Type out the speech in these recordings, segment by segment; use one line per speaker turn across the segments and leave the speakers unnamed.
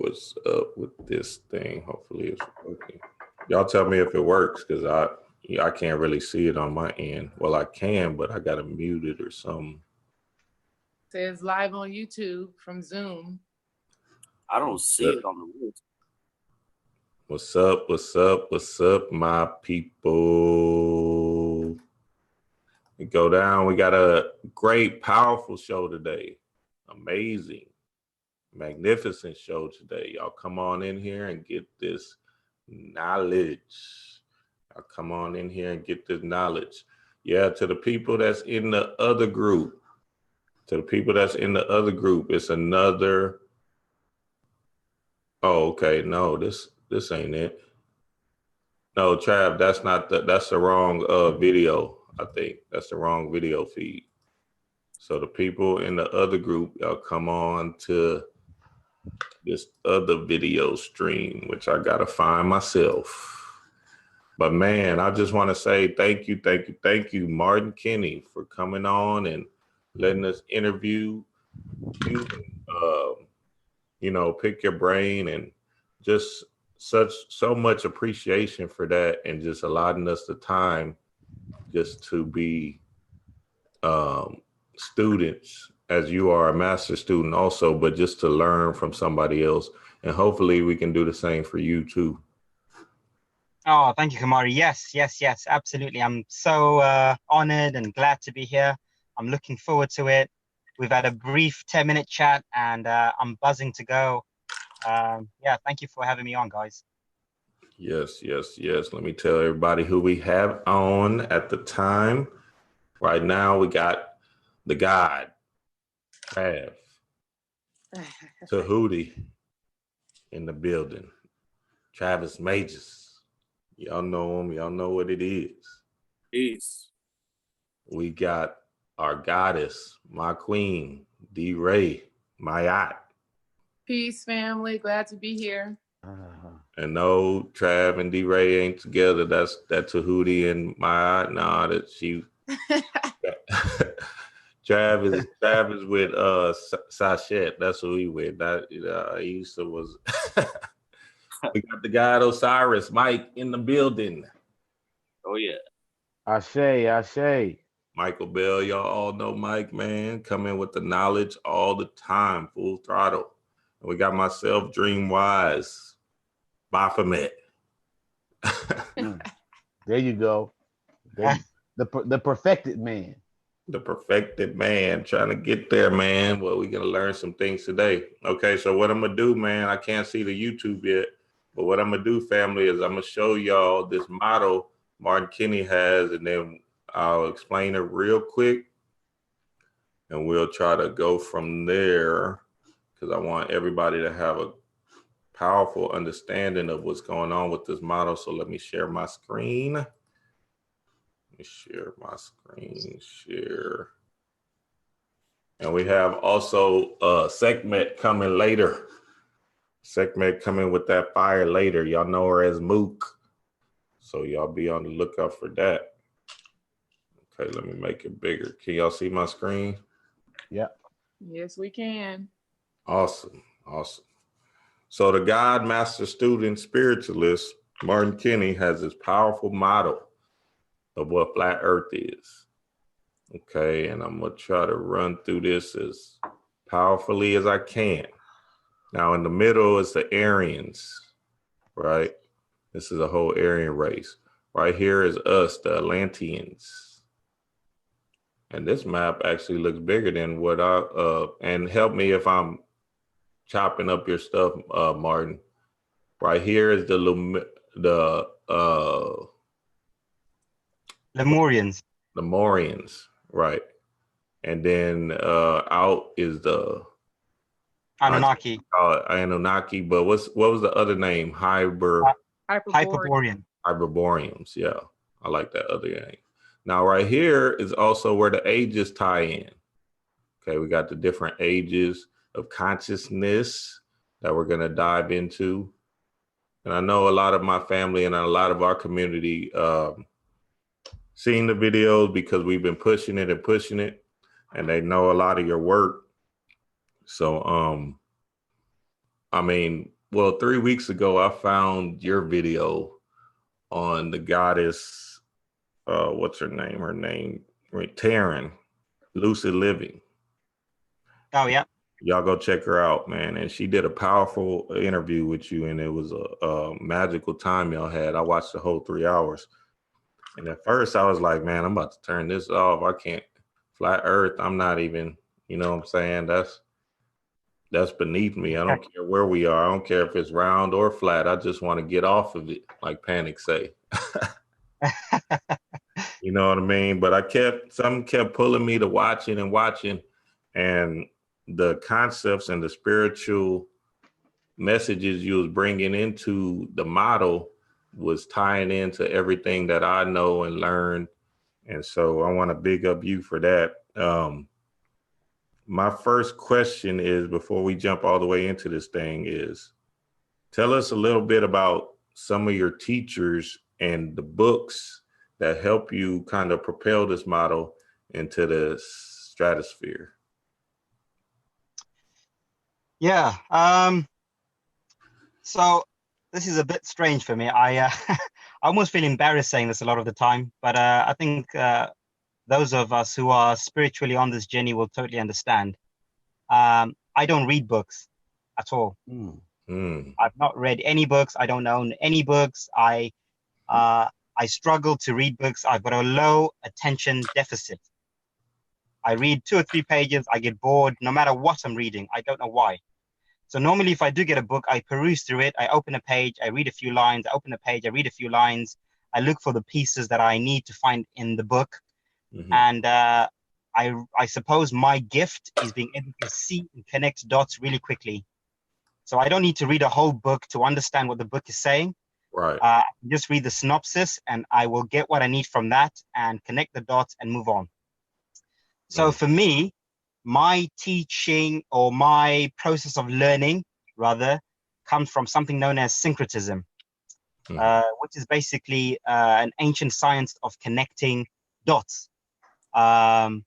what's up with this thing. Hopefully it's working. Y'all tell me if it works, because I can't really see it on my end. Well, I can, but I gotta mute it or something.
Says live on YouTube from Zoom.
I don't see it on the list.
What's up? What's up? What's up, my people? We go down. We got a great, powerful show today. Amazing, magnificent show today. Y'all come on in here and get this knowledge. Y'all come on in here and get this knowledge. Yeah, to the people that's in the other group. To the people that's in the other group, it's another. Oh, okay. No, this ain't it. No, Trav, that's the wrong video. I think that's the wrong video feed. So the people in the other group, y'all come on to this other video stream, which I gotta find myself. But man, I just want to say thank you, Martin Kinney, for coming on and letting us interview you. Pick your brain, and just so much appreciation for that, and just allowing us the time just to be students, as you are a master student also, but just to learn from somebody else. And hopefully we can do the same for you too.
Oh, thank you, Kamari. Yes, absolutely. I'm so honored and glad to be here. I'm looking forward to it. We've had a brief 10-minute chat, and I'm buzzing to go. Thank you for having me on, guys.
Yes. Let me tell everybody who we have on at the time. Right now, we got the God, Trav, Tahuti in the building. Travis Majors. Y'all know him. Y'all know what it is.
Peace.
We got our goddess, my queen, D. Ray, my yacht.
Peace, family. Glad to be here.
And no, Trav and D. Ray ain't together. That's Tahuti and my yacht. Nah, that she. Trav is with Sachet. That's who he with. He used to was. We got the God Osiris, Mike, in the building.
Oh yeah.
Ashe.
Michael Bell, y'all all know Mike, man. Come in with the knowledge all the time, full throttle. And we got myself, Dream Wise, Baphomet.
There you go. The perfected man.
The perfected man, trying to get there, man. Well, we're going to learn some things today. Okay, so what I'm going to do, man, I can't see the YouTube yet, but what I'm going to do, family, is I'm going to show y'all this model Martin Kinney has, and then I'll explain it real quick, and we'll try to go from there, because I want everybody to have a powerful understanding of what's going on with this model. So let me share my screen. Let me share my screen, share. And we have also Sekhmet coming later. Sekhmet coming with that fire later. Y'all know her as Mook. So y'all be on the lookout for that. Okay, let me make it bigger. Can y'all see my screen?
Yeah.
Yes, we can.
Awesome. So the God Master Student Spiritualist, Martin Kinney, has this powerful model of what flat Earth is. Okay, and I'm gonna try to run through this as powerfully as I can. Now in the middle is the Aryans, right? This is a whole Aryan race. Right here is us, the Atlanteans. And this map actually looks bigger than what and help me if I'm chopping up your stuff, Martin. Right here is the Lemurians, right? And then out is the
Anunnaki.
Anunnaki, but what was the other name? Hyperboreans. Yeah, I like that other name. Now right here is also where the ages tie in. Okay, we got the different ages of consciousness that we're gonna dive into. And I know a lot of my family and a lot of our community seen the videos because we've been pushing it, and they know a lot of your work. So, I mean, well, 3 weeks ago, I found your video on the goddess, what's her name? Her name, right, Taryn, Lucid Living.
Oh yeah.
Y'all go check her out, man. And she did a powerful interview with you, and it was a magical time y'all had. I watched the whole 3 hours. And at first I was like, man, I'm about to turn this off. I can't. Flat Earth, I'm not even, you know what I'm saying? That's beneath me. I don't care where we are. I don't care if it's round or flat. I just want to get off of it, like Panic say. You know what I mean? But something kept pulling me to watching and watching. And the concepts and the spiritual messages you was bringing into the model was tying into everything that I know and learned. And so I want to big up you for that. My first question is, before we jump all the way into this thing, is tell us a little bit about some of your teachers and the books that help you kind of propel this model into the stratosphere.
Yeah. So this is a bit strange for me. I I almost feel embarrassed saying this a lot of the time, but I think those of us who are spiritually on this journey will totally understand. I don't read books at all. I've not read any books. I don't own any books. I struggle to read books. I've got a low attention deficit. I read 2 or 3 pages. I get bored no matter what I'm reading. I don't know why. So normally if I do get a book, I peruse through it. I open a page, I read a few lines, I open a page, I read a few lines. I look for the pieces that I need to find in the book. And I suppose my gift is being able to see and connect dots really quickly. So I don't need to read a whole book to understand what the book is saying.
Right.
I can just read the synopsis and I will get what I need from that and connect the dots and move on. So for me, my teaching or my process of learning, rather, comes from something known as syncretism, which is basically an ancient science of connecting dots. In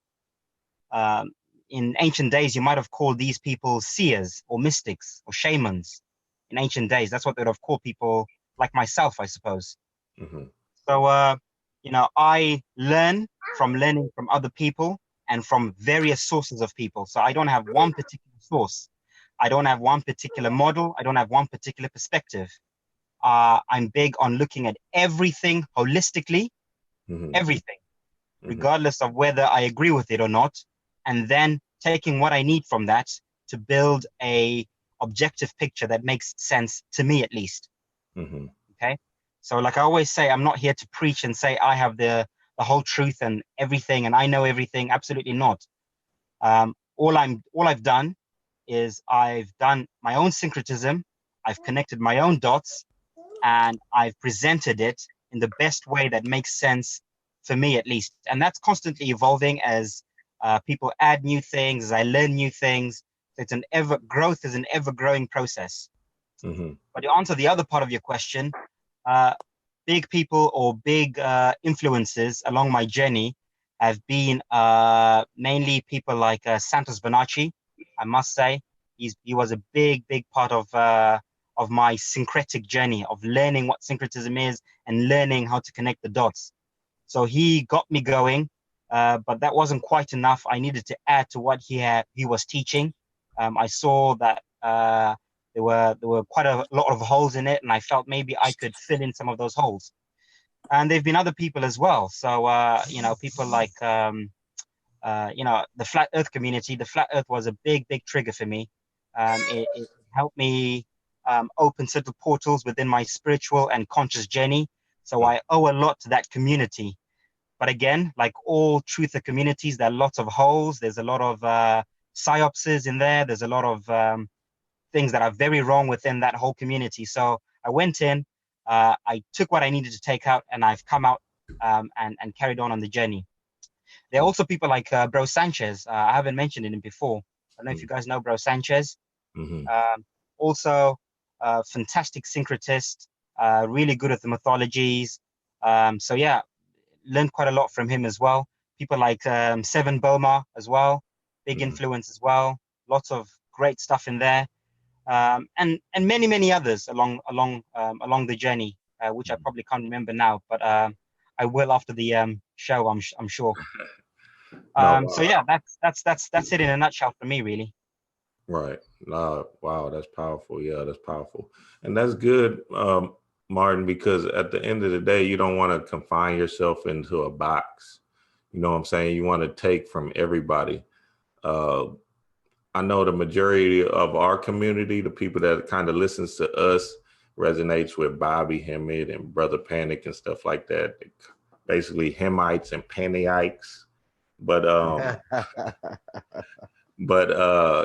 ancient days, you might have called these people seers or mystics or shamans. In ancient days, that's what they would have called people like myself, I suppose. So, you know, I learn from learning from other people and from various sources of people. So I don't have one particular source. I don't have one particular model. I don't have one particular perspective. I'm big on looking at everything holistically, everything, regardless of whether I agree with it or not, and then taking what I need from that to build a objective picture that makes sense to me, at least. Okay. So like I always say, I'm not here to preach and say I have the whole truth and everything, and I know everything. Absolutely not. All I've done is I've done my own syncretism. I've connected my own dots, and I've presented it in the best way that makes sense for me, at least. And that's constantly evolving as people add new things, as I learn new things. It's growth is an ever-growing process. But to answer the other part of your question, big people or big influences along my journey have been mainly people like Santos Bonacci. I must say, he was a big part of my syncretic journey of learning what syncretism is and learning how to connect the dots. So he got me going, but that wasn't quite enough. I needed to add to what he was teaching. I saw that there were quite a lot of holes in it, and I felt maybe I could fill in some of those holes. And there've been other people as well. So you know, people like you know, the flat Earth community. The flat Earth was a big trigger for me. It helped me open certain portals within my spiritual and conscious journey. So I owe a lot to that community. But again, like all truther communities, there are lots of holes. There's a lot of psyopses in there. There's a lot of things that are very wrong within that whole community. So I went in, I took what I needed to take out, and I've come out and carried on the journey. There are also people like Bro Sanchez. I haven't mentioned him before. I don't know if you guys know Bro Sanchez. Also, fantastic syncretist, really good at the mythologies. So yeah, learned quite a lot from him as well. People like Seven Boma as well, big influence as well. Lots of great stuff in there. and many others along the journey, which I probably can't remember now, but I will after the show. I'm sure.
No,
So yeah, that's it in a nutshell for me, really.
right. No, wow, that's powerful. Yeah, that's powerful. And that's good, Martin, because at the end of the day, you don't want to confine yourself into a box. You know what I'm saying? You want to take from everybody. I know the majority of our community, the people that kind of listens to us, resonates with Bobby Hemmett and Brother Panic and stuff like that. Basically Hemmites and Panaites. But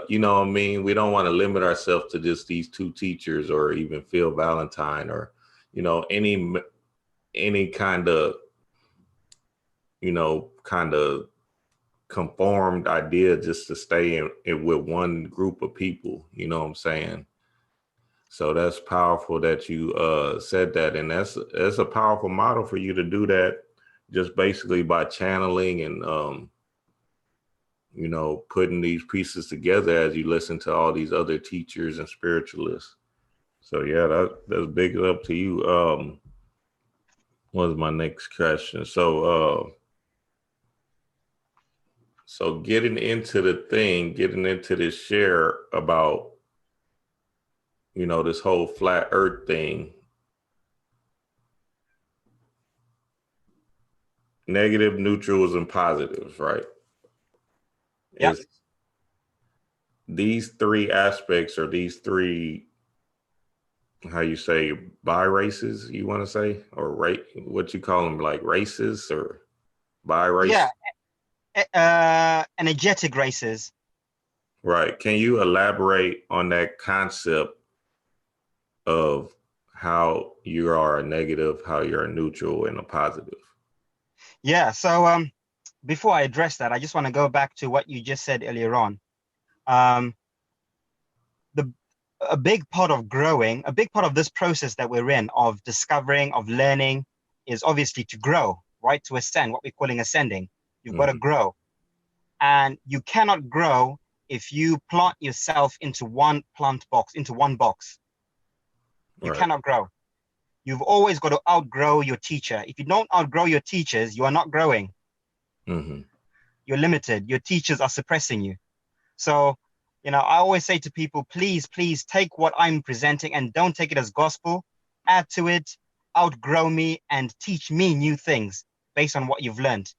you know what I mean? We don't want to limit ourselves to just these two teachers or even Phil Valentine or, you know, any kind of, you know, kind of conformed idea just to stay in with one group of people. You know what I'm saying? So that's powerful that you said that. And that's a powerful model for you to do that just basically by channeling and, you know, putting these pieces together as you listen to all these other teachers and spiritualists. So yeah, that's big up to you. What was my next question? So getting into this share about, you know, this whole flat earth thing, negative, neutrals, and positives, right?
Yeah.
These three aspects or these three, how you say, bi-races, you want to say, or what you call them, like races or bi-race?
Yeah, energetic races.
Right. Can you elaborate on that concept of how you are a negative, how you're a neutral, and a positive?
Yeah. So before I address that, I just want to go back to what you just said earlier on. A big part of this process that we're in of discovering, of learning, is obviously to grow, right? To ascend, what we're calling ascending. You've got to grow. And you cannot grow if you plant yourself into one box. You cannot grow. You've always got to outgrow your teacher. If you don't outgrow your teachers, you are not growing.
Mm-hmm.
You're limited. Your teachers are suppressing you. So, you know, I always say to people, please take what I'm presenting and don't take it as gospel. Add to it, outgrow me, and teach me new things based on what you've learned.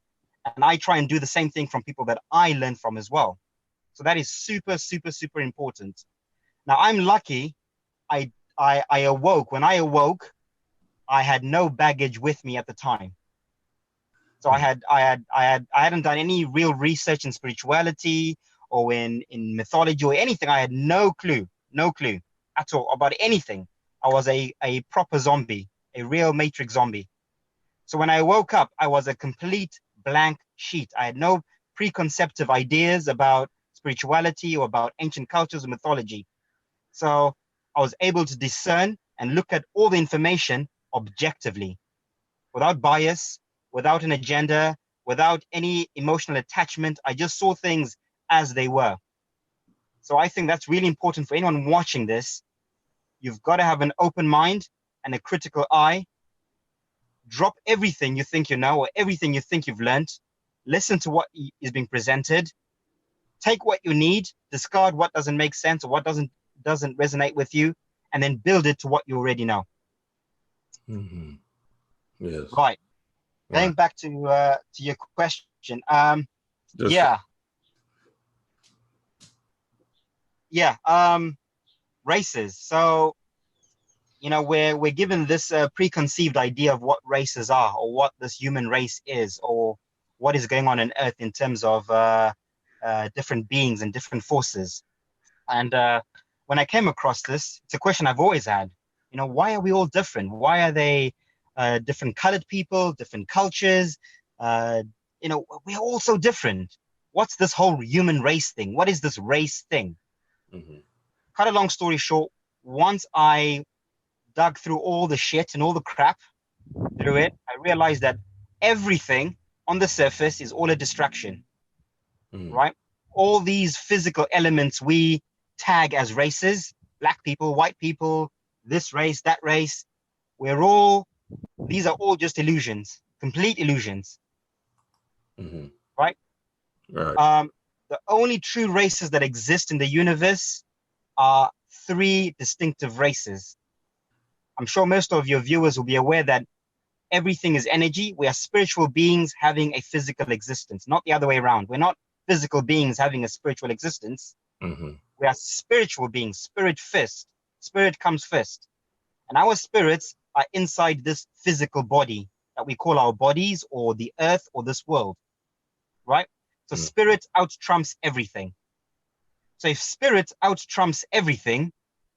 And I try and do the same thing from people that I learn from as well. So that is super, super, super important. Now, I'm lucky. I awoke. When I awoke, I had no baggage with me at the time. So I hadn't done any real research in spirituality or in mythology or anything. I had no clue at all about anything. I was a proper zombie, a real matrix zombie. So when I woke up, I was a complete blank sheet. I had no preconceptive ideas about spirituality or about ancient cultures or mythology. So I was able to discern and look at all the information objectively, without bias, without an agenda, without any emotional attachment. I just saw things as they were. So I think that's really important for anyone watching this. You've got to have an open mind and a critical eye. Drop everything you think you know or everything you think you've learned. Listen to what is being presented. Take what you need, discard what doesn't make sense or what doesn't resonate with you, and then build it to what you already know.
Mm-hmm. Yes.
Right. Going back to your question. Races. So, you know, we're given this preconceived idea of what races are or what this human race is or what is going on Earth in terms of different beings and different forces. And when I came across this, it's a question I've always had. You know, why are we all different? Why are they different colored people, different cultures? You know, we're all so different. What's this whole human race thing? What is this race thing?
Mm-hmm.
Cut a long story short, once I dug through all the shit and all the crap through it, I realized that everything on the surface is all a distraction, right? All these physical elements we tag as races black people, white people, this race, that race. These are all just illusions, complete illusions,
Mhm.
right?
Right.
The only true races that exist in the universe are three distinctive races. I'm sure most of your viewers will be aware that everything is energy. We are spiritual beings having a physical existence, not the other way around. We're not physical beings having a spiritual existence.
Mhm.
We are spiritual beings, spirit first. Spirit comes first. And our spirits are inside this physical body that we call our bodies or the earth or this world, right? So spirit out trumps everything. So if spirit out trumps everything,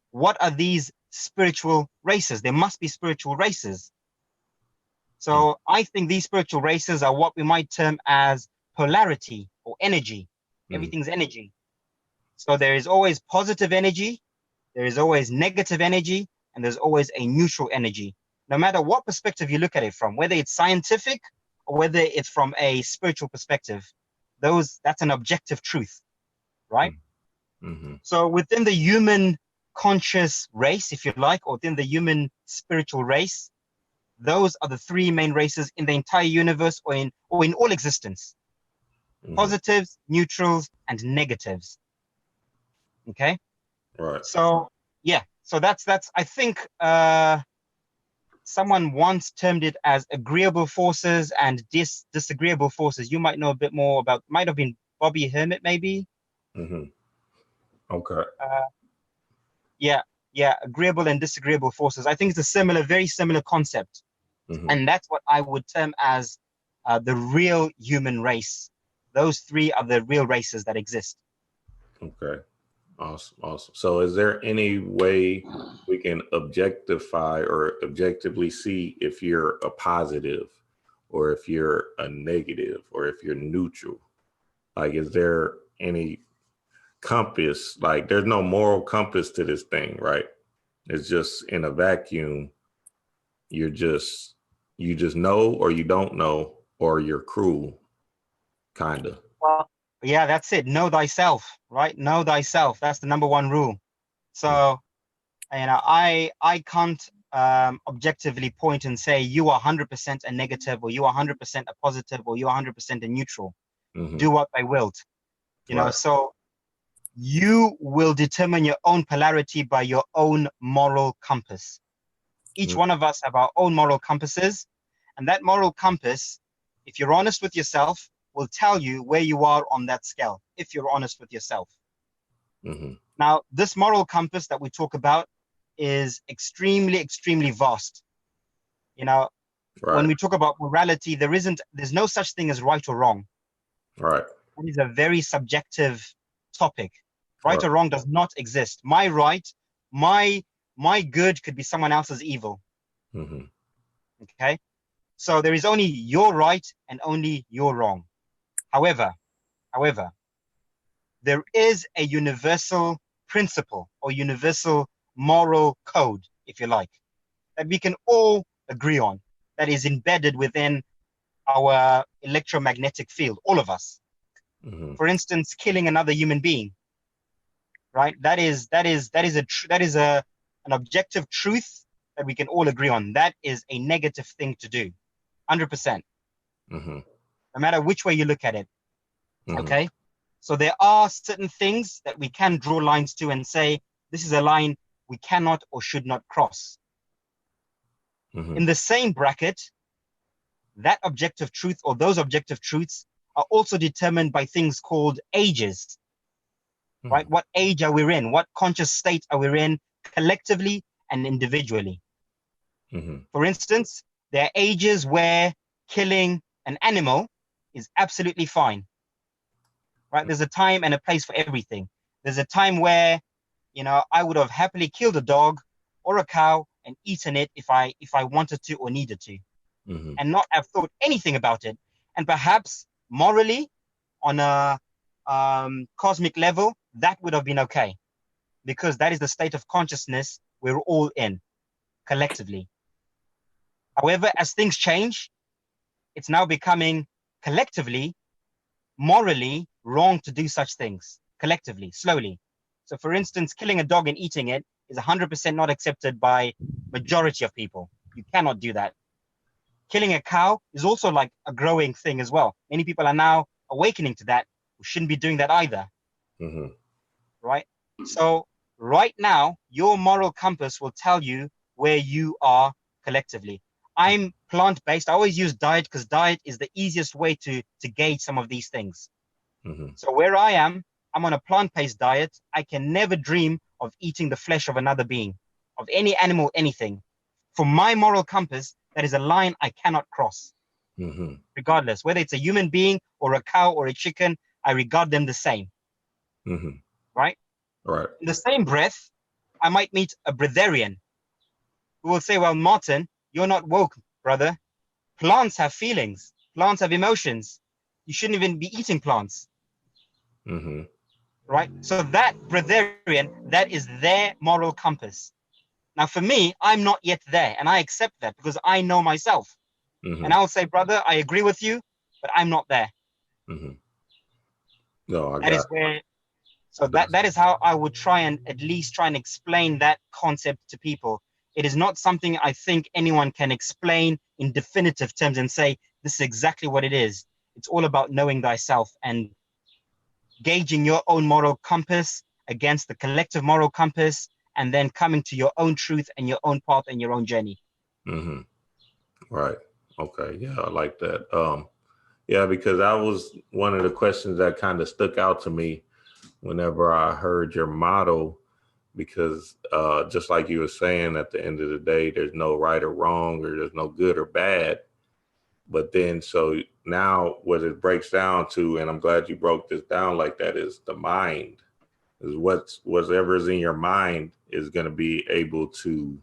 what are these spiritual races? There must be spiritual races. So I think these spiritual races are what we might term as polarity or energy. Everything's energy. So there is always positive energy, there is always negative energy, and there's always a neutral energy. No matter what perspective you look at it from, whether it's scientific or whether it's from a spiritual perspective, that's an objective truth, right?
Mm-hmm.
So within the human conscious race, if you like, or within the human spiritual race, those are the three main races in the entire universe or in all existence. Positives, neutrals, and negatives. Okay?
Right.
So yeah, so that's I think someone once termed it as agreeable forces and disagreeable forces. You might know a bit more about, might have been Bobby Hermit, maybe.
Okay.
Yeah, agreeable and disagreeable forces. I think it's a very similar concept. And that's what I would term as the real human race. Those three are the real races that exist.
Okay. Awesome. So is there any way we can objectify or objectively see if you're a positive or if you're a negative or if you're neutral? Like, is there any compass? Like, there's no moral compass to this thing, right? It's just in a vacuum. You just know, or you don't know, or you're cruel, kind of.
Well, yeah, that's it. Know thyself, right? Know thyself. That's the number one rule. So, I can't objectively point and say you are 100% a negative, or you are 100% a positive, or you are 100% a neutral. Do what they will. So you will determine your own polarity by your own moral compass. Each one of us have our own moral compasses, and that moral compass, if you're honest with yourself, will tell you where you are on that scale, if you're honest with yourself. Now, this moral compass that we talk about is extremely, extremely vast. When we talk about morality, there's no such thing as right or wrong.
Right.
It is a very subjective topic. Right or wrong does not exist. My right, my good could be someone else's evil. Okay? So there is only your right and only your wrong. However, there is a universal principle or universal moral code, if you like, that we can all agree on, that is embedded within our electromagnetic field, all of us. For instance, killing another human being, right? That is an objective truth that we can all agree on. That is a negative thing to do, 100%. No matter which way you look at it. Okay? So there are certain things that we can draw lines to and say, this is a line we cannot or should not cross. In the same bracket, that objective truth or those objective truths are also determined by things called ages, right? What age are we in? What conscious state are we in collectively and individually? For instance, there are ages where killing an animal is absolutely fine, right? There's a time and a place for everything. There's a time where, I would have happily killed a dog or a cow and eaten it if I wanted to or needed to, and not have thought anything about it. And perhaps morally, on a cosmic level, that would have been okay, because that is the state of consciousness we're all in collectively. However, as things change, it's now becoming collectively, morally wrong to do such things collectively, slowly. So for instance, killing a dog and eating it is 100% not accepted by majority of people. You cannot do that. Killing a cow is also like a growing thing as well. Many people are now awakening to that. We shouldn't be doing that either.
Mm-hmm.
Right? So right now, your moral compass will tell you where you are collectively. I'm plant-based. I always use diet because diet is the easiest way to gauge some of these things.
Mm-hmm.
So where I am, I'm on a plant-based diet. I can never dream of eating the flesh of another being, of any animal, anything. For my moral compass, that is a line I cannot cross.
Mm-hmm.
Regardless, whether it's a human being or a cow or a chicken, I regard them the same.
Mm-hmm.
Right?
Right.
In the same breath, I might meet a breatharian who will say, well, Martin, you're not woke, brother. Plants have feelings. Plants have emotions. You shouldn't even be eating plants.
Mm-hmm.
Right? So that breatharian, that is their moral compass. Now, for me, I'm not yet there, and I accept that because I know myself.
Mm-hmm.
And I'll say, brother, I agree with you, but I'm not there.
Mm-hmm. No, I
That is
got
where. So that is how I would try and at least try and explain that concept to people. It is not something I think anyone can explain in definitive terms and say, this is exactly what it is. It's all about knowing thyself and gauging your own moral compass against the collective moral compass, and then coming to your own truth and your own path and your own journey.
Mm-hmm. Right. Okay. Yeah, I like that. Yeah, because that was one of the questions that kind of stuck out to me whenever I heard your motto, because just like you were saying, at the end of the day, there's no right or wrong, or there's no good or bad. But then, so now what it breaks down to, and I'm glad you broke this down like that, is the mind. Is whatever's in your mind is going to be able to,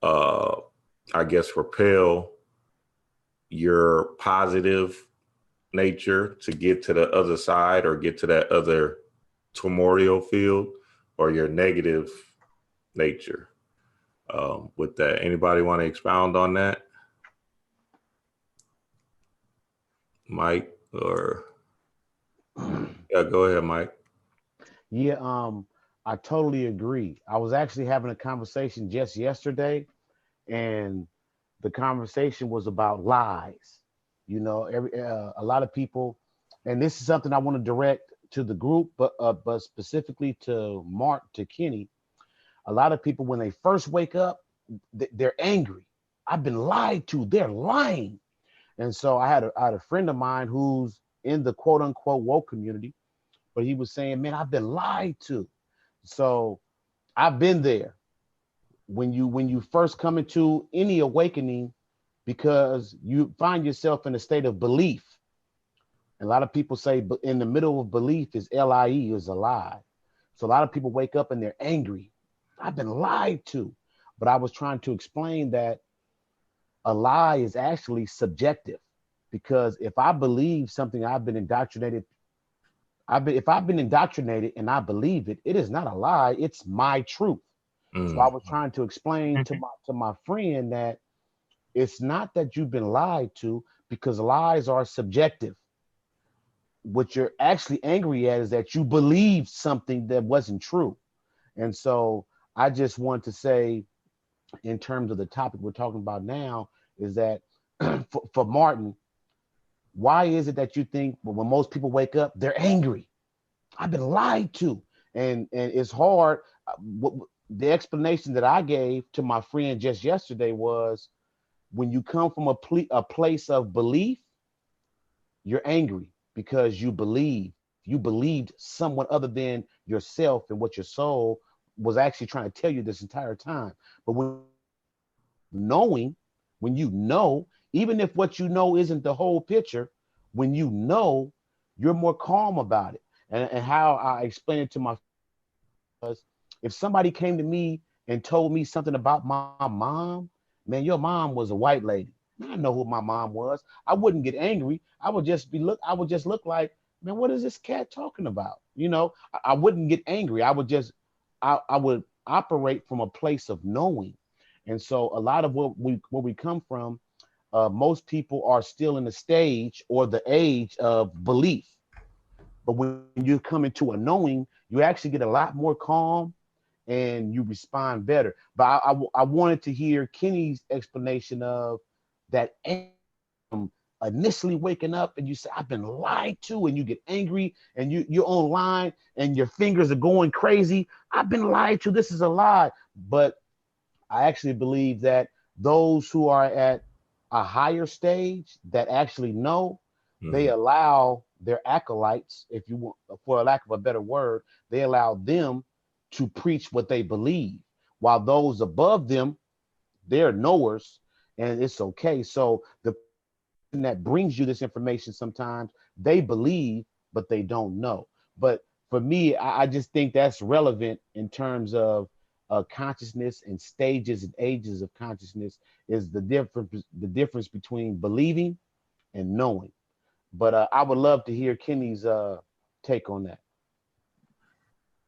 I guess, repel your positive nature to get to the other side or get to that other tumorial field, or your negative nature. With that, anybody want to expound on that? Mike, or yeah, go ahead, Mike.
Yeah, I totally agree. I was actually having a conversation just yesterday, and the conversation was about lies. You know, a lot of people, and this is something I want to direct to the group, but specifically to Mark, to Kenny. A lot of people, when they first wake up, they're angry. I've been lied to. They're lying. And so I had a friend of mine who's in the quote unquote woke community, but he was saying, man, I've been lied to. So I've been there. When you first come into any awakening, because you find yourself in a state of belief. And a lot of people say, but in the middle of belief is LIE, is a lie. So a lot of people wake up and they're angry. I've been lied to. But I was trying to explain that a lie is actually subjective, because if I believe something, I've been indoctrinated. If I've been indoctrinated and I believe it, it is not a lie. It's my truth. So I was trying to explain to my friend that it's not that you've been lied to, because lies are subjective. What you're actually angry at is that you believed something that wasn't true. And so I just want to say, in terms of the topic we're talking about now, is that for Martin, why is it that you think when most people wake up, they're angry? I've been lied to. And it's hard. The explanation that I gave to my friend just yesterday was, when you come from a place of belief, you're angry because you believed someone other than yourself and what your soul was actually trying to tell you this entire time. But when you know, even if what you know isn't the whole picture, when you know, you're more calm about it. And how I explain it to my friends, if somebody came to me and told me something about my mom, man, your mom was a white lady. I know who my mom was. I wouldn't get angry. I would just look like, man, what is this cat talking about? You know, I wouldn't get angry. I would operate from a place of knowing. And so a lot of where we come from, most people are still in the stage or the age of belief. But when you come into a knowing, you actually get a lot more calm, and you respond better. But I wanted to hear Kenny's explanation of that initially waking up and you say, I've been lied to, and you get angry and you're online and your fingers are going crazy. I've been lied to. This is a lie. But I actually believe that those who are at a higher stage that actually know, they allow their acolytes, if you want, for a lack of a better word, they allow them to preach what they believe, while those above them, they're knowers, and it's okay. So the person that brings you this information, sometimes they believe, but they don't know. But for me, I just think that's relevant in terms of consciousness and stages and ages of consciousness, is the difference between believing and knowing. But I would love to hear Kenny's take on that.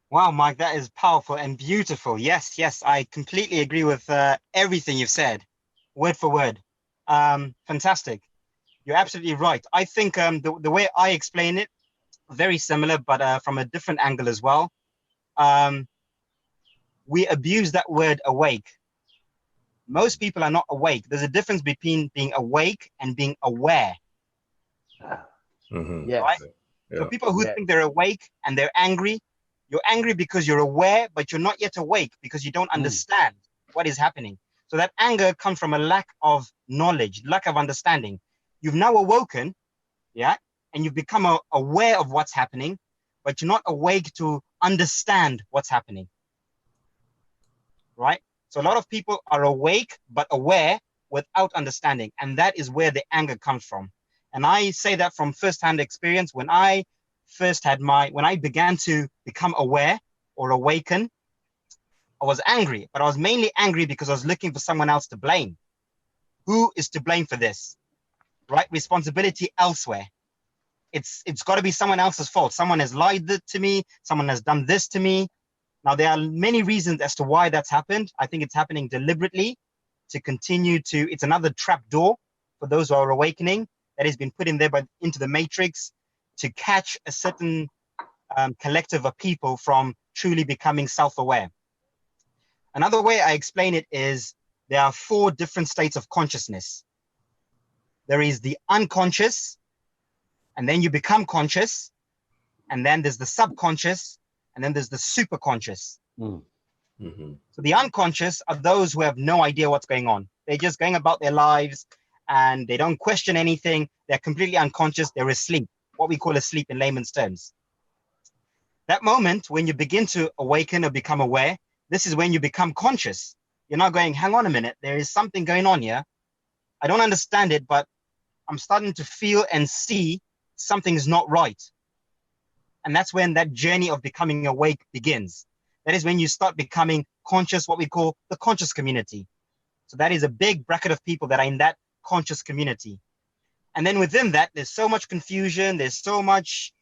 Wow, Mike, that is powerful and beautiful. Yes, yes, I completely agree with everything you've said, word for word. Fantastic. You're absolutely right. I think the way I explain it, very similar, but from a different angle as well. We abuse that word awake. Most people are not awake. There's a difference between being awake and being aware.
Yes.
Right?
Yeah.
So people who think they're awake and they're angry, you're angry because you're aware, but you're not yet awake because you don't understand what is happening. So that anger comes from a lack of knowledge, lack of understanding. You've now awoken, yeah, and you've become aware of what's happening, but you're not awake to understand what's happening, right? So a lot of people are awake but aware without understanding, and that is where the anger comes from. And I say that from firsthand experience. When I began to become aware or awaken, I was angry, but I was mainly angry because I was looking for someone else to blame. Who is to blame for this? Right? Responsibility elsewhere. It's got to be someone else's fault. Someone has lied to me. Someone has done this to me. Now, there are many reasons as to why that's happened. I think it's happening deliberately to continue to, it's another trap door for those who are awakening that has been put in there into the matrix to catch a certain collective of people from truly becoming self-aware. Another way I explain it is there are 4 different states of consciousness. There is the unconscious, and then you become conscious, and then there's the subconscious, and then there's the superconscious. So the unconscious are those who have no idea what's going on. They're just going about their lives and they don't question anything. They're completely unconscious. They're asleep, what we call asleep in layman's terms. That moment when you begin to awaken or become aware, this is when you become conscious. You're not going, hang on a minute, there is something going on here. I don't understand it, but I'm starting to feel and see something's not right. And that's when that journey of becoming awake begins. That is when you start becoming conscious, what we call the conscious community. So that is a big bracket of people that are in that conscious community. And then within that, there's so much confusion. There's so much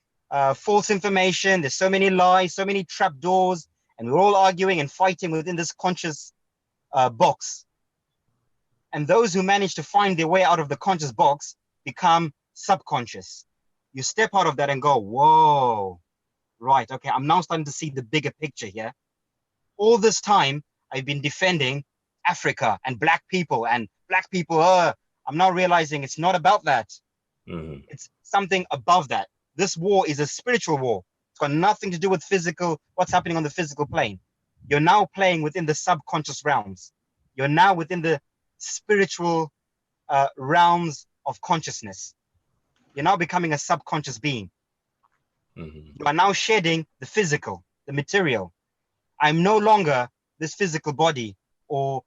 false information. There's so many lies, so many trapdoors. And we're all arguing and fighting within this conscious box. And those who manage to find their way out of the conscious box become subconscious. You step out of that and go, whoa, right, okay, I'm now starting to see the bigger picture here. All this time, I've been defending Africa and black people, I'm now realizing it's not about that. It's something above that. This war is a spiritual war. It's got nothing to do with what's happening on the physical plane. You're now playing within the subconscious realms. You're now within the spiritual realms of consciousness. You're now becoming a subconscious being. You are now shedding the physical, the material. I'm no longer this physical body or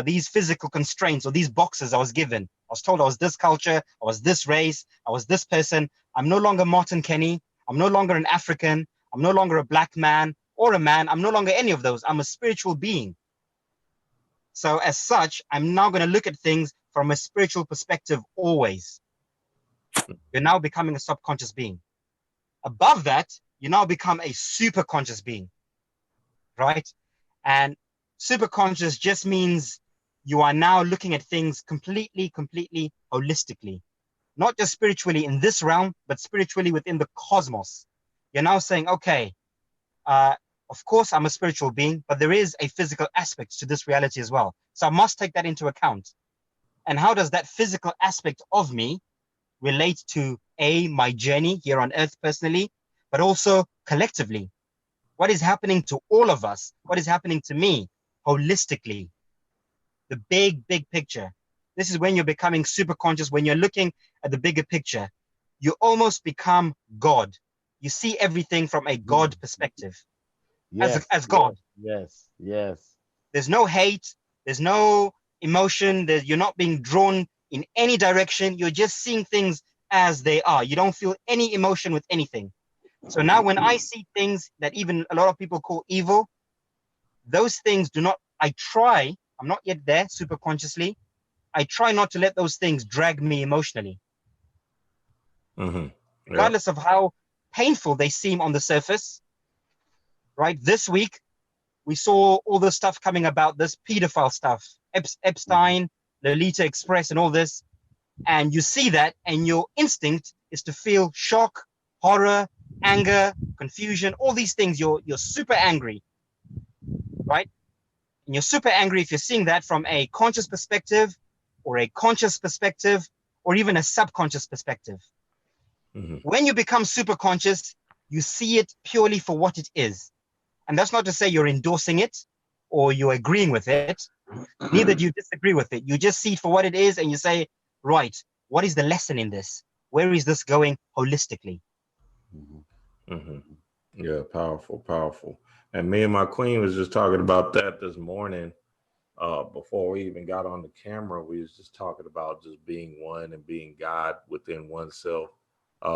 these physical constraints or these boxes I was given. I was told I was this culture, I was this race, I was this person. I'm no longer Martin Kenny. I'm no longer an African. I'm no longer a black man or a man. I'm no longer any of those. I'm a spiritual being. So as such, I'm now going to look at things from a spiritual perspective always. You're now becoming a subconscious being. Above that, you now become a superconscious being, right? And superconscious just means you are now looking at things completely holistically, not just spiritually in this realm, but spiritually within the cosmos. You're now saying, okay, of course, I'm a spiritual being, but there is a physical aspect to this reality as well. So I must take that into account. And how does that physical aspect of me relate to my journey here on earth personally, but also collectively? What is happening to all of us? What is happening to me holistically? The big, big picture. This is when you're becoming super conscious, when you're looking at the bigger picture. You almost become God. You see everything from a God perspective.
Yes.
As God.
Yes. Yes.
There's no hate. There's no emotion. You're not being drawn in any direction. You're just seeing things as they are. You don't feel any emotion with anything. So now when I see things that even a lot of people call evil, those things I'm not yet there super consciously. I try not to let those things drag me emotionally.
Mm-hmm.
Regardless of how painful they seem on the surface, right? This week, we saw all the stuff coming about this pedophile stuff, Epstein, Lolita Express, and all this. And you see that, and your instinct is to feel shock, horror, anger, confusion, all these things. You're super angry, right? And you're super angry if you're seeing that from a conscious perspective, or a conscious perspective, or even a subconscious perspective.
Mm-hmm.
When you become super conscious, you see it purely for what it is. And that's not to say you're endorsing it or you're agreeing with it. Neither do you disagree with it. You just see it for what it is and you say, right, what is the lesson in this? Where is this going holistically?
Mm-hmm. Yeah, powerful, powerful. And me and my queen was just talking about that this morning. Before we even got on the camera, we was just talking about just being one and being God within oneself.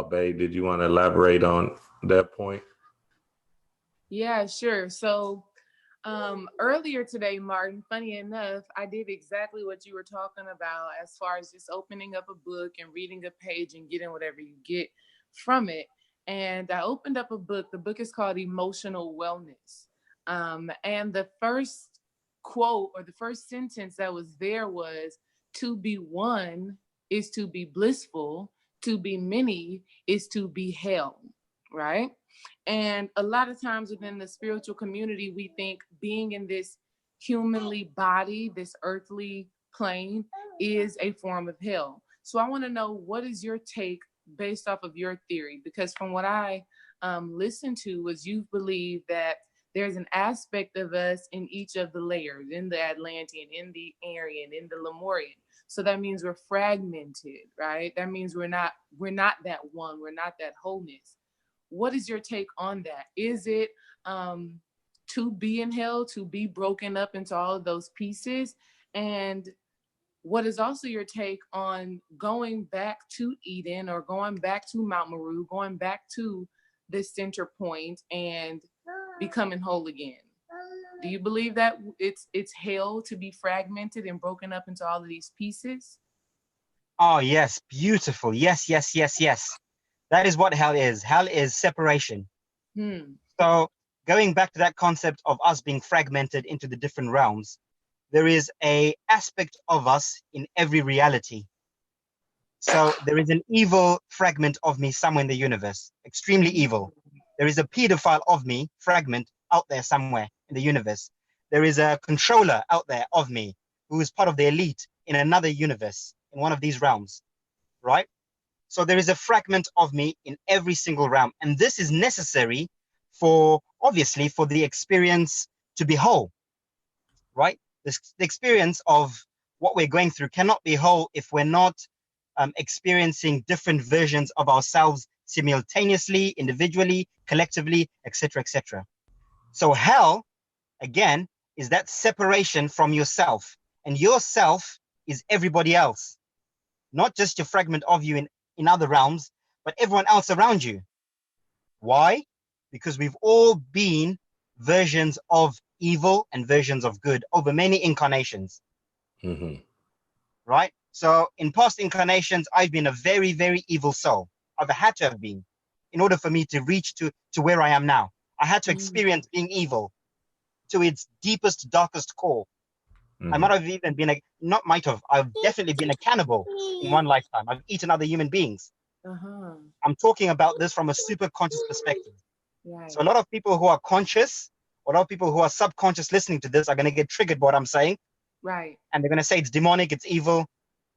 Babe, did you want to elaborate on that point?
Yeah, sure. So earlier today, Martin, funny enough, I did exactly what you were talking about as far as just opening up a book and reading a page and getting whatever you get from it. And I opened up a book. The book is called Emotional Wellness. And the first quote or the first sentence that was there was, to be one is to be blissful, to be many is to be held, right? And a lot of times within the spiritual community, we think being in this humanly body, this earthly plane, is a form of hell. So I want to know, what is your take based off of your theory? Because from what I listened to was you believe that there's an aspect of us in each of the layers, in the Atlantean, in the Aryan, in the Lemurian. So that means we're fragmented, right? That means we're not that one, we're not that wholeness. What is your take on that? Is it to be in hell, to be broken up into all of those pieces? And what is also your take on going back to Eden or going back to Mount Meru, going back to this center point and becoming whole again? Do you believe that it's hell to be fragmented and broken up into all of these pieces?
Oh, yes. Beautiful. Yes, yes, yes, yes. That is what hell is. Hell is separation. So going back to that concept of us being fragmented into the different realms, there is an aspect of us in every reality. So there is an evil fragment of me somewhere in the universe, extremely evil. There is a pedophile of me fragment out there somewhere in the universe. There is a controller out there of me who is part of the elite in another universe, in one of these realms, right? So there is a fragment of me in every single realm. And this is necessary obviously, for the experience to be whole, right? The experience of what we're going through cannot be whole if we're not experiencing different versions of ourselves simultaneously, individually, collectively, etc., etc. So hell, again, is that separation from yourself. And yourself is everybody else, not just your fragment of you in other realms, but everyone else around you. Why? Because we've all been versions of evil and versions of good over many incarnations. Right? So in past incarnations, I've been a very, very evil soul. I've had to have been in order for me to reach to where I am now. I had to experience being evil to its deepest, darkest core. I might have even been I've definitely been a cannibal in one lifetime. I've eaten other human beings. I'm talking about this from a super conscious perspective. Right. So a lot of people who are conscious a lot of people who are subconscious listening to this are going to get triggered by what I'm saying.
Right.
And they're going to say it's demonic, it's evil.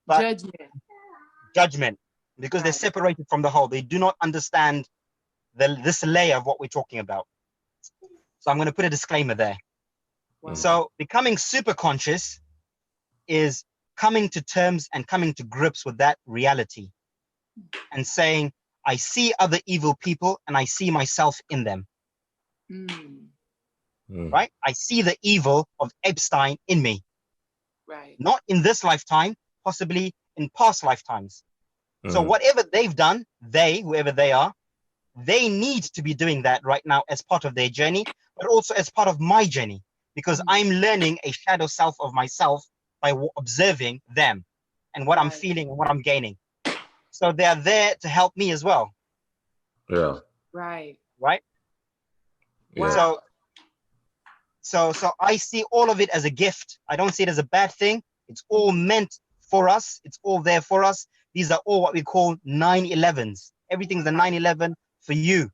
But judgment, because they're separated from the whole. They do not understand this layer of what we're talking about. So I'm going to put a disclaimer there. Wow. So becoming super conscious is coming to terms and coming to grips with that reality and saying, I see other evil people and I see myself in them. Right? I see the evil of Epstein in me.
Right.
Not in this lifetime, possibly in past lifetimes. So whatever they've done, whoever they are, they need to be doing that right now as part of their journey, but also as part of my journey, because I'm learning a shadow self of myself by observing them and what I'm feeling and what I'm gaining. So they are there to help me as well.
Yeah.
Right.
Right.
Wow.
So I see all of it as a gift. I don't see it as a bad thing. It's all meant for us. It's all there for us. These are all what we call 9/11s. Everything's a 9/11 for you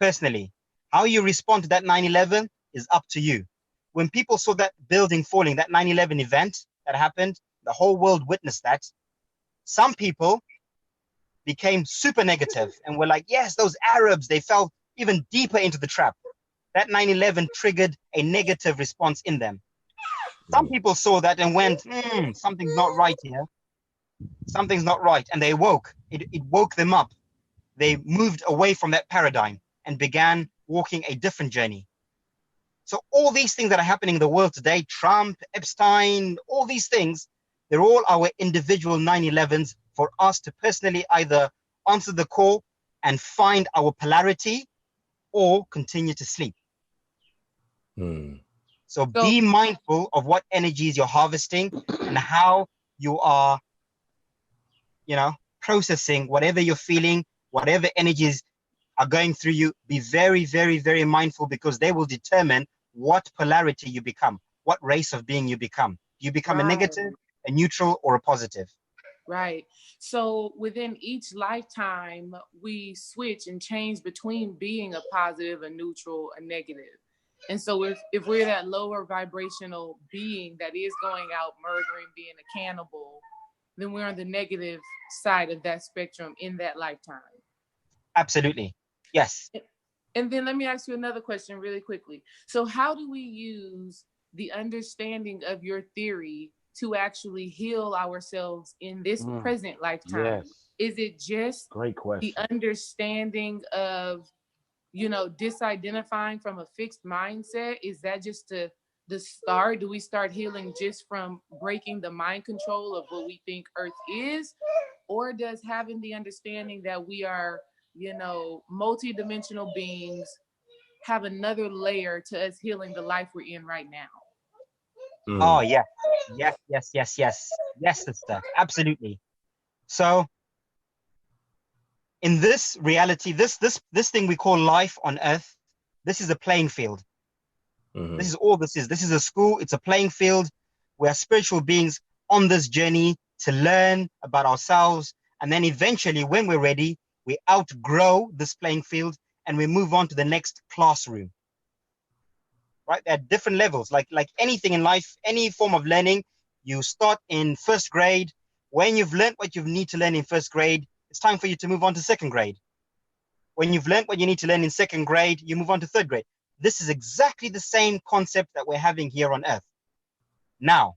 personally. How you respond to that 9/11 is up to you. When people saw that building falling, that 9/11 event that happened, the whole world witnessed that. Some people became super negative and were like, yes, those Arabs, they fell even deeper into the trap. That 9/11 triggered a negative response in them. Some people saw that and went, something's not right here. Something's not right. And they woke. It woke them up. They moved away from that paradigm and began walking a different journey. So all these things that are happening in the world today, Trump, Epstein, all these things, they're all our individual 9/11s for us to personally either answer the call and find our polarity or continue to sleep. So be mindful of what energies you're harvesting and how you are, processing whatever you're feeling, whatever energies are going through you. Be very, very, very mindful, because they will determine what polarity you become, what race of being you become. Do you become a negative, a neutral, or a positive?
Right. So within each lifetime, we switch and change between being a positive, a neutral, a negative. And so if we're that lower vibrational being that is going out murdering, being a cannibal, then we're on the negative side of that spectrum in that lifetime.
Absolutely. Yes.
And then let me ask you another question really quickly. So how do we use the understanding of your theory to actually heal ourselves in this present lifetime?
Yes.
Is it just
great question,
the understanding of, disidentifying from a fixed mindset? Is that just the start? Do we start healing just from breaking the mind control of what we think Earth is? Or does having the understanding that we are, multi-dimensional beings have another layer to us healing the life we're in right now?
Oh, yeah. Yes, sister. Absolutely. So in this reality, this thing we call life on Earth, this is a playing field. This is all this is. This is a school. It's a playing field. We are spiritual beings on this journey to learn about ourselves. And then eventually, when we're ready, we outgrow this playing field and we move on to the next classroom. Right? There are different levels. Like anything in life, any form of learning, you start in first grade. When you've learned what you need to learn in first grade, it's time for you to move on to second grade. When you've learned what you need to learn in second grade, you move on to third grade. This is exactly the same concept that we're having here on Earth. Now,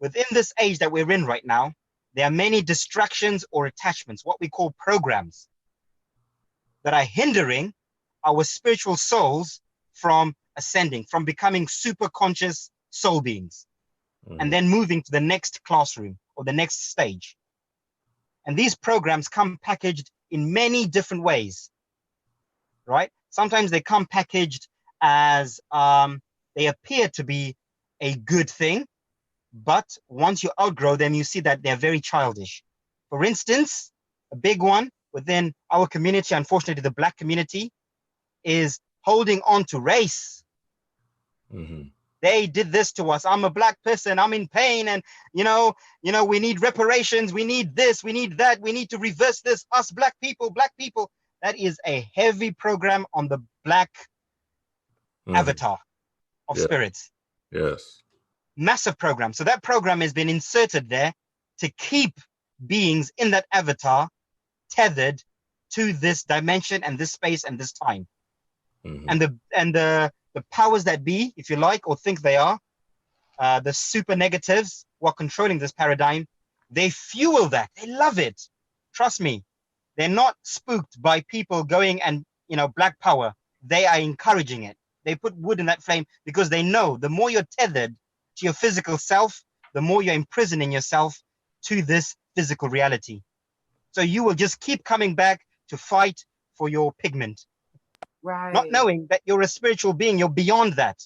within this age that we're in right now, there are many distractions or attachments, what we call programs, that are hindering our spiritual souls from ascending, from becoming super conscious soul beings, and then moving to the next classroom or the next stage. And these programs come packaged in many different ways, right? Sometimes they come packaged as they appear to be a good thing, but once you outgrow them, you see that they're very childish. For instance, a big one within our community, unfortunately the Black community, is holding on to race. They did this to us. I'm a Black person. I'm in pain. And, we need reparations. We need this. We need that. We need to reverse this. Us Black people. That is a heavy program on the Black avatar. of
Yeah.
spirits.
Yes.
Massive program. So that program has been inserted there to keep beings in that avatar tethered to this dimension and this space and this time.
Mhm.
And the powers that be, if you like, or think they are, the super negatives who are controlling this paradigm, they fuel that. They love it. Trust me. They're not spooked by people going and, black power. They are encouraging it. They put wood in that flame because they know the more you're tethered to your physical self, the more you're imprisoning yourself to this physical reality. So you will just keep coming back to fight for your pigment,
Right.
not knowing that you're a spiritual being, you're beyond that.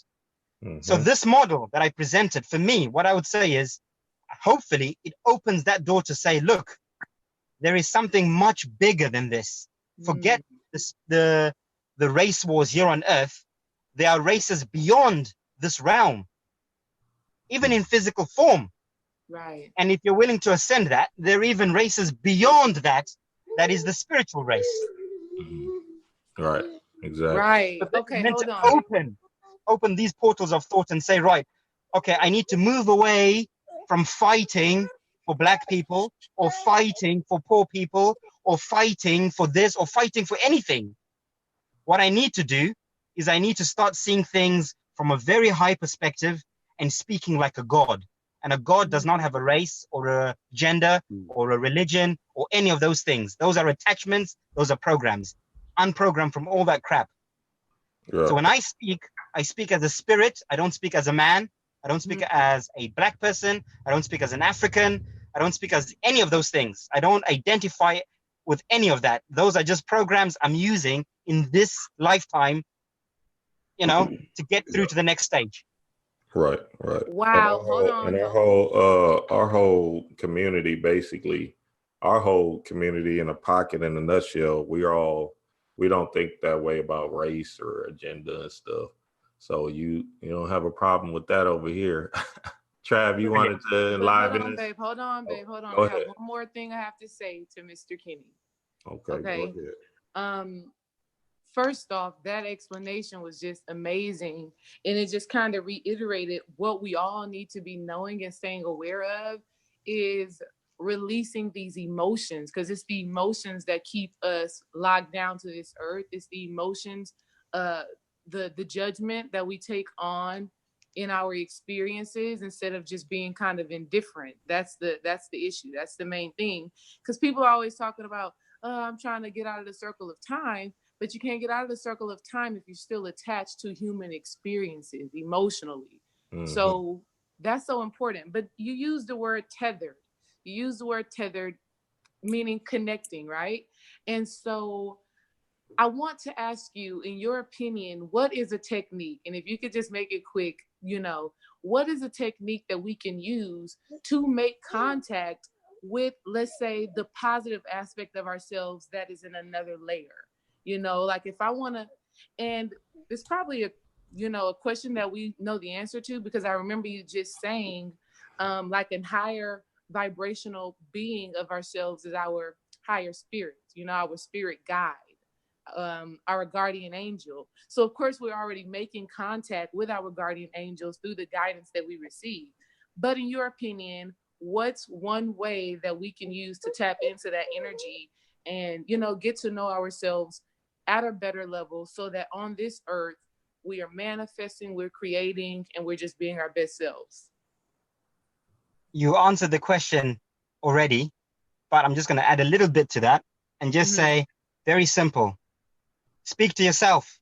Mhm.
So this model that I presented, for me, what I would say is, hopefully it opens that door to say, look, there is something much bigger than this. Forget this, the race wars here on Earth. There are races beyond this realm, even in physical form.
Right.
And if you're willing to ascend that, there are even races beyond that. That is the spiritual race.
Mhm. Right. Exactly.
Right.
But
Okay,
meant
hold
to
on.
open these portals of thought and say, right, okay, I need to move away from fighting for black people or fighting for poor people or fighting for this or fighting for anything. What I need to do is I need to start seeing things from a very high perspective and speaking like a god. And a god does not have a race or a gender or a religion or any of those things. Those are attachments. Those are programs, unprogrammed from all that crap.
Yeah.
So when I speak as a spirit. I don't speak as a man. I don't speak as a black person. I don't speak as an African. I don't speak as any of those things. I don't identify with any of that. Those are just programs I'm using in this lifetime, to get through to the next stage.
Right. Right.
Wow. Hold on.
And our whole community, basically, our whole community in a pocket, in a nutshell, we don't think that way about race or agenda and stuff. So you don't have a problem with that over here. Trav, you wanted to enliven
Hold on,
this?
babe. Hold on, babe. Hold on.
Go
I
ahead.
have one more thing I have to say to Mr. Kenny.
Okay. Go ahead.
First off, that explanation was just amazing. And it just kind of reiterated what we all need to be knowing and staying aware of is releasing these emotions, because it's the emotions that keep us locked down to this earth. It's the emotions, the judgment that we take on in our experiences instead of just being kind of indifferent. That's the issue. That's the main thing. Because people are always talking about, I'm trying to get out of the circle of time, but you can't get out of the circle of time if you're still attached to human experiences emotionally. So that's so important. But you use the word tethered. You use the word tethered, meaning connecting, right? And so I want to ask you, in your opinion, what is a technique? And if you could just make it quick, what is a technique that we can use to make contact with, let's say, the positive aspect of ourselves that is in another layer? Like if I want to, and it's probably a question that we know the answer to, because I remember you just saying, like a higher vibrational being of ourselves is our higher spirit, our spirit guide, our guardian angel. So of course we're already making contact with our guardian angels through the guidance that we receive. But in your opinion, what's one way that we can use to tap into that energy and, get to know ourselves at a better level so that on this earth, we are manifesting, we're creating, and we're just being our best selves?
You answered the question already, but I'm just going to add a little bit to that and just say, very simple. Speak to yourself.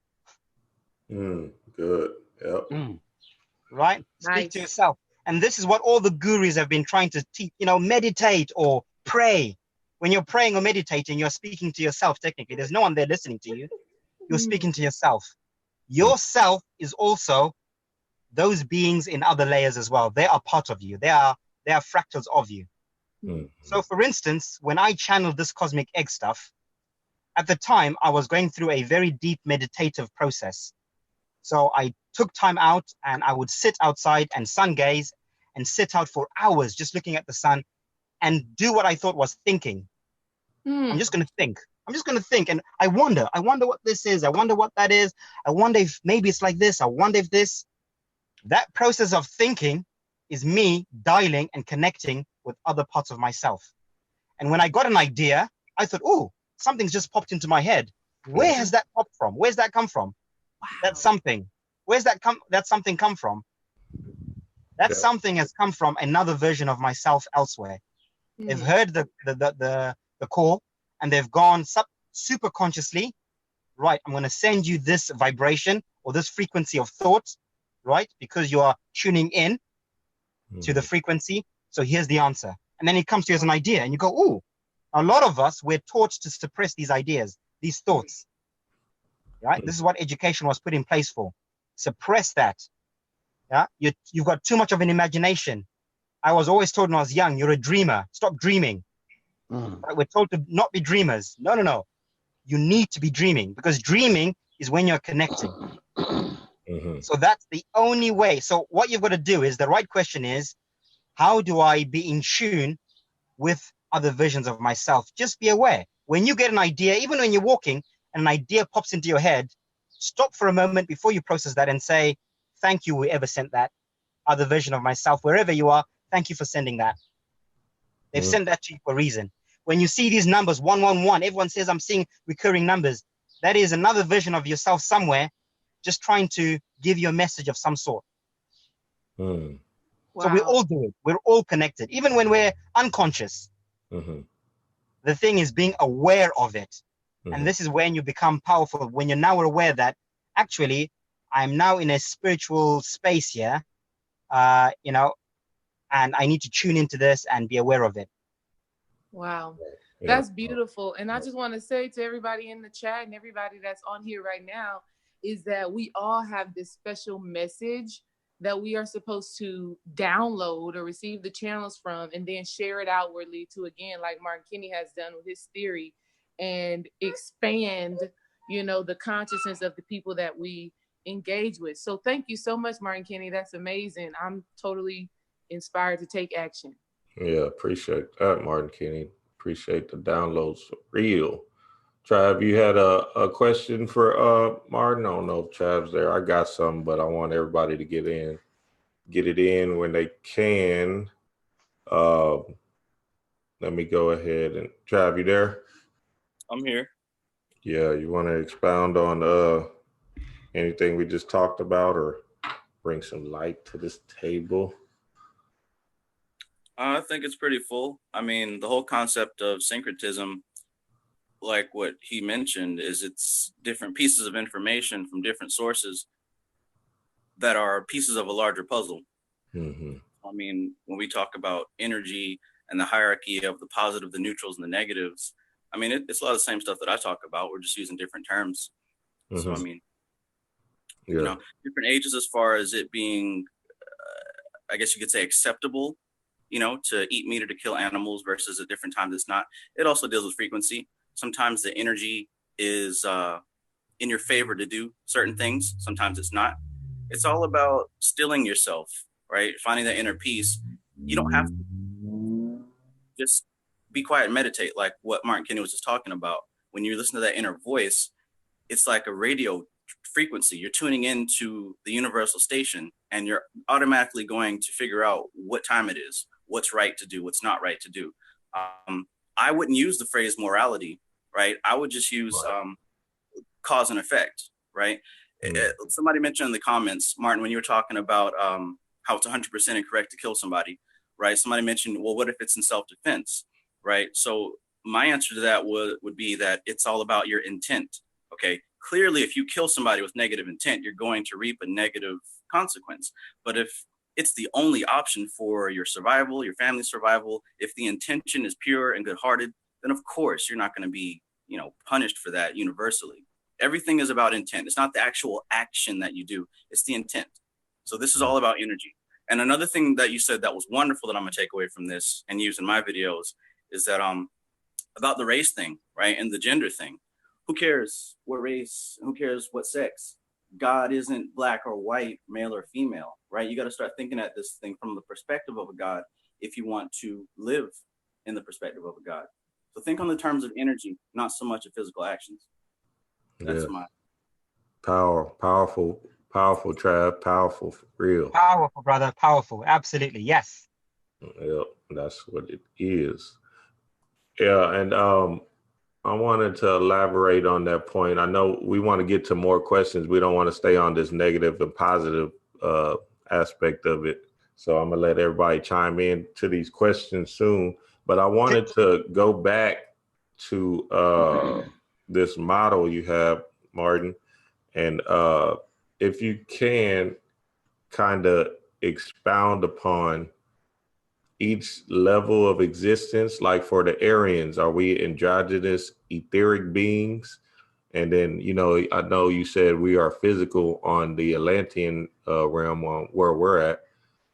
Good. Yep.
Right?
Nice.
Speak to yourself. And this is what all the gurus have been trying to teach, meditate or pray. When you're praying or meditating, you're speaking to yourself, technically. There's no one there listening to you. You're speaking to yourself. Yourself is also those beings in other layers as well. They are part of you. They are fractals of you. So for instance, when I channeled this cosmic egg stuff, at the time, I was going through a very deep meditative process. So I took time out and I would sit outside and sun gaze and sit out for hours just looking at the sun and do what I thought was thinking. I'm just going to think. And I wonder what this is. I wonder what that is. I wonder if maybe it's like this. I wonder if this. That process of thinking is me dialing and connecting with other parts of myself. And when I got an idea, I thought, oh, something's just popped into my head. Where has that popped from? Where's that come from?
Wow.
That's something. Where's that something come from? That something has come from another version of myself elsewhere. They've heard the call, and they've gone super consciously, right? I'm going to send you this vibration or this frequency of thought, right? Because you are tuning in to the frequency. So here's the answer. And then it comes to you as an idea, and you go, oh, a lot of us, we're taught to suppress these ideas, these thoughts, right? This is what education was put in place for. Suppress that. Yeah, you've got too much of an imagination. I was always told when I was young, you're a dreamer. Stop dreaming. Right? We're told to not be dreamers. No. You need to be dreaming, because dreaming is when you're connecting. So that's the only way. So what you've got to do is, the right question is, how do I be in tune with other versions of myself? Just be aware. When you get an idea, even when you're walking and an idea pops into your head, stop for a moment before you process that and say, thank you, whoever sent that other version of myself, wherever you are. Thank you for sending that. They've sent that to you for a reason. When you see these numbers, 111, everyone says, I'm seeing recurring numbers. That is another version of yourself somewhere, just trying to give you a message of some sort.
Wow.
So we all do it. We're all connected, even when we're unconscious. The thing is being aware of it. And this is when you become powerful, when you're now aware that actually I'm now in a spiritual space here, and I need to tune into this and be aware of it.
Wow. That's beautiful. And I just want to say to everybody in the chat and everybody that's on here right now, is that we all have this special message that we are supposed to download or receive the channels from, and then share it outwardly to, again, like Martin Kinney has done with his theory, and expand, the consciousness of the people that we engage with. So thank you so much, Martin Kinney. That's amazing. I'm totally inspired to take action.
Yeah, appreciate that, Martin Kinney. Appreciate the downloads for real. Trav, you had a question for Martin? I don't know if Trav's there. I got some, but I want everybody to get it in when they can. Let me go ahead and Trav, you there?
I'm here.
Yeah, you want to expound on anything we just talked about, or bring some light to this table?
I think it's pretty full. I mean, the whole concept of syncretism, like what he mentioned, is it's different pieces of information from different sources that are pieces of a larger puzzle. I mean, when we talk about energy and the hierarchy of the positive, the neutrals, and the negatives, I mean, it's a lot of the same stuff that I talk about. We're just using different terms. So, I mean, different ages as far as it being, I guess you could say, acceptable, to eat meat or to kill animals, versus at different times it's not. It also deals with frequency. Sometimes the energy is in your favor to do certain things. Sometimes it's not. It's all about stilling yourself, right? Finding that inner peace. You don't have to just be quiet and meditate, like what Martin Kinney was just talking about. When you listen to that inner voice, it's like a radio frequency. You're tuning into the universal station, and you're automatically going to figure out what time it is, what's right to do, what's not right to do. I wouldn't use the phrase morality, right? I would just use cause and effect, right? Somebody mentioned in the comments, Martin, when you were talking about how it's 100% incorrect to kill somebody, right? Somebody mentioned, well, what if it's in self-defense, right? So my answer to that would be that it's all about your intent, okay? Clearly, if you kill somebody with negative intent, you're going to reap a negative consequence. But if it's the only option for your survival, your family's survival, if the intention is pure and good-hearted, then of course you're not going to be, punished for that universally. Everything is about intent. It's not the actual action that you do. It's the intent. So this is all about energy. And another thing that you said that was wonderful that I'm going to take away from this and use in my videos is that about the race thing, right? And the gender thing. Who cares what race? Who cares what sex? God isn't black or white, male or female, right? You got to start thinking at this thing from the perspective of a God if you want to live in the perspective of a God. So think on the terms of energy, not so much of physical actions. That's my
powerful Powerful, Trav. Powerful, for real.
Powerful, brother. Powerful. Absolutely. Yes.
Yep, that's what it is. Yeah, and I wanted to elaborate on that point. I know we want to get to more questions. We don't want to stay on this negative and positive aspect of it. So I'm gonna let everybody chime in to these questions soon. But I wanted to go back to this model you have, Martin, and if you can kind of expound upon each level of existence. Like for the Aryans, are we androgynous etheric beings? And then, you know, I know you said we are physical on the Atlantean realm on where we're at,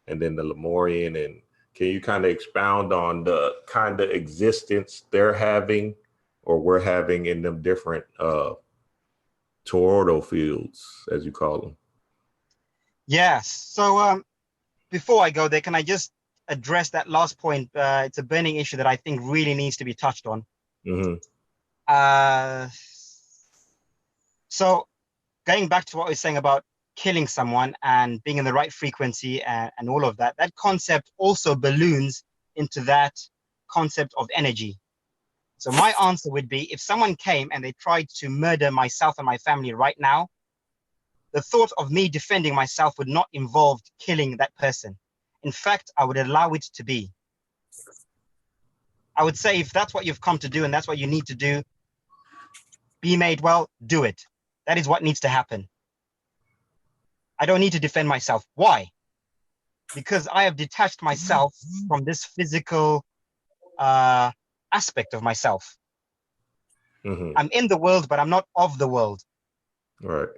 and then the Lemurian. And can you kind of expound on the kind of existence they're having or we're having in them different toroidal fields, as you call them?
Yes. So before I go there, can I just address that last point? It's a burning issue that I think really needs to be touched on.
Mm-hmm.
So going back to what I was saying about killing someone and being in the right frequency and all of that, that concept also balloons into that concept of energy. So my answer would be, if someone came and they tried to murder myself and my family right now, the thought of me defending myself would not involve killing that person. In fact, I would allow it to be. I would say, if that's what you've come to do and that's what you need to do, be made well, do it. That is what needs to happen. I don't need to defend myself. Why? Because I have detached myself from this physical aspect of myself.
Mm-hmm.
I'm in the world, but I'm not of the world.
Right.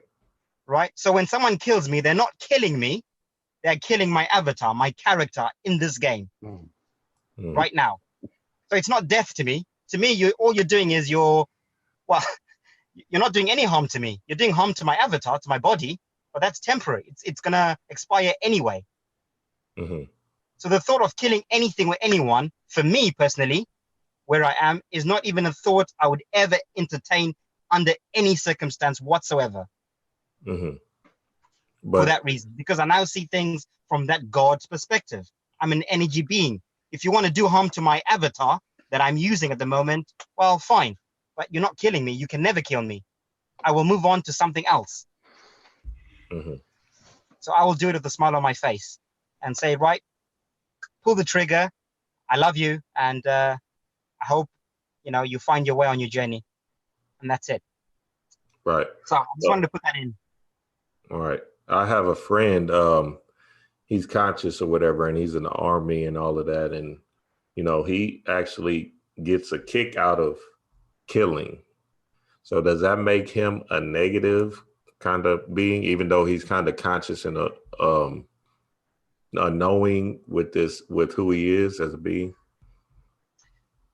Right? So when someone kills me, they're not killing me. They're killing my avatar, my character in this game right now. So it's not death to me. To me, all you're doing is you're not doing any harm to me. You're doing harm to my avatar, to my body, but that's temporary. It's going to expire anyway.
Mm-hmm.
So the thought of killing anything or anyone, for me personally, where I am, is not even a thought I would ever entertain under any circumstance whatsoever.
Mm-hmm.
For that reason, because I now see things from that God's perspective. I'm an energy being. If you want to do harm to my avatar that I'm using at the moment, well, fine. But you're not killing me. You can never kill me. I will move on to something else.
Mm-hmm.
So I will do it with a smile on my face and say, right, pull the trigger. I love you. And I hope, you find your way on your journey. And that's it.
Right.
So I just wanted to put that in.
All right. I have a friend, he's conscious or whatever, and he's in the army and all of that. And, he actually gets a kick out of killing. So does that make him a negative kind of being, even though he's kind of conscious and a knowing with who he is as a being?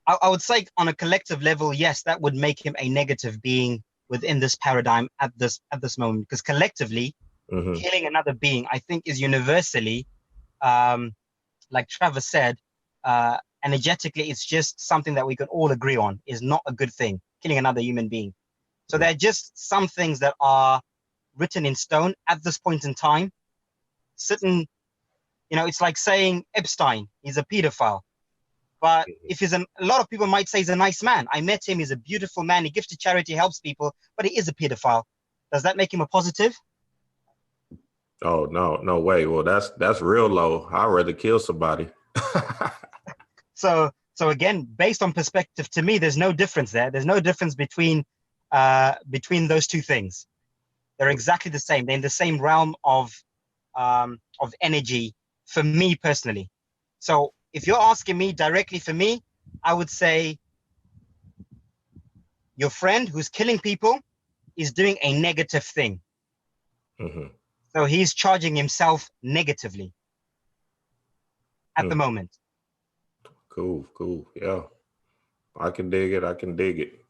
I would say on a collective level, yes, that would make him a negative being within this paradigm at this moment, because collectively, killing another being, I think, is universally, like Travis said, energetically, it's just something that we can all agree on is not a good thing, killing another human being. So there are just some things that are written in stone at this point in time. Certain, it's like saying Epstein is a pedophile. But if a lot of people might say he's a nice man. I met him, he's a beautiful man, he gives to charity, helps people, but he is a pedophile. Does that make him a positive?
Oh, no way. Well, that's real low. I'd rather kill somebody.
So again, based on perspective, to me, there's no difference there. There's no difference between those two things. They're exactly the same. They're in the same realm of energy for me personally. So if you're asking me directly for me, I would say your friend who's killing people is doing a negative thing.
Mm-hmm.
So he's charging himself negatively at the moment.
Cool. Yeah. I can dig it.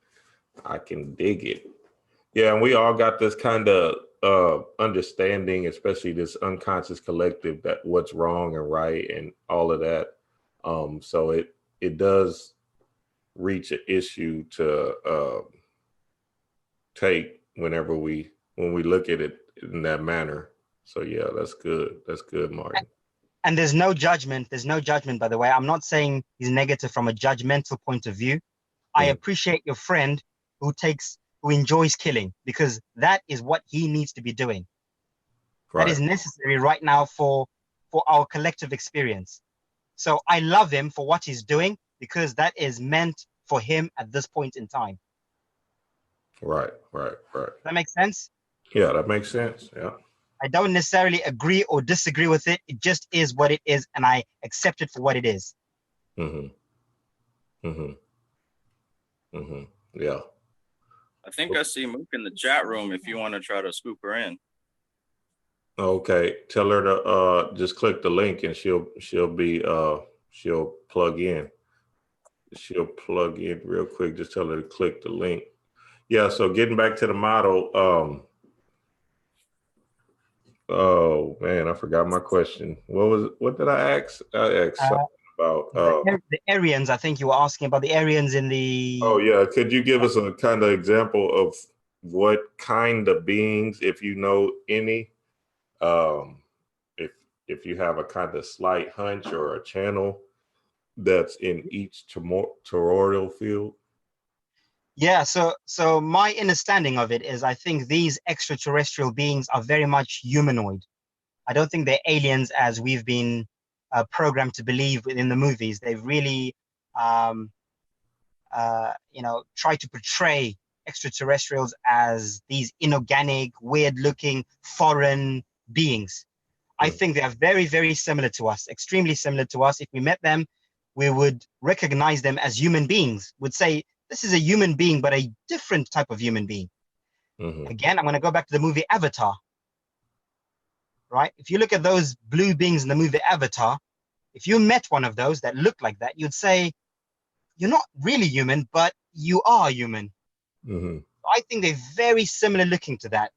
Yeah, and we all got this kind of understanding, especially this unconscious collective, that what's wrong and right and all of that. So it does reach an issue to take when we look at it in that manner. So yeah, that's good. That's good, Martin.
And there's no judgment. There's no judgment, by the way. I'm not saying he's negative from a judgmental point of view. I appreciate your friend who enjoys killing, because that is what he needs to be doing.
Right.
That is necessary right now for our collective experience. So I love him for what he's doing, because that is meant for him at this point in time.
Right.
Does that make sense?
Yeah, that makes sense. Yeah.
I don't necessarily agree or disagree with it. It just is what it is, and I accept it for what it is.
Yeah.
I think I see Mook in the chat room if you want to try to scoop her in.
Okay. Tell her to just click the link and she'll plug in. She'll plug in real quick. Just tell her to click the link. Yeah, so getting back to the model, oh man, I forgot my question. What did I ask? I asked something about
the Aryans. I think you were asking about the Aryans in the.
Oh yeah, could you give us a kind of example of what kind of beings, if you know any, if you have a kind of slight hunch or a channel that's in each toroidal field?
Yeah, so my understanding of it is I think these extraterrestrial beings are very much humanoid. I don't think they're aliens as we've been programmed to believe in the movies. They've really, tried to portray extraterrestrials as these inorganic, weird-looking, foreign beings. I think they are very, very similar to us, extremely similar to us. If we met them, we would recognize them as human beings, would say, this is a human being, but a different type of human being. Again, I'm going to go back to the movie Avatar, right? If you look at those blue beings in the movie Avatar, if you met one of those that looked like that, you'd say, you're not really human, but you are human. I think they're very similar looking to that.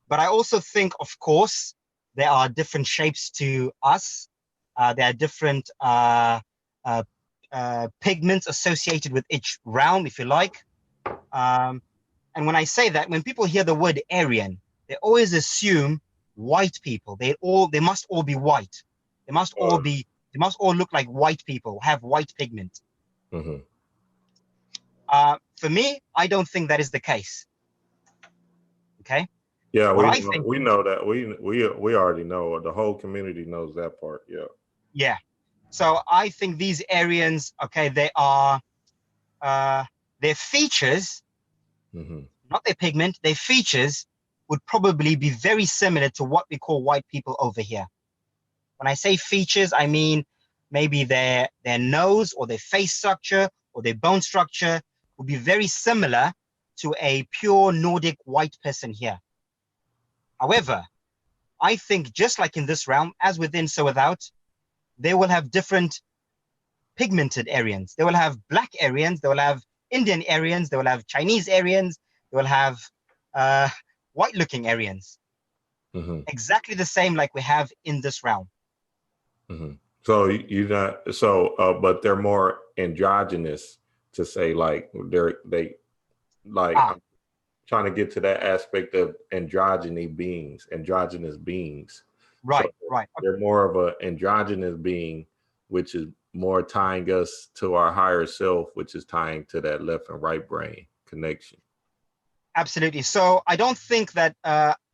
But I also think, of course, there are different shapes to us. There are different pigments associated with each realm, if you like. And when I say that, when people hear the word Aryan, they always assume white people. They must all be white. They must all look like white people, have white pigment. For me, I don't think that is the case. Okay.
Yeah, we know that. We already know. The whole community knows that part. Yeah.
Yeah. So I think these Aryans, okay, they are their features, not their pigment, their features would probably be very similar to what we call white people over here. When I say features, I mean maybe their nose or their face structure or their bone structure would be very similar to a pure Nordic white person here. However, I think just like in this realm, as within, so without, they will have different pigmented Aryans. They will have black Aryans, they will have Indian Aryans, they will have Chinese Aryans, they will have white-looking Aryans. Exactly the same like we have in this realm.
So but they're more androgynous, to say, like I'm trying to get to that aspect of androgynous beings.
Right,
so
right.
They're more of an androgynous being, which is more tying us to our higher self, which is tying to that left and right brain connection.
Absolutely. So I don't think that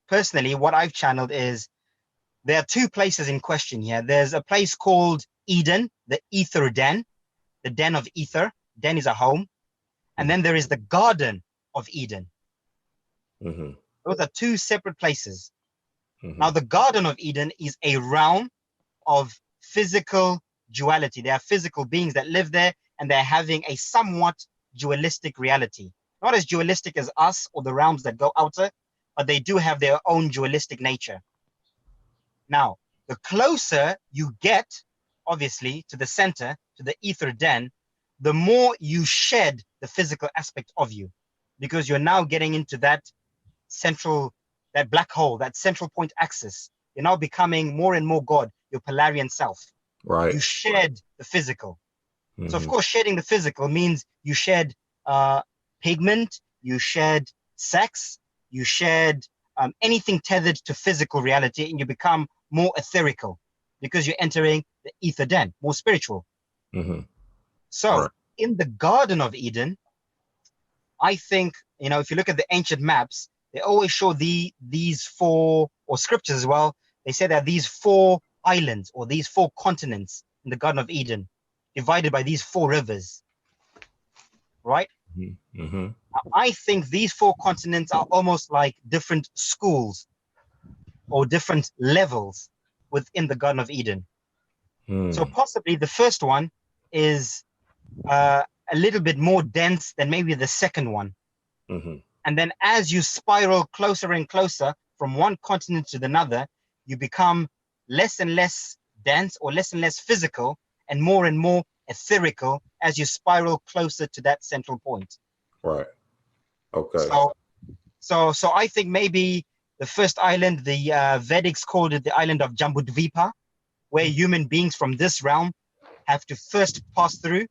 personally what I've channeled is there are two places in question here. There's a place called Eden, the Ether Den, the Den of Ether. Den is a home. And then there is the Garden of Eden. Those are two separate places. Now, the Garden of Eden is a realm of physical duality. There are physical beings that live there, and they're having a somewhat dualistic reality. Not as dualistic as us or the realms that go outer, but they do have their own dualistic nature. Now, the closer you get, obviously, to the center, to the Ether Den, the more you shed the physical aspect of you, because you're now getting into that central, that black hole, that central point axis. You're now becoming more and more God, your Polarian self.
Right.
You shed the physical. So of course, shedding the physical means you shed pigment, you shed sex, you shed anything tethered to physical reality, and you become more etherical because you're entering the ether den, more spiritual.
Mm-hmm.
So
Right.
in the Garden of Eden, I think, if you look at the ancient maps, they always show these four, or scriptures as well, they say that these four islands or these four continents in the Garden of Eden, divided by these four rivers, right?
Mm-hmm.
I think these four continents are almost like different schools or different levels within the Garden of Eden. So possibly the first one is a little bit more dense than maybe the second one.
Mm-hmm.
And then as you spiral closer and closer from one continent to another, you become less and less dense or less and less physical and more etherical as you spiral closer to that central point.
Right. Okay.
So I think maybe the first island, the Vedics called it the island of Jambudvipa, where human beings from this realm have to first pass through.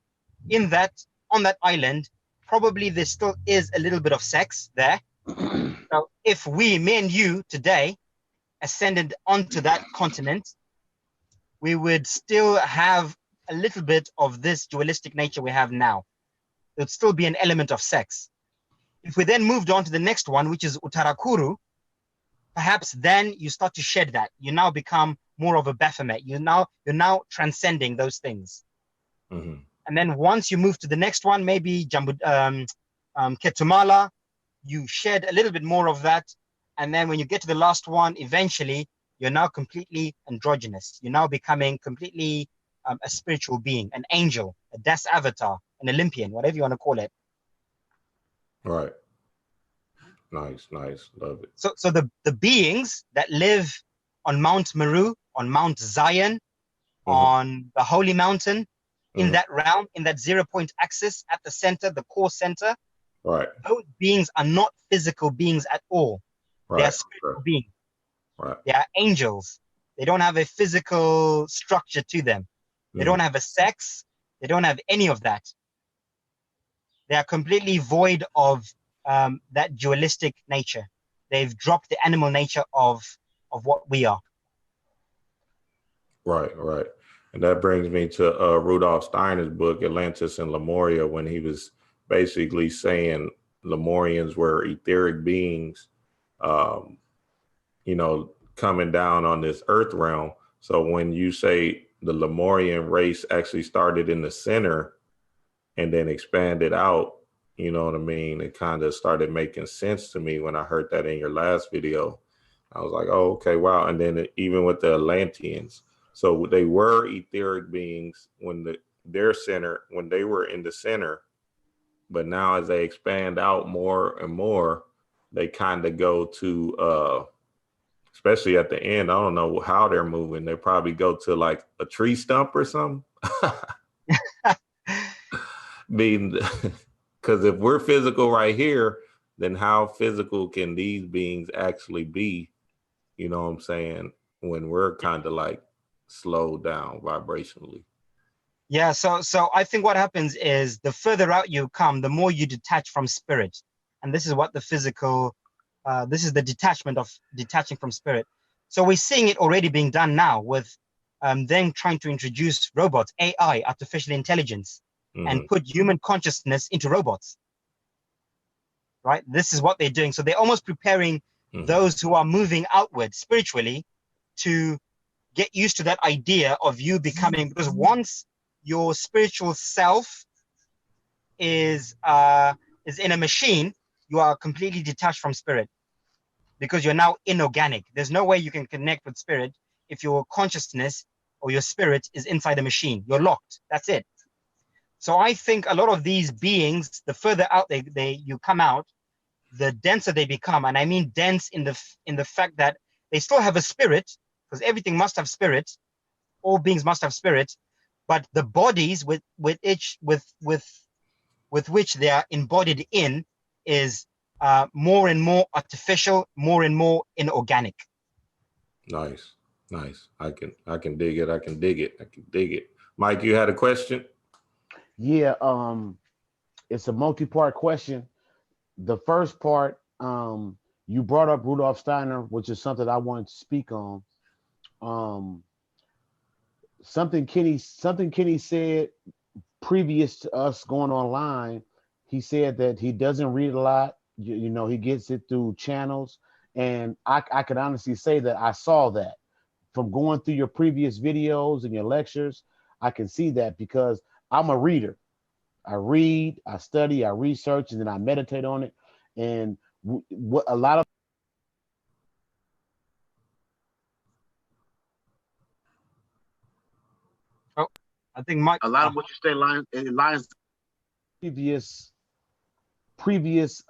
On that island, probably there still is a little bit of sex there. So if me and you today ascended onto that continent, we would still have a little bit of this dualistic nature we have now. There would still be an element of sex. If we then moved on to the next one, which is Uttarakuru, perhaps then you start to shed that. You now become more of a Baphomet. You're now transcending those things.
Mm-hmm.
And then once you move to the next one, maybe Ketumala, you shed a little bit more of that. And then when you get to the last one, eventually, you're now completely androgynous. You're now becoming completely a spiritual being, an angel, a Das avatar, an Olympian, whatever you want to call it.
Right. Nice. Love it.
So the beings that live on Mount Meru, on Mount Zion, on the Holy Mountain, in that realm, in that 0 point axis at the center, the core center,
right,
those beings are not physical beings at all.
right.
They are spiritual beings.
Right.
They are angels. They don't have a physical structure to them. They don't have a sex. They don't have any of that. They are completely void of that dualistic nature. They've dropped the animal nature of what we are.
Right. And that brings me to Rudolf Steiner's book, Atlantis and Lemuria, when he was basically saying Lemurians were etheric beings, coming down on this earth realm. So when you say the Lemurian race actually started in the center and then expanded out, you know what I mean? It kind of started making sense to me when I heard that in your last video. I was like, oh, okay, wow. And then even with the Atlanteans, so they were etheric beings when they were in the center, but now as they expand out more and more, they kind of go to, especially at the end, I don't know how they're moving. They probably go to like a tree stump or something. Because if we're physical right here, then how physical can these beings actually be? You know what I'm saying? When we're kind of like slowed down vibrationally.
Yeah, so I think what happens is the further out you come, the more you detach from spirit. And this is what the physical, this is the detachment of detaching from spirit. So we're seeing it already being done now with them trying to introduce robots, AI, artificial intelligence, and put human consciousness into robots. Right? This is what they're doing. So they're almost preparing those who are moving outward spiritually to get used to that idea of you becoming, because once your spiritual self is in a machine, you are completely detached from spirit because you're now inorganic. There's no way you can connect with spirit if your consciousness or your spirit is inside a machine. You're locked. That's it. So I think a lot of these beings, the further out you come out, the denser they become. And I mean dense in the fact that they still have a spirit, because everything must have spirit. All beings must have spirit, but the bodies with which they are embodied in is more and more artificial, more and more inorganic.
Nice. I can dig it. Mike, you had a question?
Yeah, it's a multi-part question. The first part, you brought up Rudolf Steiner, which is something I wanted to speak on. Something Kenny said previous to us going online. He said that he doesn't read a lot. You know, he gets it through channels, and I could honestly say that I saw that from going through your previous videos and your lectures. I can see that because I'm a reader. I read, I study, I research, and then I meditate on it. And what a lot of
I think Mike.
what you say lines previous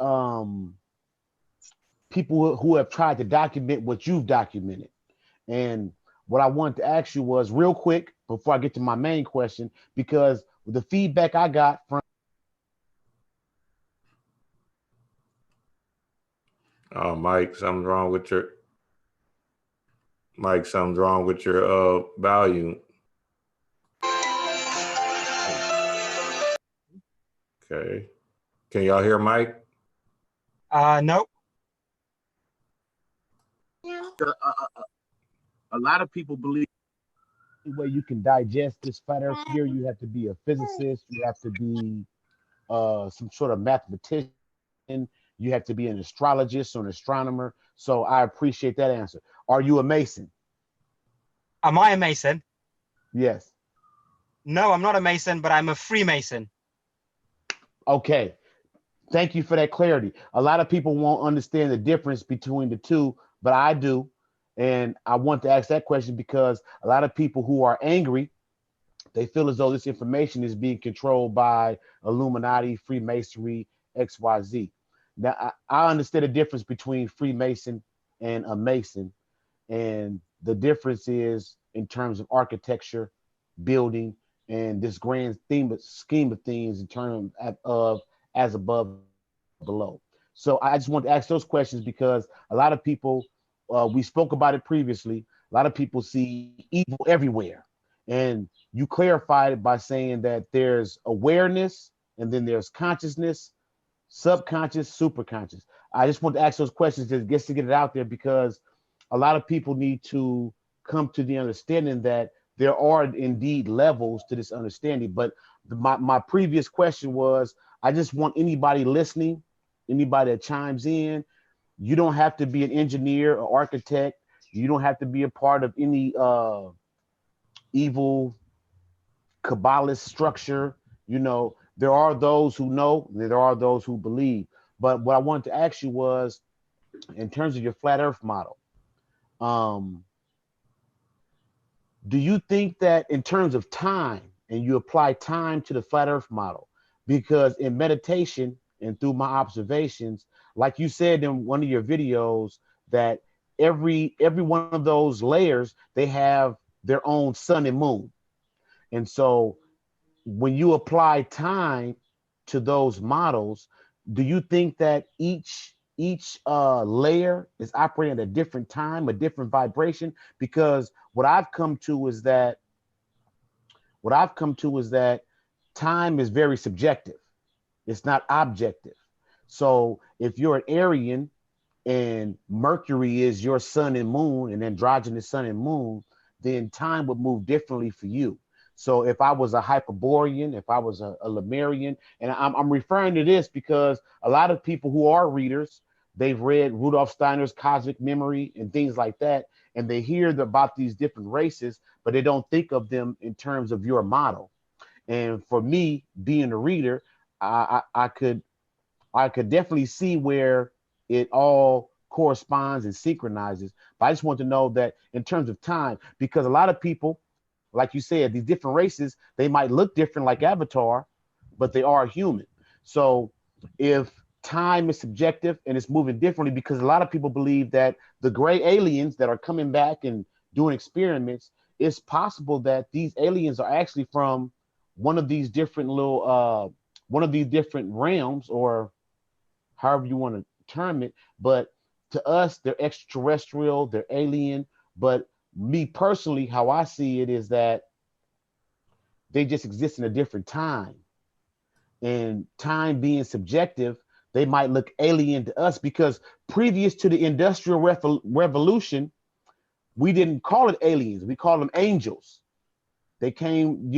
people who have tried to document what you've documented. And what I wanted to ask you was real quick before I get to my main question, because the feedback I got from
Mike, something's wrong with your volume. Okay. Can y'all hear Mike?
No.
a lot of people believe the way you can digest this flat earth theory, you have to be a physicist, you have to be some sort of mathematician, you have to be an astrologist or an astronomer. So I appreciate that answer. Are you a Mason?
Am I a Mason?
Yes.
No, I'm not a Mason, but I'm a Freemason.
Okay. Thank you for that clarity. A lot of people won't understand the difference between the two, but I do. And I want to ask that question because a lot of people who are angry, they feel as though this information is being controlled by Illuminati, Freemasonry, XYZ. Now, I understand the difference between Freemason and a Mason. And the difference is in terms of architecture, building, and this grand scheme of things in terms of as above, below. So I just want to ask those questions because a lot of people, we spoke about it previously, a lot of people see evil everywhere. And you clarified it by saying that there's awareness and then there's consciousness, subconscious, superconscious. I just want to ask those questions just to get it out there because a lot of people need to come to the understanding that there are indeed levels to this understanding. But my previous question was, I just want anybody listening, anybody that chimes in, you don't have to be an engineer or architect. You don't have to be a part of any evil Kabbalist structure. You know, there are those who know, there are those who believe. But what I wanted to ask you was, in terms of your flat earth model, do you think that in terms of time, and you apply time to the flat earth model, because in meditation and through my observations, like you said in one of your videos, that every one of those layers, they have their own sun and moon. And so when you apply time to those models, do you think that each layer is operating at a different time, a different vibration? Because what I've come to is that time is very subjective. It's not objective. So if you're an Aryan and Mercury is your sun and moon, and androgynous sun and moon, then time would move differently for you. So if I was a Hyperborean, if I was a Lemurian, and I'm referring to this because a lot of people who are readers, they've read Rudolf Steiner's Cosmic Memory and things like that, and they hear about these different races, but they don't think of them in terms of your model. And for me, being a reader, I could definitely see where it all corresponds and synchronizes. But I just want to know that in terms of time, because a lot of people, like you said, these different races, they might look different like Avatar, but they are human. So if time is subjective and it's moving differently, because a lot of people believe that the gray aliens that are coming back and doing experiments, it's possible that these aliens are actually from one of these different realms, or however you want to term it. But to us, they're extraterrestrial, they're alien. But me personally, how I see it is that they just exist in a different time. And time being subjective, they might look alien to us, because previous to the Industrial Revolution, we didn't call it aliens. We called them angels. They came,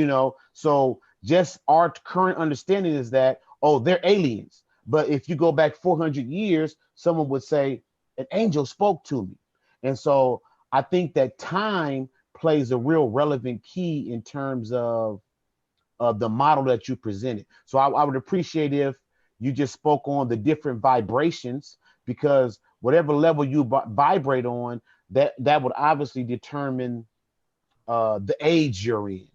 so just our current understanding is that, oh, they're aliens. But if you go back 400 years, someone would say, an angel spoke to me. And so I think that time plays a real relevant key in terms of the model that you presented. So I would appreciate if you just spoke on the different vibrations, because whatever level you vibrate on, that would obviously determine the age you're in.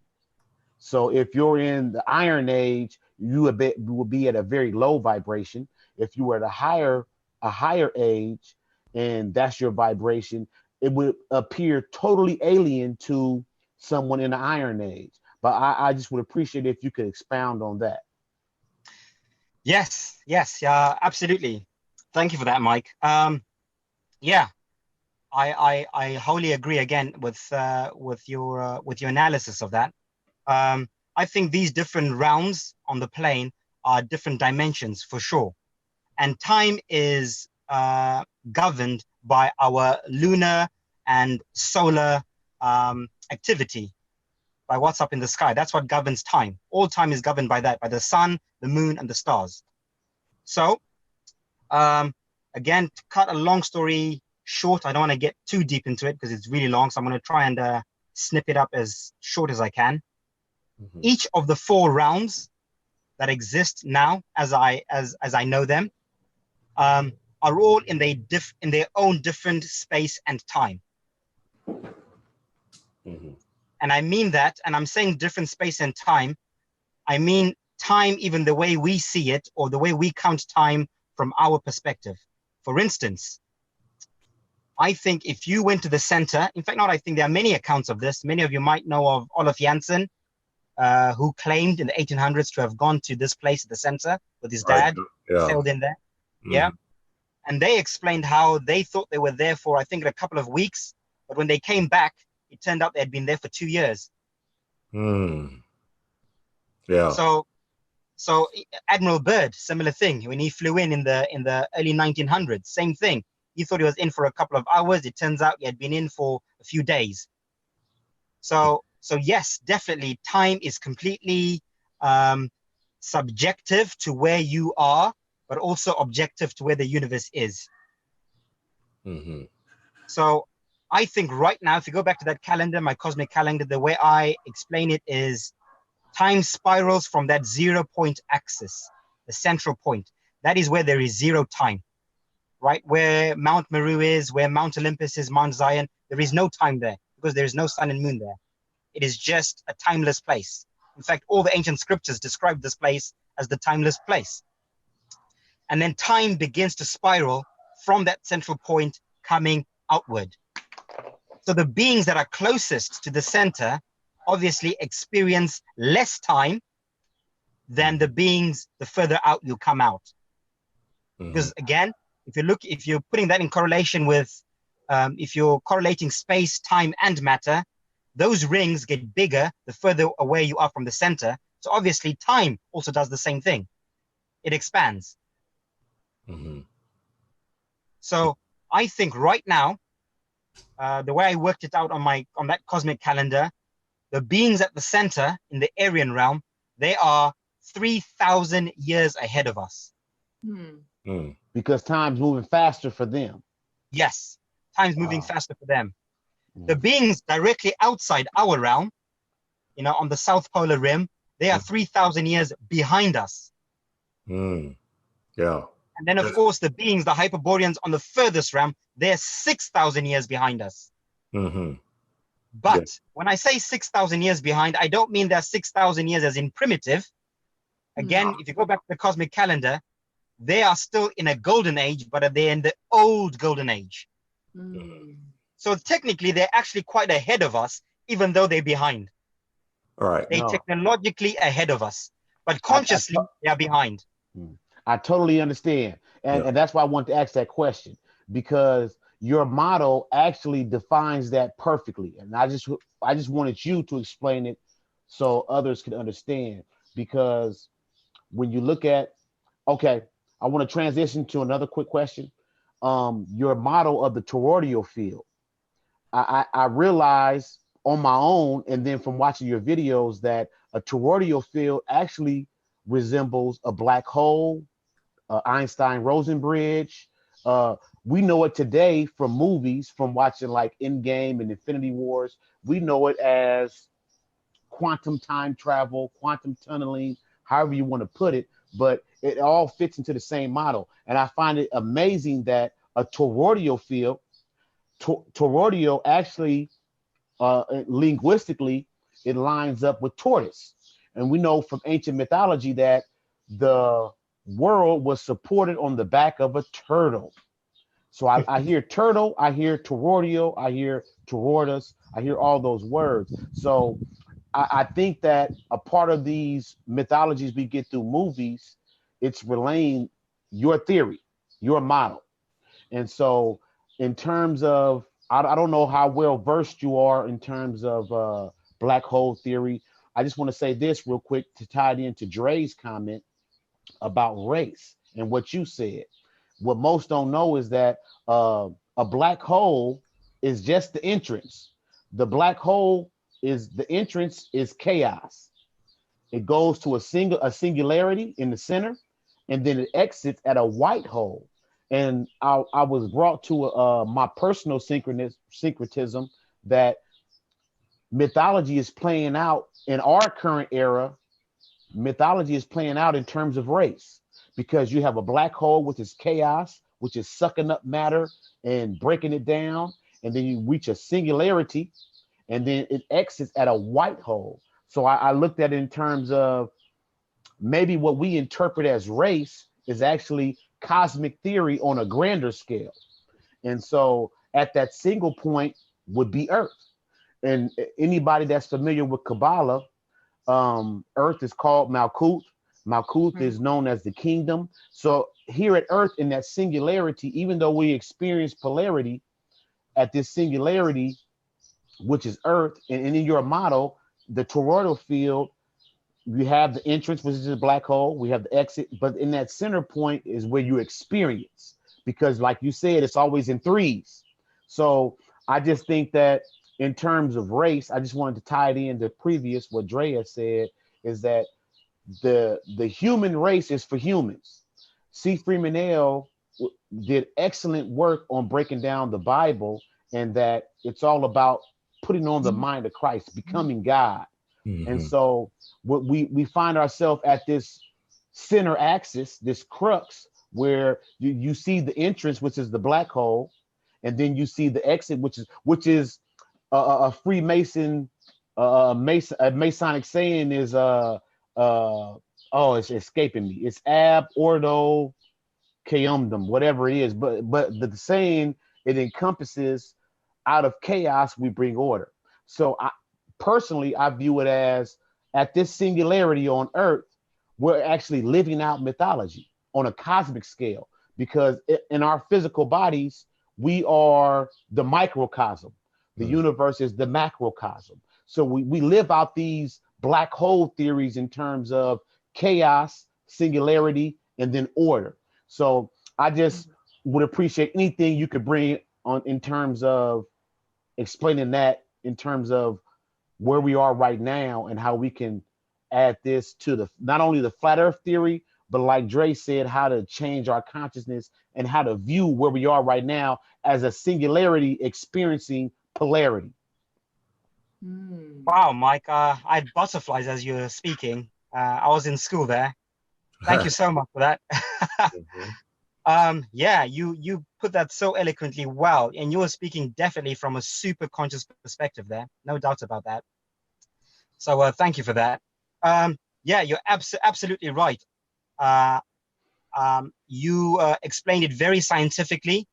So if you're in the Iron Age, you will be at a very low vibration. If you were at a higher age, and that's your vibration, it would appear totally alien to someone in the Iron Age. But I just would appreciate if you could expound on that.
Yes, absolutely. Thank you for that, Mike. Yeah, I wholly agree again with your analysis of that. I think these different realms on the plane are different dimensions for sure, and time is governed by our lunar and solar activity, by what's up in the sky. That's what governs time. All time is governed by that, by the sun, the moon, and the stars. So, again, to cut a long story short, I don't want to get too deep into it because it's really long. So I'm going to try and snip it up as short as I can. Mm-hmm. Each of the 4 realms that exist now, as I know them, are all in their own different space and time. Mm-hmm. And I mean that, and I'm saying different space and time, I mean time even the way we see it, or the way we count time from our perspective. For instance, I think if you went to the center, in fact, there are many accounts of this. Many of you might know of Olaf Janssen, who claimed in the 1800s to have gone to this place at the center with his dad, sailed in there. Mm-hmm. Yeah. And they explained how they thought they were there for, I think, a couple of weeks. But when they came back, it turned out they had been there for 2 years.
Mm. Yeah.
So Admiral Byrd, similar thing. When he flew in the early 1900s, same thing. He thought he was in for a couple of hours. It turns out he had been in for a few days. So yes, definitely, time is completely subjective to where you are, but also objective to where the universe is. Mm-hmm. So I think right now, if you go back to that calendar, my cosmic calendar, the way I explain it is time spirals from that 0 point axis, the central point. That is where there is zero time, right? Where Mount Meru is, where Mount Olympus is, Mount Zion, there is no time there because there is no sun and moon there. It is just a timeless place. In fact, all the ancient scriptures describe this place as the timeless place. And then time begins to spiral from that central point coming outward. So the beings that are closest to the center obviously experience less time than the beings the further out you come out. Mm-hmm. Because again, if you're putting that in correlation with, if you're correlating space, time, and matter, those rings get bigger the further away you are from the center. So obviously time also does the same thing. It expands. Mm-hmm. So I think right now, the way I worked it out on that cosmic calendar, the beings at the center in the Aryan realm, they are 3,000 years ahead of us.
Mm. Because time's moving faster for them.
Yes, time's moving faster for them. The beings directly outside our realm, on the South Polar Rim, they are 3,000 years behind us.
Mm. Yeah.
And then, of course, the beings, the Hyperboreans on the furthest realm, they're 6,000 years behind us. Mm-hmm. But when I say 6,000 years behind, I don't mean they're 6,000 years as in primitive. Again, if you go back to the cosmic calendar, they are still in a golden age, but they're in the old golden age. Mm. So technically, they're actually quite ahead of us, even though they're behind.
All right.
They're technologically ahead of us, but consciously, they are behind.
I totally understand. And that's why I want to ask that question, because your model actually defines that perfectly. And I just wanted you to explain it so others could understand, because when you look at, I want to transition to another quick question. Your model of the toroidal field. I realized on my own, and then from watching your videos, that a toroidal field actually resembles a black hole, Einstein-Rosen bridge. We know it today from movies, from watching like Endgame and Infinity Wars. We know it as quantum time travel, quantum tunneling, however you want to put it, but it all fits into the same model. And I find it amazing that a toroidal field, toroidal actually, linguistically, it lines up with tortoise. And we know from ancient mythology that the world was supported on the back of a turtle. So I hear turtle, I hear toroidal, I hear toroidus, I hear all those words. So I think that a part of these mythologies we get through movies, it's relaying your theory, your model. And so in terms of, I don't know how well versed you are in terms of black hole theory. I just want to say this real quick to tie it into Dre's comment about race and what you said. What most don't know is that a black hole is just the entrance. The black hole is the entrance is chaos. It goes to a singularity in the center, and then it exits at a white hole. And I was brought to my personal syncretism that mythology is playing out in our current era. Mythology is playing out in terms of race, because you have a black hole, which is chaos, which is sucking up matter and breaking it down. And then you reach a singularity, and then it exits at a white hole. So I looked at it in terms of maybe what we interpret as race is actually cosmic theory on a grander scale. And so at that single point would be Earth. And anybody that's familiar with Kabbalah, Earth is called Malkuth. Malkuth is known as the kingdom. So here at Earth, in that singularity, even though we experience polarity at this singularity, which is Earth, and in your model, the toroidal field, you have the entrance, which is a black hole. We have the exit, but in that center point is where you experience, because like you said, it's always in threes. So I just think that in terms of race, I just wanted to tie it into previous what Drea said, is that the human race is for humans. C. Freeman L. did excellent work on breaking down the Bible, and that it's all about putting on the mind of Christ, becoming God. Mm-hmm. And so what we find ourselves at this center axis, this crux, where you see the entrance, which is the black hole, and then you see the exit, which is a Freemason, a Masonic saying is it's escaping me. It's ab ordo chaeumdum, whatever it is. But the saying, it encompasses, out of chaos we bring order. So personally, I view it as, at this singularity on Earth, we're actually living out mythology on a cosmic scale, because in our physical bodies, we are the microcosm. The universe is the macrocosm. So we live out these black hole theories in terms of chaos, singularity, and then order. So I just would appreciate anything you could bring on in terms of explaining that, in terms of where we are right now and how we can add this to not only the flat earth theory, but like Dre said, how to change our consciousness and how to view where we are right now as a singularity experiencing polarity.
Wow, Mike, I had butterflies as you were speaking. I was in school there. Thank you so much for that. Yeah, you put that so eloquently well, and you were speaking definitely from a super conscious perspective there, no doubt about that. So thank you for that. Yeah, you're absolutely right. You explained it very scientifically.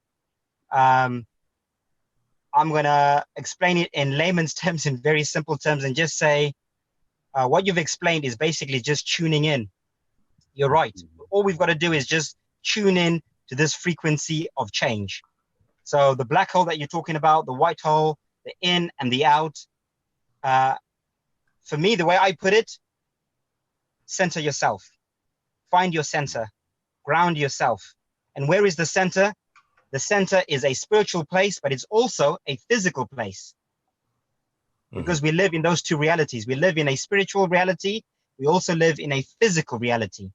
I'm gonna explain it in layman's terms, in very simple terms, and just say what you've explained is basically just tuning in. You're right. All we've got to do is just tune in to this frequency of change. So the black hole that you're talking about, the white hole, the in and the out. For me, the way I put it, center yourself. Find your center. ground yourself. And where is the center? The center is a spiritual place, but it's also a physical place, because we live in those two realities. We live in a spiritual reality. We also live in a physical reality.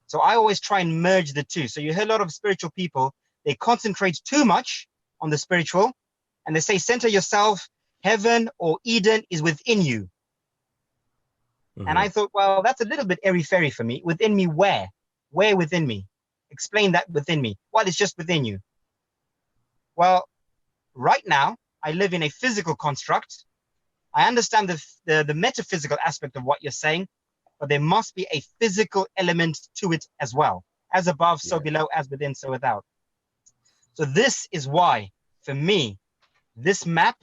So I always try and merge the two. So you hear a lot of spiritual people, they concentrate too much on the spiritual, and they say, center yourself, heaven or Eden is within you. And I thought, well, that's a little bit airy-fairy for me. Within me where? Where within me? Explain that within me. Well, it's just within you. Well, right now, I live in a physical construct. I understand the metaphysical aspect of what you're saying, but there must be a physical element to it as well. As above, so below, as within, so without. So this is why, for me, this map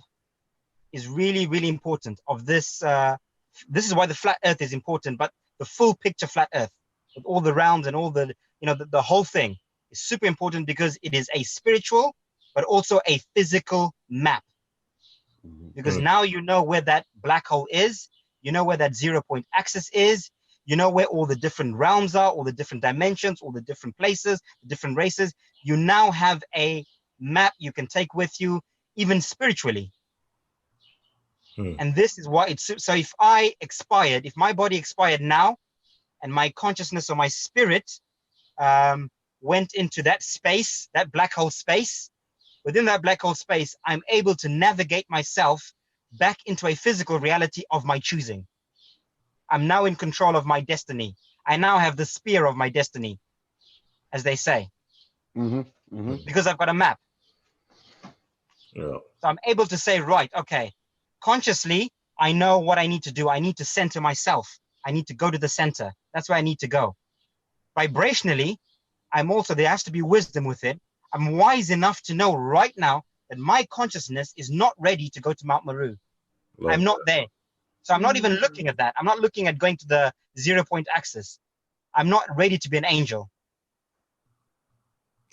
is really, really important. Of this, this is why the flat Earth is important, but the full picture flat Earth, with all the rounds and all the, the whole thing is super important, because it is a spiritual, but also a physical map. Because now you know where that black hole is, you know where that 0 point axis is, you know where all the different realms are, all the different dimensions, all the different places, the different races. You now have a map you can take with you, even spiritually. And this is why it's so. If if my body expired now, and my consciousness or my spirit went into that space, that black hole space, within that black hole space, I'm able to navigate myself back into a physical reality of my choosing. I'm now in control of my destiny. I now have the spear of my destiny, as they say, because I've got a map. So I'm able to say, right, okay, consciously, I know what I need to do. I need to center myself. I need to go to the center. That's where I need to go. Vibrationally, there has to be wisdom with it. I'm wise enough to know right now that my consciousness is not ready to go to Mount Meru. I'm not there. So I'm not even looking at that. I'm not looking at going to the 0 point axis. I'm not ready to be an angel.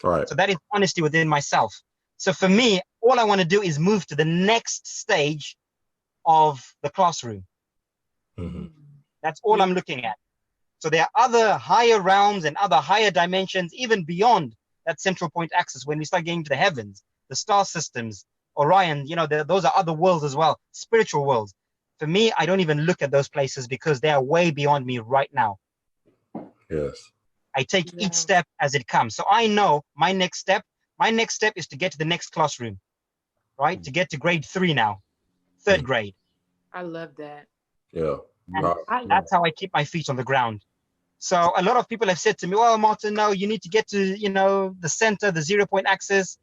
Right.
So that is honesty within myself. So for me, all I want to do is move to the next stage of the classroom. That's all I'm looking at. So there are other higher realms and other higher dimensions, even beyond that central point axis. When we start getting to the heavens, the star systems, Orion, those are other worlds as well, spiritual worlds. For me, I don't even look at those places, because they are way beyond me right now.
Yes.
I take each step as it comes. So I know my next step is to get to the next classroom, right? To get to grade 3 now, 3rd grade.
I love that.
Yeah.
And that's how I keep my feet on the ground. So a lot of people have said to me, well, Martin, no, you need to get to, the center, the 0 point axis.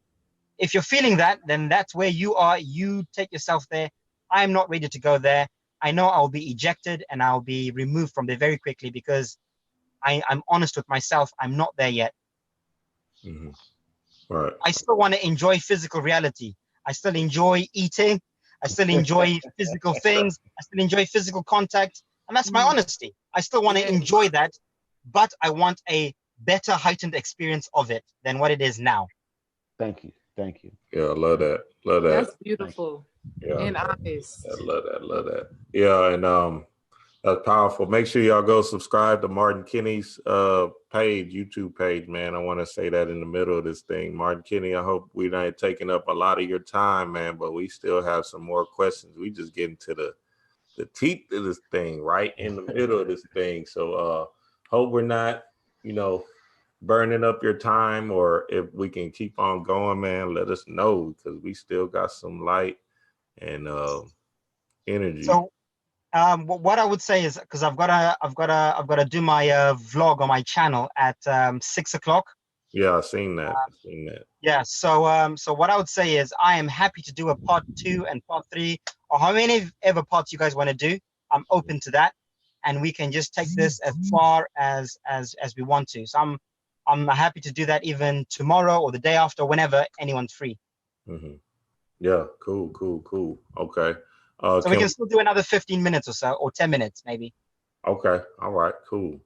If you're feeling that, then that's where you are. You take yourself there. I'm not ready to go there. I know I'll be ejected and I'll be removed from there very quickly, because I'm honest with myself. I'm not there yet.
Right.
I still want to enjoy physical reality. I still enjoy eating. I still enjoy physical things. I still enjoy physical contact. And that's my honesty. I still want to enjoy that, but I want a better heightened experience of it than what it is now.
Thank you. Thank you.
Yeah, I love that. Love that.
That's beautiful.
Yeah.
And honest.
I love that. Love that. Yeah, and that's powerful. Make sure y'all go subscribe to Martin Kinney's page, YouTube page, man. I want to say that in the middle of this thing. Martin Kinney, I hope we're not taking up a lot of your time, man, but we still have some more questions. We just getting to the teeth of this thing, right in the middle of this thing. So hope we're not, burning up your time, or if we can keep on going, man, let us know, because we still got some light and energy.
So what I would say is, because I've got to do my vlog on my channel at 6 o'clock.
Yeah, I've seen that.
Yeah. So what I would say is, I am happy to do a part 2 and part 3, or how many ever parts you guys want to do. I'm open to that, and we can just take this as far as we want to. So I'm happy to do that even tomorrow or the day after, whenever anyone's free.
Yeah. Cool. Okay.
So we can still do another 15 minutes or so, or 10 minutes maybe.
Okay. All right. Cool.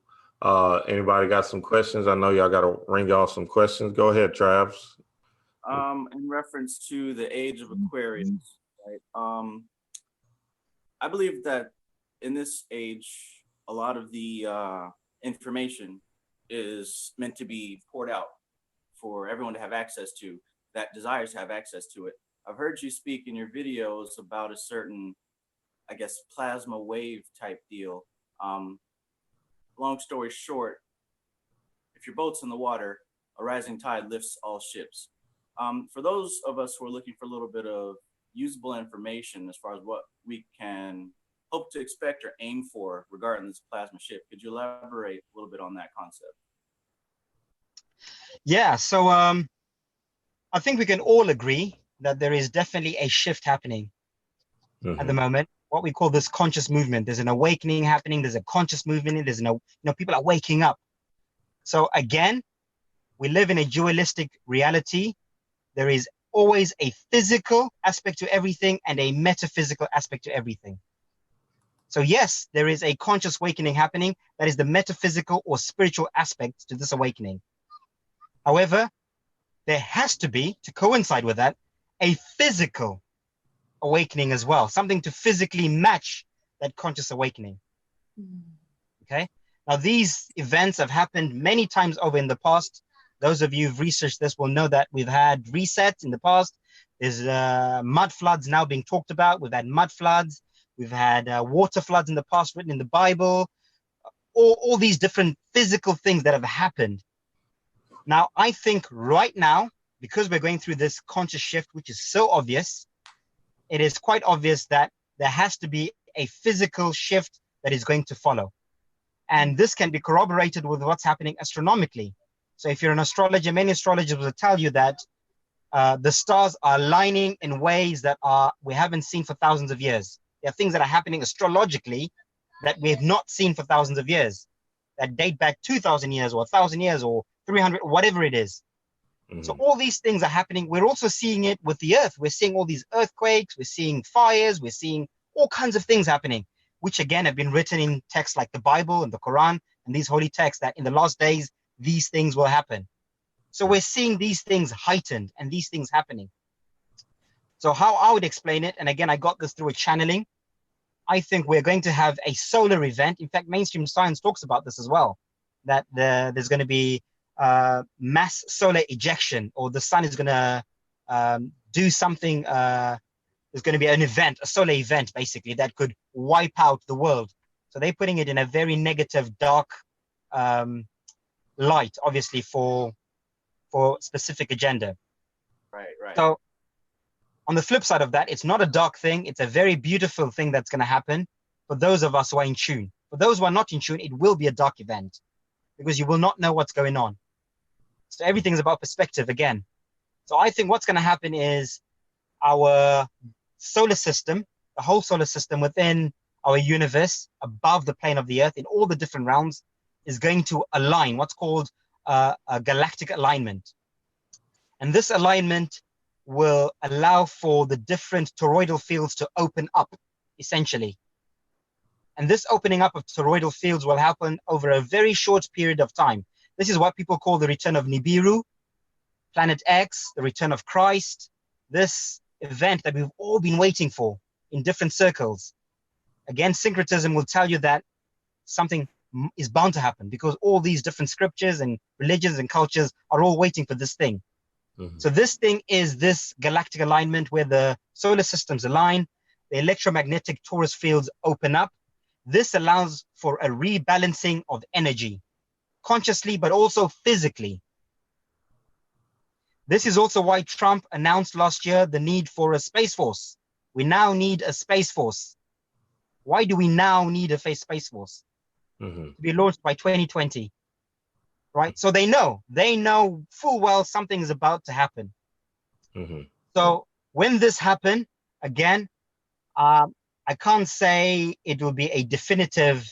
Anybody got some questions? I know y'all got to ring y'all some questions. Go ahead, Travis.
In reference to the age of Aquarius, right? I believe that in this age, a lot of the information is meant to be poured out for everyone to have access to, that desires to have access to it. I've heard you speak in your videos about a certain, I guess, plasma wave type deal. Long story short, if your boat's in the water, a rising tide lifts all ships. For those of us who are looking for a little bit of usable information as far as what we can hope to expect or aim for regarding this plasma ship, could you elaborate a little bit on that concept?
Yeah, so I think we can all agree that there is definitely a shift happening at the moment. What we call this conscious movement. There's an awakening happening. There's a conscious movement. There's people are waking up. So again, we live in a dualistic reality. There is always a physical aspect to everything and a metaphysical aspect to everything. So yes, there is a conscious awakening happening. That is the metaphysical or spiritual aspect to this awakening. However, there has to be, to coincide with that, a physical awakening as well, something to physically match that conscious awakening. Okay. Now, these events have happened many times over in the past. Those of you who've researched this will know that we've had resets in the past. There's mud floods now being talked about. We've had mud floods. We've had water floods in the past written in the Bible. All these different physical things that have happened. Now, I think right now, because we're going through this conscious shift, which is so obvious, it is quite obvious that there has to be a physical shift that is going to follow. And this can be corroborated with what's happening astronomically. So if you're an astrologer, many astrologers will tell you that the stars are aligning in ways that we haven't seen for thousands of years. There are things that are happening astrologically that we have not seen for thousands of years, that date back 2,000 years or 1,000 years or 300, whatever it is. So all these things are happening. We're also seeing it with the earth. We're seeing all these earthquakes. We're seeing fires. We're seeing all kinds of things happening, which again have been written in texts like the Bible and the Quran and these holy texts that in the last days, these things will happen. So we're seeing these things heightened and these things happening. So how I would explain it, and again, I got this through a channeling, I think we're going to have a solar event. In fact, mainstream science talks about this as well, that there's going to be mass solar ejection, or the sun is going to do something. There's going to be an event, a solar event, basically, that could wipe out the world. So they're putting it in a very negative, dark light, obviously, for specific agenda.
Right.
So on the flip side of that, it's not a dark thing. It's a very beautiful thing that's going to happen for those of us who are in tune. For those who are not in tune, it will be a dark event because you will not know what's going on. So everything is about perspective again. So I think what's going to happen is our solar system, the whole solar system within our universe, above the plane of the earth, in all the different realms, is going to align, what's called a galactic alignment. And this alignment will allow for the different toroidal fields to open up, essentially. And this opening up of toroidal fields will happen over a very short period of time. This is what people call the return of Nibiru, Planet X, the return of Christ, this event that we've all been waiting for in different circles. Again, syncretism will tell you that something is bound to happen because all these different scriptures and religions and cultures are all waiting for this thing. So this thing is this galactic alignment where the solar systems align, the electromagnetic torus fields open up. This allows for a rebalancing of energy, consciously, but also physically. This is also why Trump announced last year the need for a space force. We now need a space force. Why do we now need a space force? To be launched by 2020, right? So they know full well something is about to happen. So when this happens, again, I can't say it will be a definitive,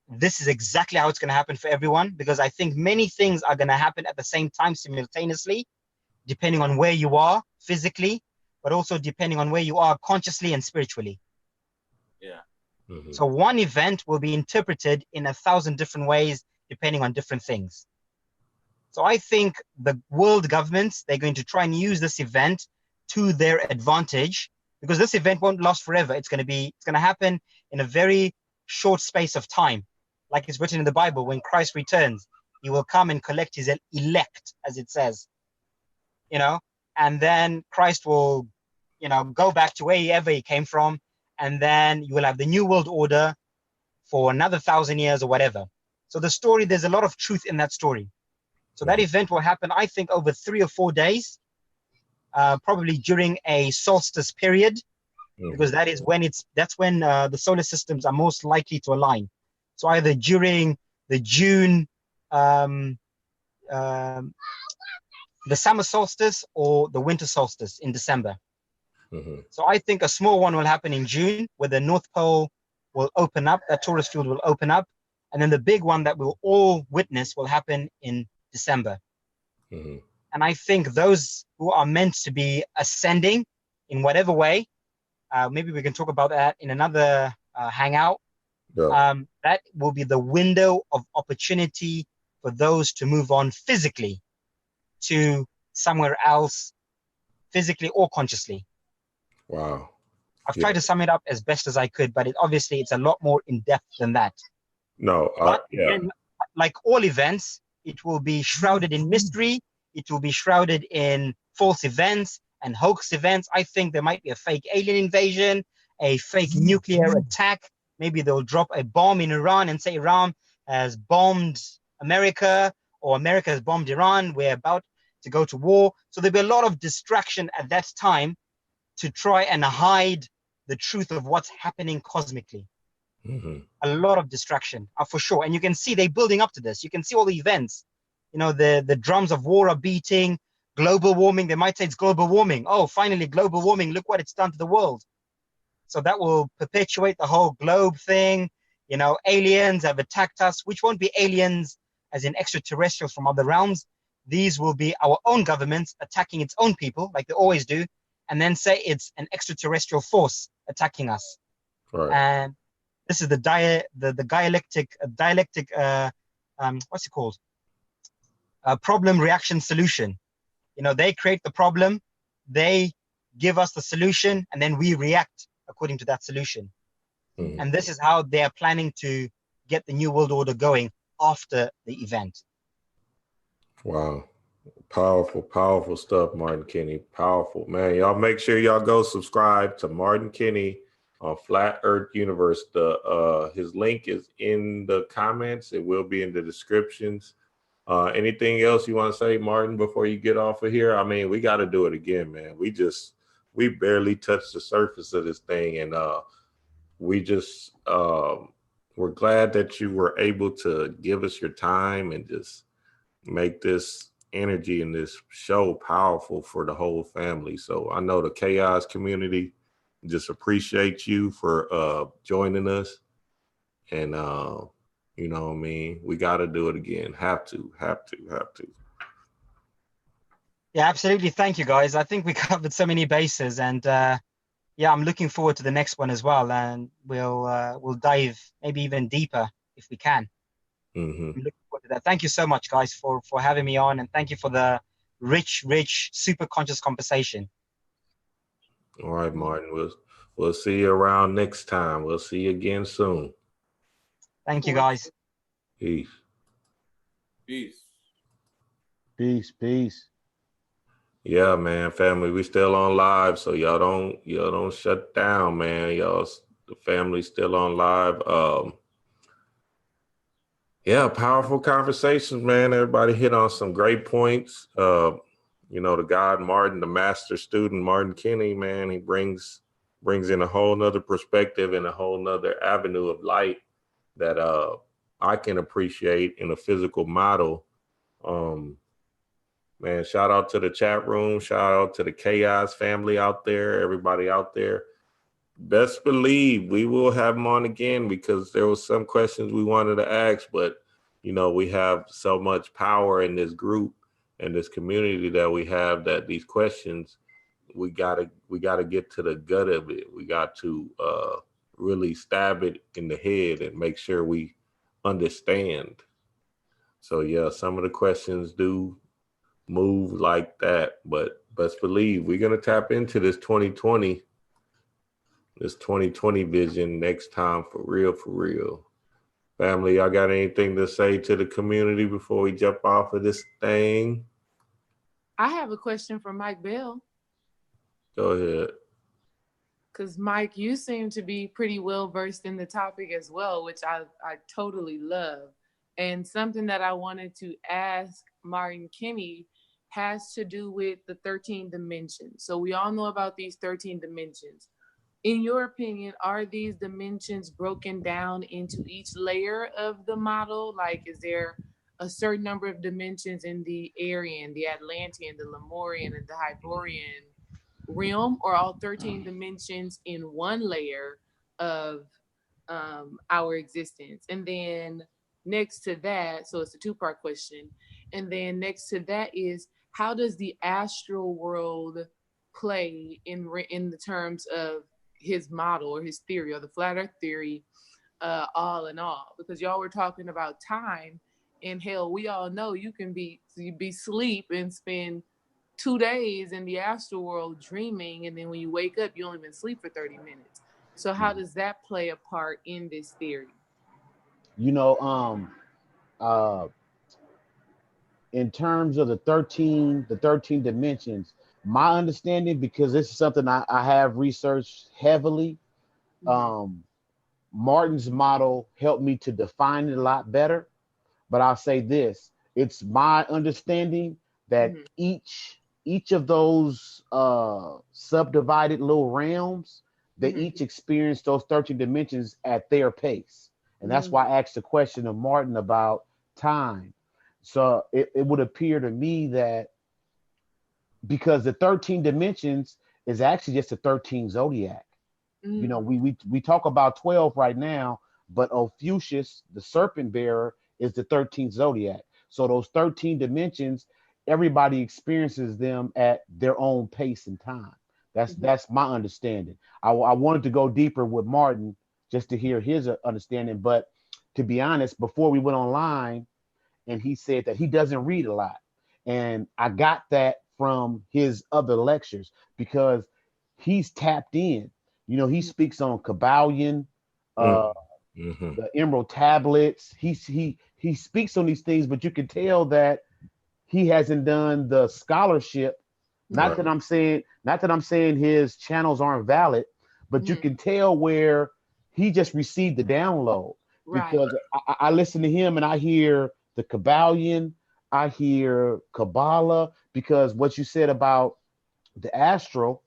this is exactly how it's going to happen for everyone, because I think many things are going to happen at the same time simultaneously, depending on where you are physically, but also depending on where you are consciously and spiritually.
Yeah.
So one event will be interpreted in 1,000 different ways, depending on different things. So I think the world governments, they're going to try and use this event to their advantage, because this event won't last forever. It's going to happen in a very short space of time. Like it's written in the Bible, when Christ returns, He will come and collect his elect, as it says, you know, and then Christ will, you know, go back to wherever he came from, and then you will have the new world order for another 1,000 years or whatever. So the story, there's a lot of truth in that story. So that event will happen, I think, over 3 or 4 days, probably during a solstice period, because that is when that's when the solar systems are most likely to align. So either during the June, the summer solstice, or the winter solstice in December. So I think a small one will happen in June, where the North Pole will open up, that Taurus field will open up, and then the big one that we'll all witness will happen in December. And I think those who are meant to be ascending in whatever way, maybe we can talk about that in another hangout. That will be the window of opportunity for those to move on physically to somewhere else, physically or consciously.
Wow.
I've tried to sum it up as best as I could, but obviously it's a lot more in depth than that.
No,
but again, like all events, it will be shrouded in mystery. It will be shrouded in false events and hoax events. I think there might be a fake alien invasion, a fake nuclear attack. Maybe they'll drop a bomb in Iran and say Iran has bombed America, or America has bombed Iran. We're about to go to war. So there'll be a lot of distraction at that time to try and hide the truth of what's happening cosmically. A lot of distraction, for sure. And you can see they're building up to this. You can see all the events. You know, the drums of war are beating. Global warming, they might say it's global warming. Oh, finally, global warming, look what it's done to the world. So that will perpetuate the whole globe thing. You know, aliens have attacked us, which won't be aliens as in extraterrestrials from other realms. These will be our own governments attacking its own people, like they always do, and then say it's an extraterrestrial force attacking us.
Right.
And this is the dialectic, what's it called? Problem, reaction, solution. You know, they create the problem, they give us the solution, and then we react according to that solution. And this is how they are planning to get the New World Order going after the event.
Wow. Powerful, powerful stuff, Martin Kinney. Powerful, man. Y'all make sure y'all go subscribe to Martin Kinney on Flat Earth Universe. His link is in the comments. It will be in the descriptions. Anything else you want to say, Martin, before you get off of here? I mean, we got to do it again, man. We barely touched the surface of this thing, and we're glad that you were able to give us your time and just make this energy in this show powerful for the whole family. So I know the Chaos community just appreciate you for joining us, and you know what I mean? We got to do it again. Have to.
Yeah, absolutely. Thank you, guys. I think we covered so many bases, and yeah, I'm looking forward to the next one as well. And we'll dive maybe even deeper if we can. I'm looking forward to that. Thank you so much, guys, for having me on, and thank you for the rich, super conscious conversation.
All right, Martin. We'll see you around next time. We'll see you again soon.
Thank you, guys.
Peace.
Peace.
Yeah, man, family, we still on live, so y'all don't shut down, man. The family's still on live. Yeah, powerful conversations, man. Everybody hit on some great points. You know, the God Martin, the master student Martin Kinney, man, he brings in a whole nother perspective and a whole nother avenue of light that I can appreciate in a physical model. Man, shout out to the chat room. Shout out to the Chaos family out there, everybody out there. Best believe we will have them on again, because there was some questions we wanted to ask, but you know, we have so much power in this group and this community that we have, that these questions, we gotta get to the gut of it. We got to really stab it in the head and make sure we understand. So yeah, some of the questions do move like that, but best believe we're gonna tap into this 2020 vision next time for real. Family, y'all got anything to say to the community before we jump off of this thing?
I have a question for Mike Bell.
Go ahead.
Because Mike, you seem to be pretty well versed in the topic as well, which I totally love. And something that I wanted to ask Martin Kinney has to do with the 13 dimensions. So we all know about these 13 dimensions. In your opinion, are these dimensions broken down into each layer of the model? Like, is there a certain number of dimensions in the Aryan, the Atlantean, the Lemurian, and the Hyborian realm, or all 13 dimensions in one layer of our existence? And then next to that, so it's a two-part question. And then next to that is, how does the astral world play in the terms of his model or his theory, or the flat earth theory, all in all? Because y'all were talking about time, and hell, we all know you can be asleep and spend 2 days in the astral world dreaming, and then when you wake up, you only been asleep for 30 minutes. So how does that play a part in this theory?
You know, in terms of the 13 dimensions, my understanding, because this is something I have researched heavily, Martin's model helped me to define it a lot better. But I'll say this, it's my understanding that each of those subdivided little realms, they each experience those 13 dimensions at their pace. And that's why I asked the question of Martin about time. So it would appear to me that because the 13 dimensions is actually just a 13 zodiac. You know, we talk about 12 right now, but Ophiuchus, the serpent bearer, is the 13th zodiac. So those 13 dimensions, everybody experiences them at their own pace and time. That's my understanding. I wanted to go deeper with Martin just to hear his understanding, but to be honest, before we went online, and he said that he doesn't read a lot, and I got that from his other lectures because he's tapped in. You know, he speaks on Kabbalion, the Emerald Tablets. He speaks on these things, but you can tell that he hasn't done the scholarship. Not that I'm saying his channels aren't valid, but you can tell where he just received the download. Because I listen to him and I hear the Kabbalion, I hear Kabbalah, because what you said about the astral,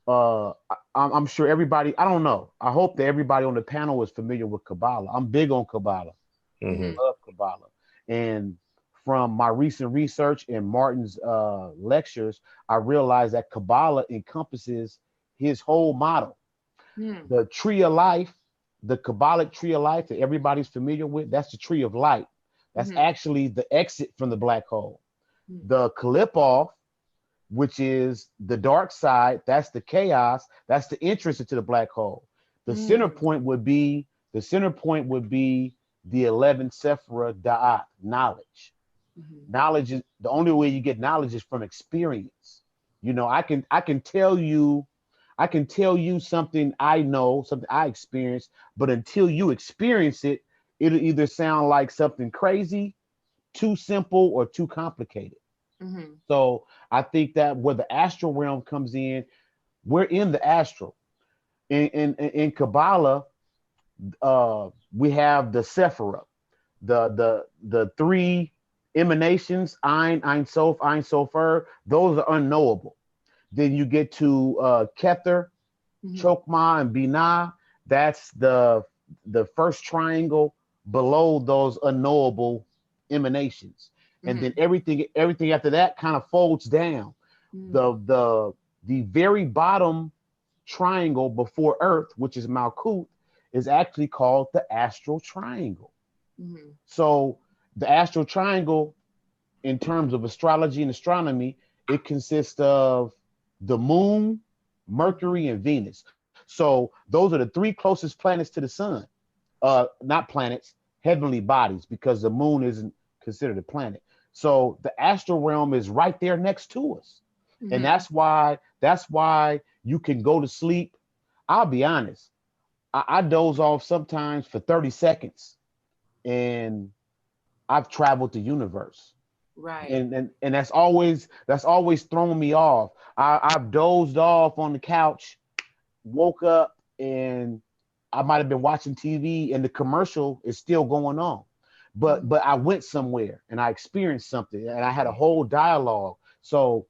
I'm sure everybody, I don't know. I hope that everybody on the panel is familiar with Kabbalah. I'm big on Kabbalah. I love Kabbalah. And from my recent research and Martin's lectures, I realized that Kabbalah encompasses his whole model. The tree of life, the Kabbalic tree of life that everybody's familiar with, that's the tree of light. That's actually the exit from the black hole. The Kalipov, which is the dark side, that's the chaos, that's the entrance into the black hole. The center point would be the 11 Sephira Da'at, knowledge. Knowledge is the only way you get knowledge is from experience. You know, I can tell you something I know, something I experienced, but until you experience it, it'll either sound like something crazy, too simple, or too complicated. So I think that where the astral realm comes in, we're in the astral. In Kabbalah, we have the Sephira, the three emanations, Ein Sof, Ein Sofer. Those are unknowable. Then you get to Kether, Chokmah, and Binah. That's the first triangle below those unknowable emanations. And then everything after that kind of folds down. The very bottom triangle before Earth, which is Malkuth, is actually called the astral triangle. So the astral triangle, in terms of astrology and astronomy, it consists of the moon, Mercury, and Venus. So those are the three closest planets to the sun. Not planets, heavenly bodies, because the moon isn't considered a planet. So the astral realm is right there next to us. And that's why you can go to sleep. I'll be honest. I doze off sometimes for 30 seconds. and I've traveled the universe.
Right.
And that's always thrown me off. I've dozed off on the couch, woke up, and I might have been watching TV and the commercial is still going on. But I went somewhere and I experienced something and I had a whole dialogue. So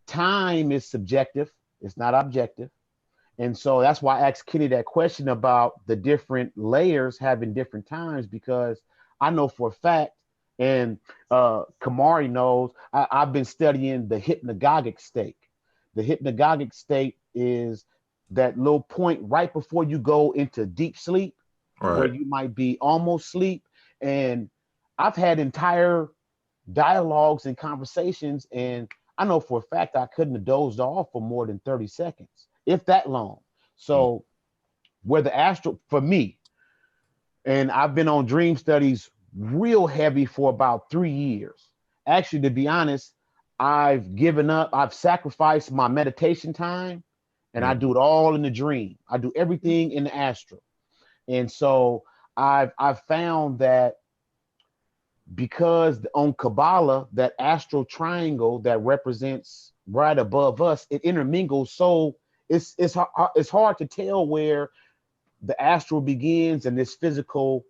time is subjective, it's not objective. And so that's why I asked Kenny that question about the different layers having different times, because I know for a fact, and Kamari knows, I've been studying the hypnagogic state. The hypnagogic state is that little point right before you go into deep sleep, where you might be almost sleep. And I've had entire dialogues and conversations, and I know for a fact I couldn't have dozed off for more than 30 seconds, if that long. So where the astral, for me, and I've been on dream studies real heavy for about 3 years. Actually, to be honest, I've given up, I've sacrificed my meditation time, and I do it all in the dream. I do everything in the astral. And so I've found that because on Kabbalah, that astral triangle that represents right above us, it intermingles. So it's hard to tell where the astral begins and this physical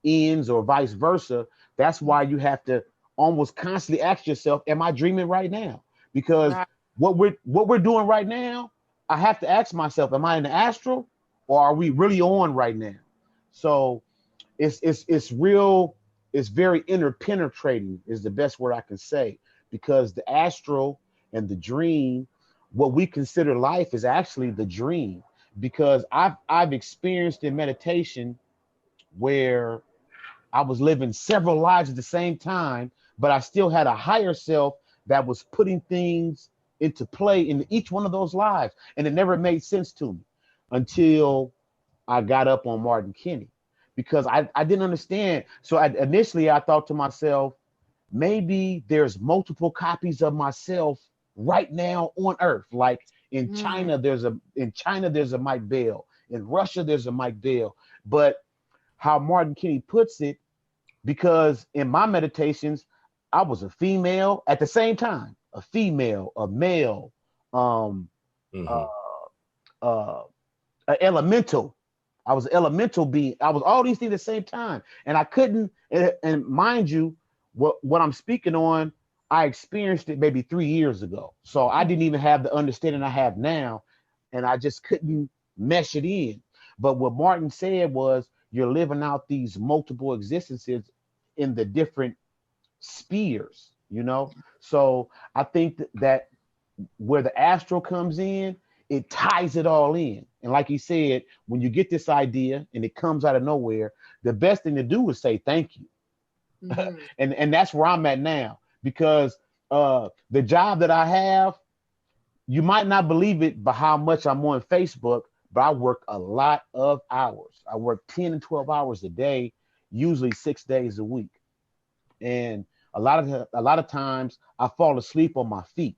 ends, or vice versa. That's why you have to almost constantly ask yourself, am I dreaming right now? Because what we're doing right now, I have to ask myself, am I in the astral, or are we really on right now? So it's real, it's very interpenetrating is the best word I can say, because the astral and the dream, what we consider life is actually the dream. Because I've experienced in meditation where I was living several lives at the same time, but I still had a higher self that was putting things into play in each one of those lives. And it never made sense to me until I got up on Martin Kenny, because I didn't understand. So initially I thought to myself, maybe there's multiple copies of myself right now on Earth. Like in China, there's a Mike Bell. In Russia, there's a Mike Bell. But how Martin Kenny puts it, because in my meditations, I was a female at the same time, a female, a male, an elemental. I was an elemental being. I was all these things at the same time, and I couldn't. And mind you, what I'm speaking on, I experienced it maybe 3 years ago. So I didn't even have the understanding I have now, and I just couldn't mesh it in. But what Martin said was, you're living out these multiple existences in the different spheres, you know? So I think that where the astral comes in, it ties it all in. And like he said, when you get this idea and it comes out of nowhere, the best thing to do is say thank you. And that's where I'm at now, because the job that I have, you might not believe it, but how much I'm on Facebook, but I work a lot of hours. I work 10 and 12 hours a day, usually 6 days a week. And a lot of times I fall asleep on my feet.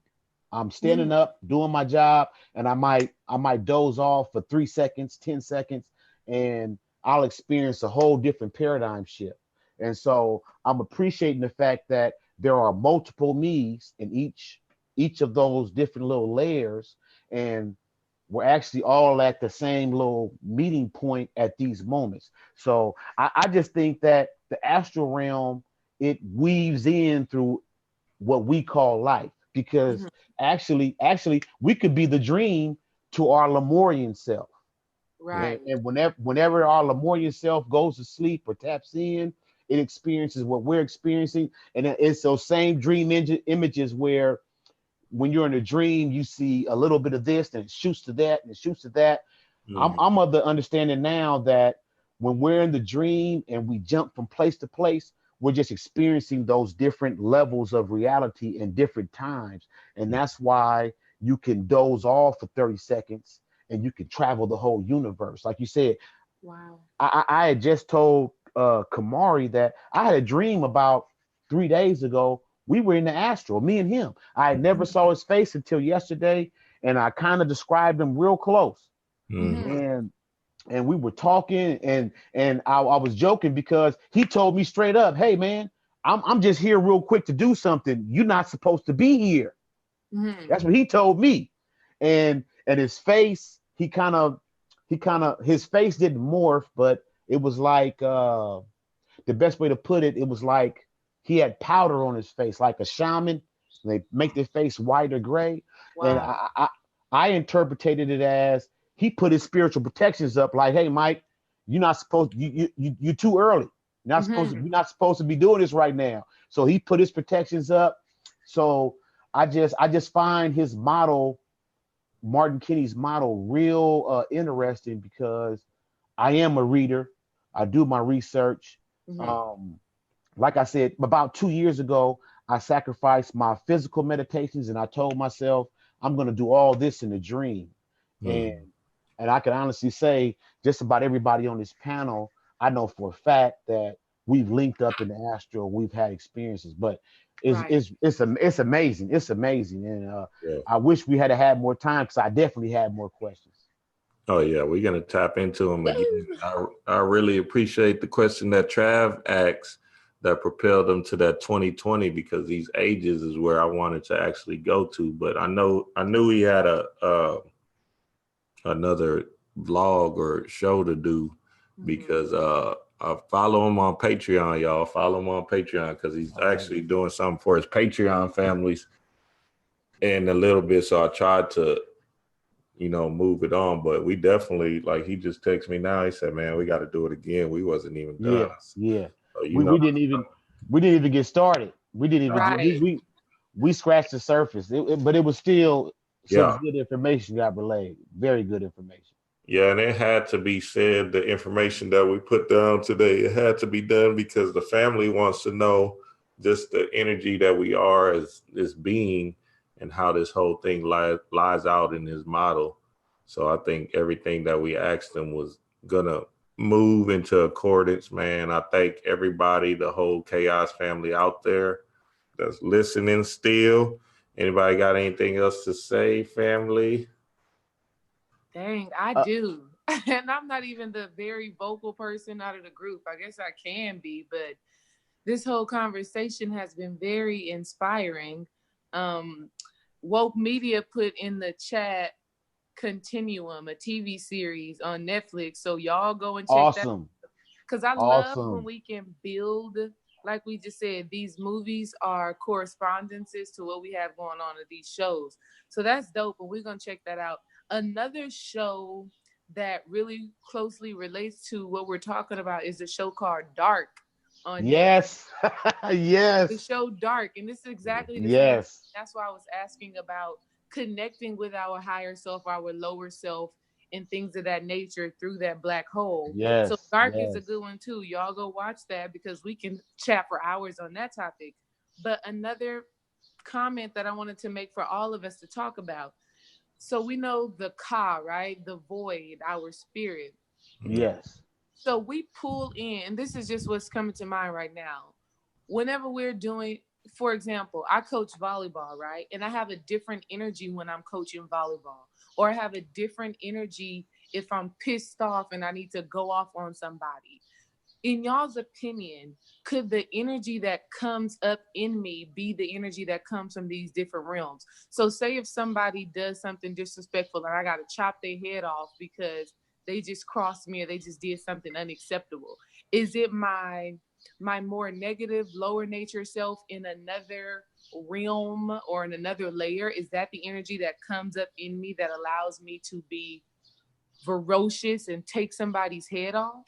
I'm standing up doing my job, and I might doze off for 3 seconds, 10 seconds, and I'll experience a whole different paradigm shift. And so I'm appreciating the fact that there are multiple me's in each of those different little layers, and we're actually all at the same little meeting point at these moments. So I just think that the astral realm, it weaves in through what we call life, because actually we could be the dream to our Lemurian self.
Right.
And whenever our Lemurian self goes to sleep or taps in, it experiences what we're experiencing. And it's those same dream images where when you're in a dream, you see a little bit of this and it shoots to that and it shoots to that. I'm of the understanding now that when we're in the dream and we jump from place to place, we're just experiencing those different levels of reality in different times. And that's why you can doze off for 30 seconds and you can travel the whole universe. Like you said,
wow.
I had just told Kamari that I had a dream about 3 days ago. We were in the astral, me and him. I never saw his face until yesterday, and I kind of described him real close. And and we were talking, and I was joking because he told me straight up, "Hey man, I'm just here real quick to do something. You're not supposed to be here."
Mm-hmm.
That's what he told me. And his face, his face didn't morph, but it was like the best way to put it, it was like he had powder on his face, like a shaman. They make their face white or gray.
Wow.
And I interpreted it as he put his spiritual protections up, like, "Hey, Mike, you're not supposed you're too early. You're not supposed to be doing this right now." So he put his protections up. So I just find his model, Martin Kinney's model, real interesting because I am a reader. I do my research. Like I said, about 2 years ago, I sacrificed my physical meditations and I told myself I'm going to do all this in a dream. And I can honestly say just about everybody on this panel, I know for a fact that we've linked up in the astral, we've had experiences, but it's amazing. It's amazing. And I wish we had more time because I definitely had more questions.
Oh yeah, we're gonna tap into them again. I really appreciate the question that Trav asked that propelled him to that 2020 because these ages is where I wanted to actually go to. But I knew he had another vlog or show to do because I follow him on Patreon, y'all. Follow him on Patreon because he's actually doing something for his Patreon families in a little bit. So I tried to move it on, but we definitely, like, he just texted me now. He said, "Man, we got to do it again." We wasn't even done.
Yeah.
So,
we didn't even get started. We didn't even we scratched the surface, but it was still some good information got relayed. Very good information.
Yeah, and it had to be said, the information that we put down today, it had to be done because the family wants to know just the energy that we are as this being and how this whole thing lies out in his model. So I think everything that we asked him was gonna move into accordance, man. I thank everybody, the whole Chaos family out there that's listening still. Anybody got anything else to say, family?
Dang, I do. And I'm not even the very vocal person out of the group. I guess I can be, but this whole conversation has been very inspiring. Woke Media put in the chat Continuum, a TV series on Netflix. So y'all go and check that. Because I love when we can build, like we just said, these movies are correspondences to what we have going on in these shows. So that's dope, and we're going to check that out. Another show that really closely relates to what we're talking about is a show called Dark on
Yes. Yes.
The show Dark. And this is exactly the same. That's why I was asking about connecting with our higher self, our lower self, and things of that nature through that black hole. So Dark is a good one too. Y'all go watch that because we can chat for hours on that topic. But another comment that I wanted to make for all of us to talk about. So we know the Ka, right? The void, our spirit.
Yes.
So we pull in, and this is just what's coming to mind right now. Whenever we're doing, for example, I coach volleyball, right? And I have a different energy when I'm coaching volleyball, or I have a different energy if I'm pissed off and I need to go off on somebody. In y'all's opinion, could the energy that comes up in me be the energy that comes from these different realms? So say if somebody does something disrespectful and I got to chop their head off because they just crossed me or they just did something unacceptable. Is it my more negative, lower nature self in another realm or in another layer? Is that the energy that comes up in me that allows me to be ferocious and take somebody's head off?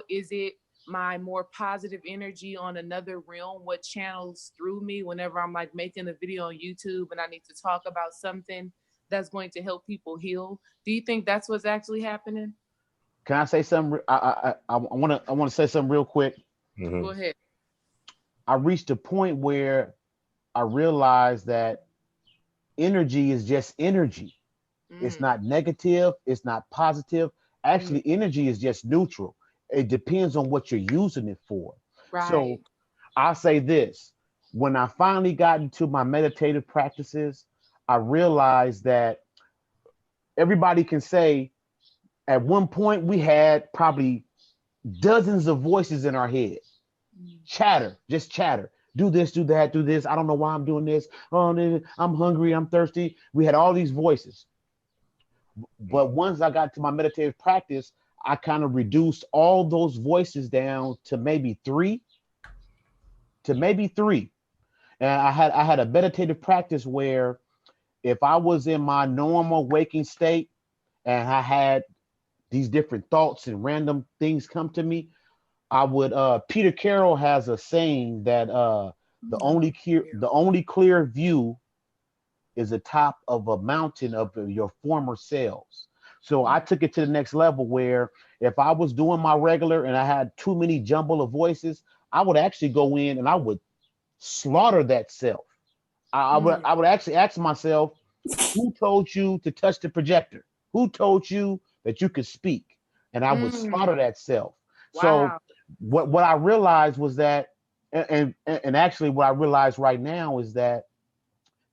Is it my more positive energy on another realm, what channels through me whenever I'm like making a video on YouTube and I need to talk about something that's going to help people heal? Do you think that's what's actually happening?
Can I say something? I want to say something real quick.
Go ahead.
I reached a point where I realized that energy is just energy. It's not negative. It's not positive. Actually, energy is just neutral. It depends on what you're using it for.
Right.
So I'll say this. When I finally got into my meditative practices, I realized that everybody can say At one point, we had probably dozens of voices in our head. Chatter, just chatter. Do this, do that, do this. I don't know why I'm doing this. Oh, I'm hungry, I'm thirsty. We had all these voices. But once I got to my meditative practice, I kind of reduced all those voices down to maybe three. And I had a meditative practice where if I was in my normal waking state and I had these different thoughts and random things come to me, I would Peter Carroll has a saying that the only clear view is the top of a mountain of your former selves. So I took it to the next level where if I was doing my regular and I had too many jumble of voices, I would actually go in and I would slaughter that self. I would actually ask myself, who told you to touch the projector? Who told you that you could speak? And I would slaughter that self.
Wow.
So what I realized was that, and actually what I realize right now is that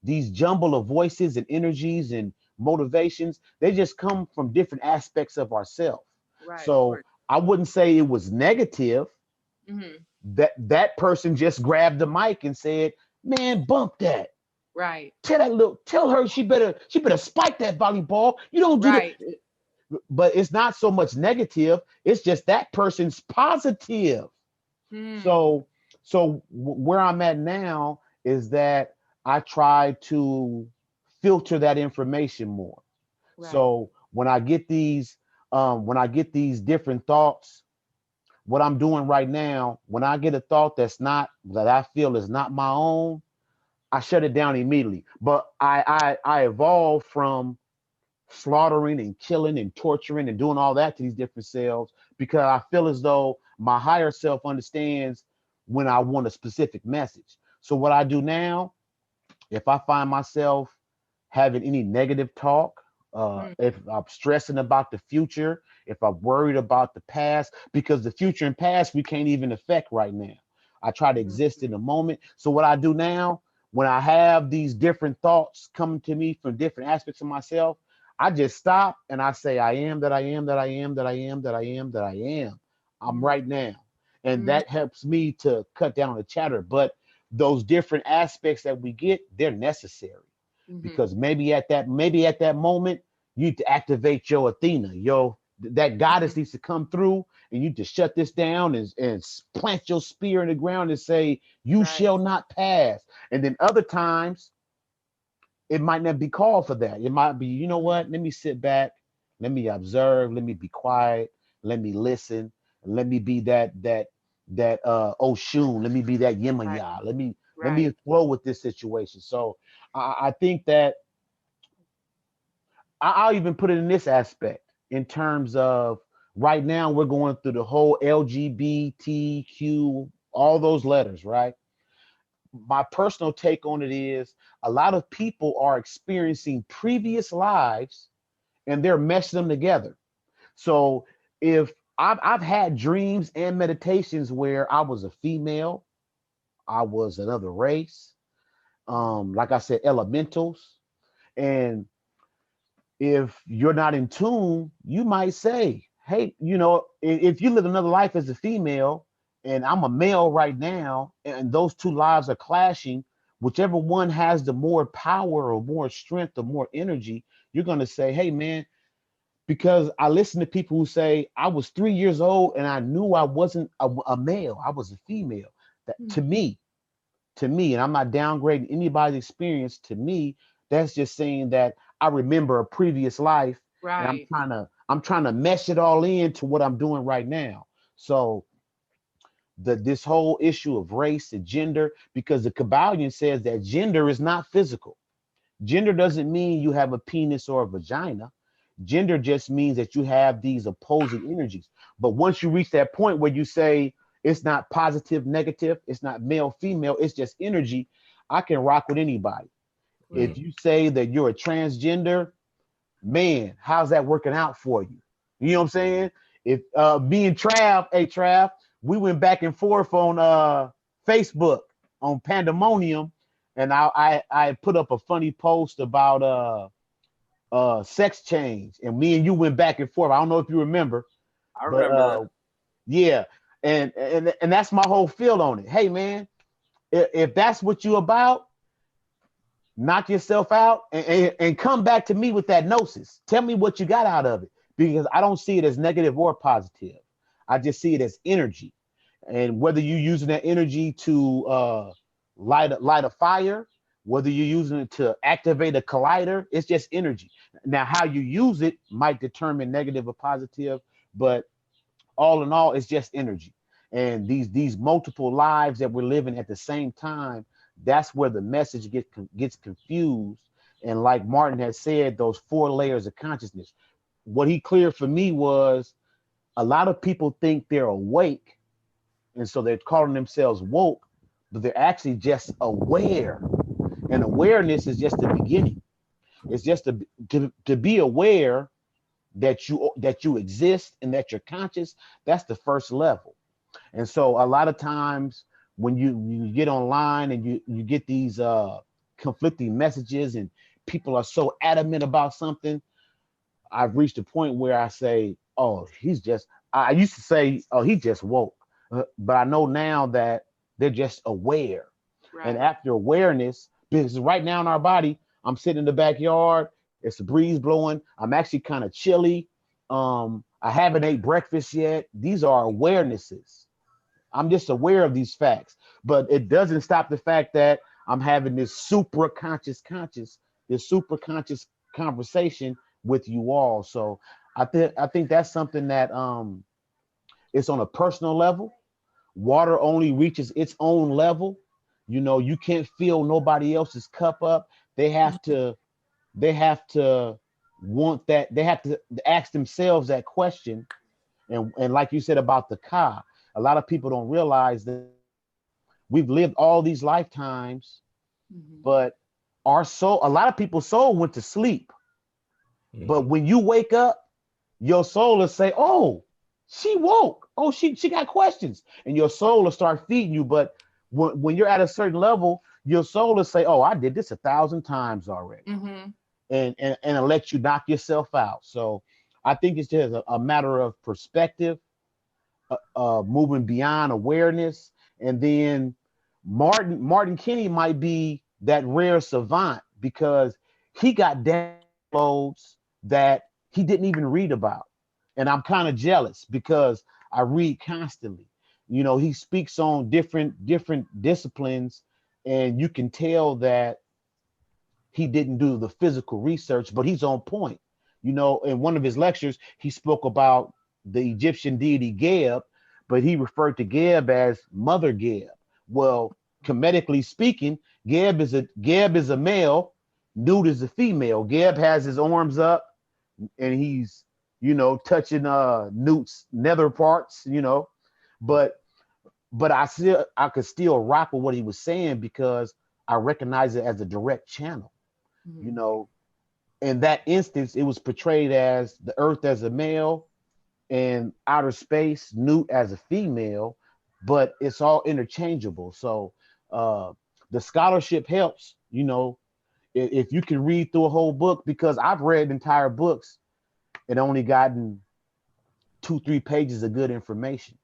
these jumble of voices and energies and motivations, they just come from different aspects of ourselves.
Right.
So I wouldn't say it was negative. That person just grabbed the mic and said, man, bump that.
Right.
Tell her she better spike that volleyball. You don't do that. But it's not so much negative. It's just that person's positive. So where I'm at now is that I try to filter that information more. Right. So when I get these different thoughts, what I'm doing right now, when I get a thought that I feel is not my own, I shut it down immediately. But I evolved from slaughtering and killing and torturing and doing all that to these different selves because I feel as though my higher self understands when I want a specific message. So what I do now, if I find myself having any negative talk, if I'm stressing about the future, if I'm worried about the past, because the future and past we can't even affect right now. I try to exist in the moment. So what I do now, when I have these different thoughts coming to me from different aspects of myself, I just stop and I say, I am that I am that I am that I am that I am that I am. I'm right now. And that helps me to cut down on the chatter. But those different aspects that we get, they're necessary. Because maybe at that moment, you need to activate your Athena, that goddess needs to come through, and you just shut this down and plant your spear in the ground and say, you shall not pass. And then other times, it might not be called for that. It might be, you know what? Let me sit back. Let me observe. Let me be quiet. Let me listen. Let me be that Oshun. Let me be that Yemaya. Let me flow with this situation. So I think that I'll even put it in this aspect in terms of right now we're going through the whole LGBTQ, all those letters, right? My personal take on it is a lot of people are experiencing previous lives and they're meshing them together. So if I've had dreams and meditations where I was a female, I was another race, like I said, elementals. And if you're not in tune, you might say, hey, if you live another life as a female and I'm a male right now, and those two lives are clashing, whichever one has the more power or more strength or more energy, you're going to say, hey, man, because I listen to people who say, I was 3 years old and I knew I wasn't a male, I was a female. That, to me, and I'm not downgrading anybody's experience, to me, that's just saying that I remember a previous life, and I'm trying to mesh it all into what I'm doing right now. So this whole issue of race and gender, because the Kabbalion says that gender is not physical. Gender doesn't mean you have a penis or a vagina. Gender just means that you have these opposing energies. But once you reach that point where you say it's not positive, negative, it's not male, female, it's just energy, I can rock with anybody. Right. If you say that you're a transgender, man, how's that working out for you? You know what I'm saying? If me and Trav, we went back and forth on Facebook on Pandemonium, and I put up a funny post about sex change, and me and you went back and forth. I don't know if you remember,
I
but
remember that.
yeah, and that's my whole feel on it. Hey man, if that's what you about, knock yourself out and come back to me with that gnosis. Tell me what you got out of it, because I don't see it as negative or positive. I just see it as energy, and whether you're using that energy to light a fire, whether you're using it to activate a collider, it's just energy. Now, how you use it might determine negative or positive, but all in all, it's just energy. And these multiple lives that we're living at the same time, that's where the message gets confused. And like Martin has said, those 4 layers of consciousness. What he cleared for me was a lot of people think they're awake, and so they're calling themselves woke, but they're actually just aware. And awareness is just the beginning. It's just to be aware that you exist and that you're conscious. That's the first level. And so a lot of times when you get online and you get these conflicting messages and people are so adamant about something, I've reached a point where I say, oh, I used to say, oh, he just woke. But I know now that they're just aware.
Right.
And after awareness, because right now in our body, I'm sitting in the backyard, it's a breeze blowing. I'm actually kind of chilly. I haven't ate breakfast yet. These are awarenesses. I'm just aware of these facts, but it doesn't stop the fact that I'm having this super conscious conversation with you all. So I think that's something that it's on a personal level. Water only reaches its own level. You know, you can't fill nobody else's cup up. They have to want that. They have to ask themselves that question. And like you said about the ka, a lot of people don't realize that we've lived all these lifetimes, but our soul, a lot of people's soul went to sleep. But when you wake up, your soul will say, oh, she woke. Oh, she got questions. And your soul will start feeding you. But when you're at a certain level, your soul will say, oh, I did this 1,000 times already. And it'll let you knock yourself out. So I think it's just a matter of perspective, moving beyond awareness. And then Martin Kinney might be that rare savant because he got downloads that he didn't even read about. And I'm kind of jealous because I read constantly. You know, he speaks on different disciplines, and you can tell that he didn't do the physical research, but he's on point. You know, in one of his lectures, he spoke about the Egyptian deity Geb, but he referred to Geb as Mother Geb. Well, comedically speaking, Geb is a male, Newt is a female. Geb has his arms up, and he's, you know, touching Newt's nether parts, you know, but I could still rock with what he was saying because I recognize it as a direct channel. You know, in that instance, it was portrayed as the Earth as a male and outer space, Newt as a female, but it's all interchangeable. So the scholarship helps, you know, if you can read through a whole book, because I've read entire books and only gotten 2-3 pages of good information.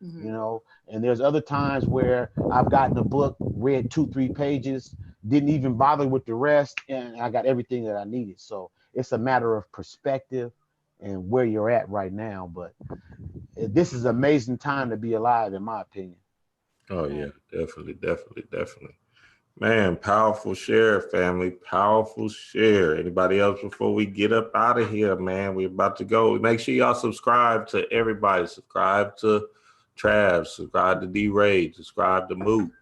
You know, and there's other times where I've gotten a book, read 2-3 pages, didn't even bother with the rest, and I got everything that I needed. So it's a matter of perspective and where you're at right now. But this is an amazing time to be alive, in my opinion.
Oh yeah, definitely. Man, powerful share, family. Powerful share. Anybody else before we get up out of here, man? We're about to go. Make sure y'all subscribe to everybody. Subscribe to Trav, subscribe to D-Ray, subscribe to Moot.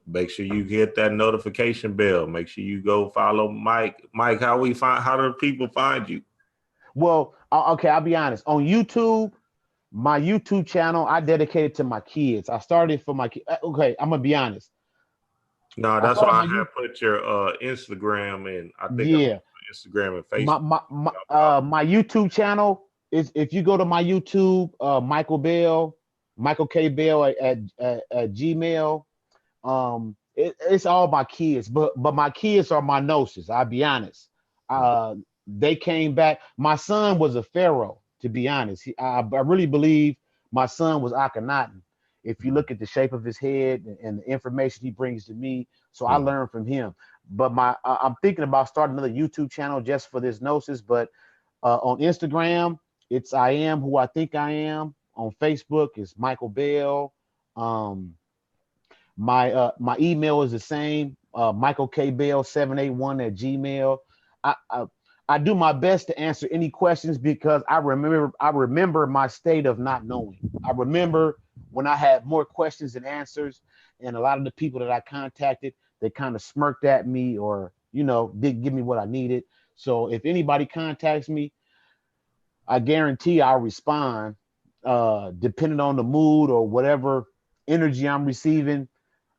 Make sure you hit that notification bell. Make sure you go follow Mike. Mike, how do people find you?
Well, okay, I'll be honest. On YouTube, my YouTube channel, I dedicated to my kids. I started for my kids. Okay, I'm gonna be honest.
No, that's why I have put your Instagram and I think Instagram and Facebook.
My YouTube channel is, if you go to my YouTube, Michael K. Bell at Gmail. It's all my kids, but my kids are my gnosis. I'll be honest. they came back. My son was a pharaoh, to be honest. I really believe my son was Akhenaten. If you look at the shape of his head and the information he brings to me, so I learned from him. But I'm thinking about starting another YouTube channel just for this gnosis. But on Instagram, it's I am who I think I am. On Facebook, it's Michael Bell. My email is the same, Michael K Bell 781 at Gmail. I, I I do my best to answer any questions because I remember my state of not knowing. I remember when I had more questions than answers, and a lot of the people that I contacted, they kind of smirked at me or didn't give me what I needed. So if anybody contacts me, I guarantee I'll respond, depending on the mood or whatever energy I'm receiving.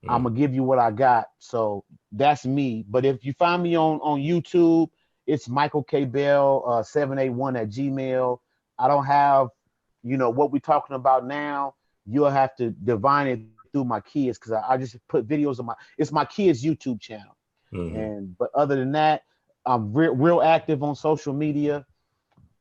I'm gonna give you what I got. So that's me. But if you find me on YouTube, it's Michael K Bell 781 at Gmail. I don't have, what we're talking about now. You'll have to divine it through my kids because I just put videos of it's my kids' YouTube channel. But other than that, I'm real active on social media.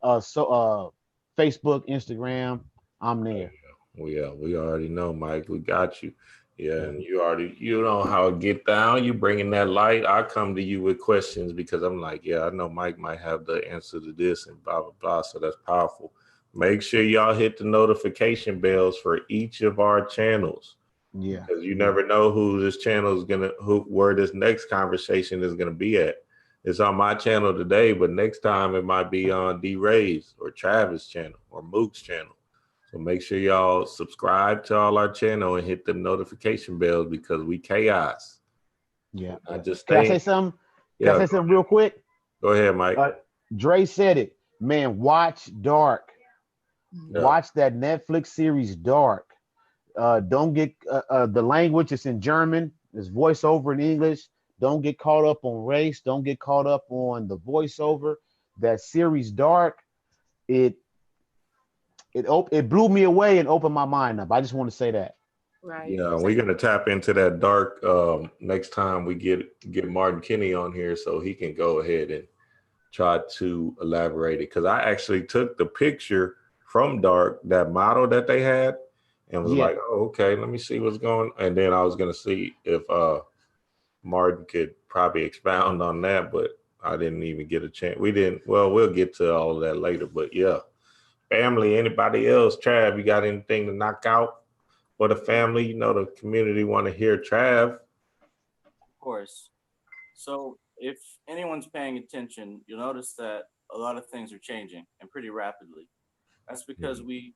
Facebook, Instagram, I'm there.
Yeah, we already know, Mike. We got you. Yeah, and you know how it get down. You bringing that light. I come to you with questions because I'm like, yeah, I know Mike might have the answer to this and blah blah blah. So that's powerful. Make sure y'all hit the notification bells for each of our channels.
Yeah,
because you never know who this channel is where this next conversation is gonna be at. It's on my channel today, but next time it might be on D Ray's or Travis' channel or Mook's channel. So make sure y'all subscribe to all our channel and hit the notification bells because we chaos.
Yeah.
I just
Can I say something? Can I say something real quick?
Go ahead, Mike.
Dre said it. Man, watch Dark.
Yeah.
Watch that Netflix series Dark. Don't get the language. It's in German. There's voiceover in English. Don't get caught up on race. Don't get caught up on the voiceover. That series Dark, it blew me away and opened my mind up. I just want to say that.
Right.
Yeah, we're gonna tap into that Dark next time we get Martin Kinney on here so he can go ahead and try to elaborate it. Because I actually took the picture from Dark, that model that they had, and was like, oh, okay, let me see what's going on. And then I was gonna see if Martin could probably expound on that, but I didn't even get a chance. We didn't. Well, we'll get to all of that later. But yeah, family. Anybody else? Trav, you got anything to knock out for the family? The community want to hear Trav.
Of course. So if anyone's paying attention, you'll notice that a lot of things are changing and pretty rapidly. That's because we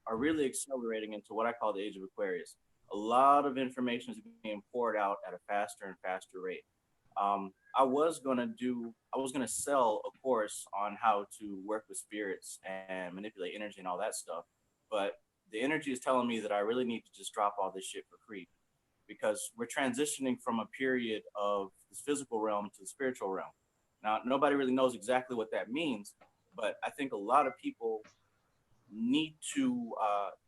are really accelerating into what I call the age of Aquarius. A lot of information is being poured out at a faster and faster rate. I was gonna sell a course on how to work with spirits and manipulate energy and all that stuff, but the energy is telling me that I really need to just drop all this shit for free because we're transitioning from a period of this physical realm to the spiritual realm. Now, nobody really knows exactly what that means, but I think a lot of people need to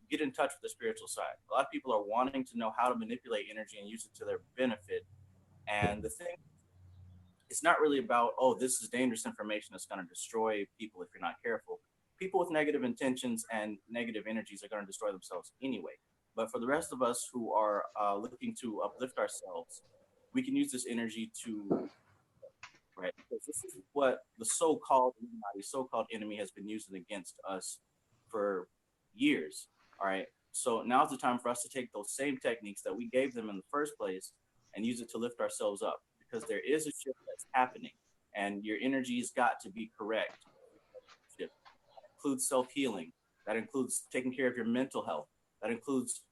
get in touch with the spiritual side. A lot of people are wanting to know how to manipulate energy and use it to their benefit. And the thing, it's not really about, oh, this is dangerous information that's going to destroy people if you're not careful. People with negative intentions and negative energies are going to destroy themselves anyway. But for the rest of us who are looking to uplift ourselves, we can use this energy to, right? Because this is what the so-called enemy has been using against us for years. All right. So now's the time for us to take those same techniques that we gave them in the first place and use it to lift ourselves up because there is a shift that's happening and your energy's got to be correct. That includes self-healing. That includes taking care of your mental health. That includes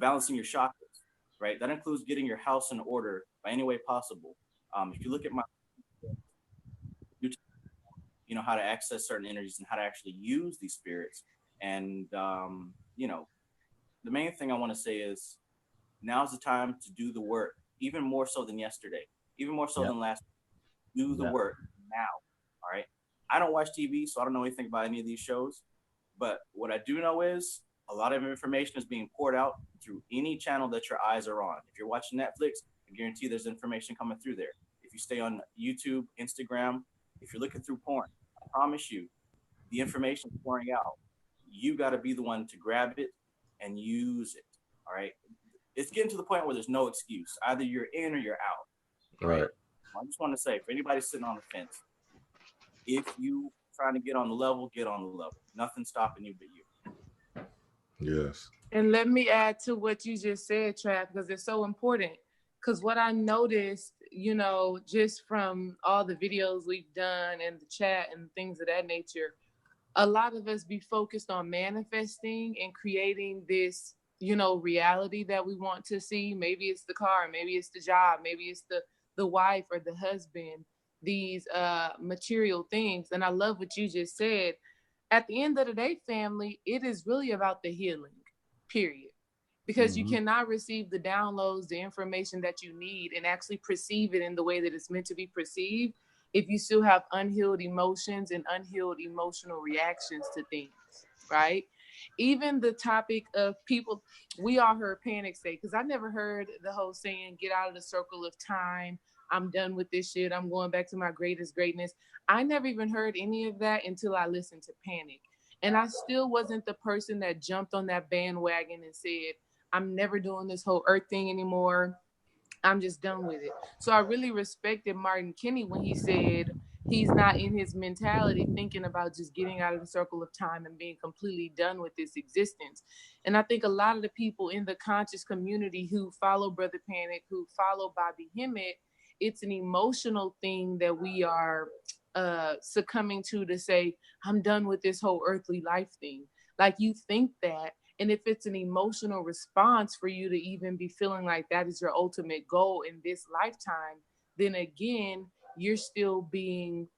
balancing your chakras, right? That includes getting your house in order by any way possible. If you look at my you know how to access certain energies and how to actually use these spirits. And the main thing I want to say is now's the time to do the work, even more so than yesterday, even more so than last. Do the work now. All right. I don't watch TV, so I don't know anything about any of these shows. But what I do know is a lot of information is being poured out through any channel that your eyes are on. If you're watching Netflix, I guarantee there's information coming through there. If you stay on YouTube, Instagram, If you're looking through porn, I promise you, the information is pouring out. You got to be the one to grab it and use it. All right. It's getting to the point where there's no excuse. Either you're in or you're out.
Right.
I just want to say, for anybody sitting on the fence, if you trying to get on the level, get on the level. Nothing's stopping you but you.
Yes.
And let me add to what you just said, Trav, because it's so important. Because what I noticed, you know, just from all the videos we've done and the chat and things of that nature, a lot of us be focused on manifesting and creating this, you know, reality that we want to see. Maybe it's the car, maybe it's the job, maybe it's the wife or the husband, these material things. And I love what you just said. At the end of the day, family, it is really about the healing, period. Because you cannot receive the downloads, the information that you need, and actually perceive it in the way that it's meant to be perceived if you still have unhealed emotions and unhealed emotional reactions to things, right? Even the topic of people, we all heard panic say, because I never heard the whole saying, get out of the circle of time. I'm done with this shit. I'm going back to my greatest greatness. I never even heard any of that until I listened to Panic. And I still wasn't the person that jumped on that bandwagon and said, I'm never doing this whole earth thing anymore. I'm just done with it. So I really respected Martin Kinney when he said he's not in his mentality thinking about just getting out of the circle of time and being completely done with this existence. And I think a lot of the people in the conscious community who follow Brother Panic, who follow Bobby Hemmett, it's an emotional thing that we are succumbing to say, I'm done with this whole earthly life thing. Like, you think that. And if it's an emotional response for you to even be feeling like that is your ultimate goal in this lifetime, then again, you're still being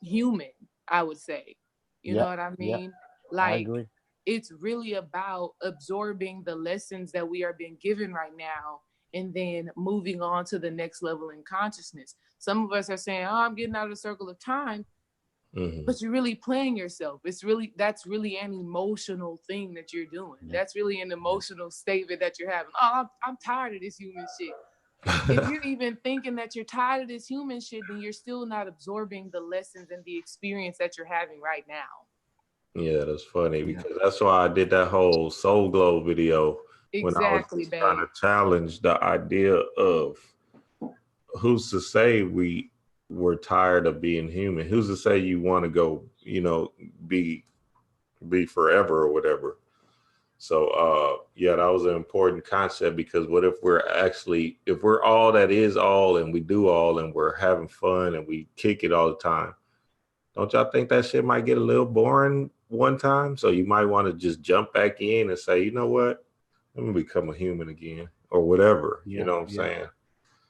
human, I would say. You know what I mean?
Yep.
Like,
I agree.
It's really about absorbing the lessons that we are being given right now and then moving on to the next level in consciousness. Some of us are saying, oh, I'm getting out of the circle of time. But you're really playing yourself. That's really an emotional thing that you're doing. That's really an emotional statement that you're having. Oh, I'm tired of this human shit. If you're even thinking that you're tired of this human shit, then you're still not absorbing the lessons and the experience that you're having right now.
Yeah, that's funny because that's why I did that whole Soul Glow video when I was trying to challenge the idea of who's to say we're tired of being human. Who's to say you want to go, you know, be forever or whatever. So yeah, that was an important concept, because what if we're all that is all and we do all and we're having fun and we kick it all the time? Don't y'all think that shit might get a little boring one time? So you might want to just jump back in and say, you know what, let me become a human again or whatever. You know what I'm saying?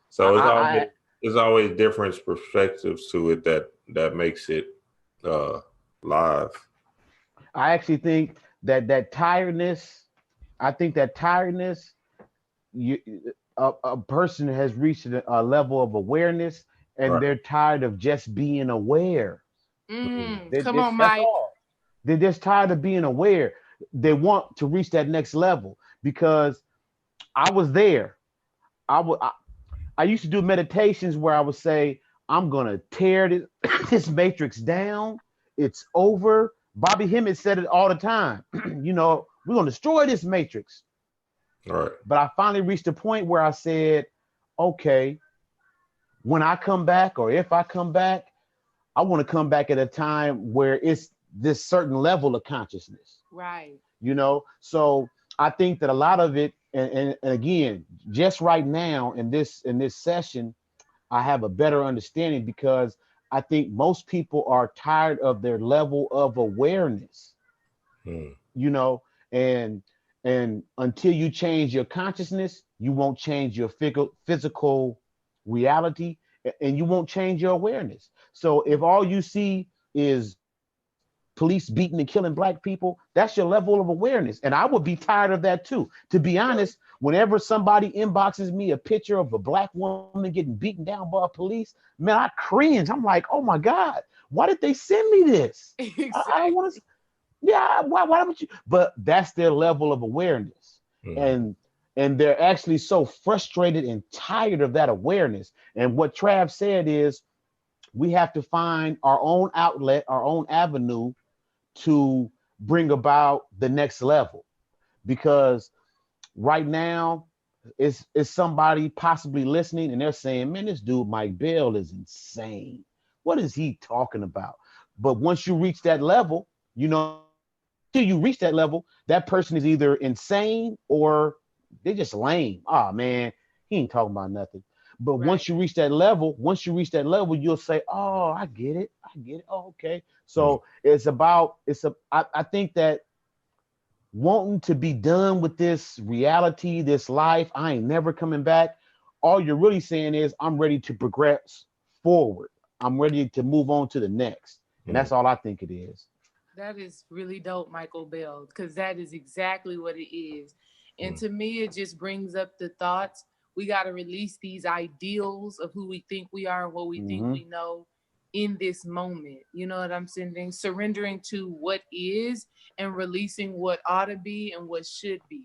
So there's always different perspectives to it that makes it live.
I actually think that tiredness, a person has reached a level of awareness, and they're tired of just being aware.
Come on, Mike.
They're just tired of being aware. They want to reach that next level, because I was there. I used to do meditations where I would say, I'm going to tear this matrix down. It's over. Bobby Hemmett said it all the time. You know, we're going to destroy this matrix.
All right.
But I finally reached a point where I said, okay, when I come back, or if I come back, I want to come back at a time where it's this certain level of consciousness.
Right.
You know, so I think that a lot of it, and again, just right now in this session, I have a better understanding, because I think most people are tired of their level of awareness. You know, and until you change your consciousness, you won't change your physical reality, and you won't change your awareness. So if all you see is police beating and killing black people, that's your level of awareness. And I would be tired of that too. To be honest, whenever somebody inboxes me a picture of a black woman getting beaten down by police, man, I cringe. I'm like, oh my God, why did they send me this?
Exactly.
I don't want to. Yeah, why would you? But that's their level of awareness. And they're actually so frustrated and tired of that awareness. And what Trav said is, we have to find our own outlet, our own avenue to bring about the next level. Because right now, is somebody possibly listening and they're saying, man, this dude Mike Bell is insane. What is he talking about? But once you reach that level, you know, till you reach that level, that person is either insane or they're just lame. Oh man, he ain't talking about nothing. But
Right.
once you reach that level, you'll say, oh, I get it. Oh, okay. So I think that wanting to be done with this reality, this life, I ain't never coming back. All you're really saying is, I'm ready to progress forward. I'm ready to move on to the next. And that's all I think it is.
That is really dope, Michael Bell, because that is exactly what it is. And to me, it just brings up the thoughts. We got to release these ideals of who we think we are and what we think we know in this moment. You know what I'm saying? Surrendering to what is and releasing what ought to be and what should be.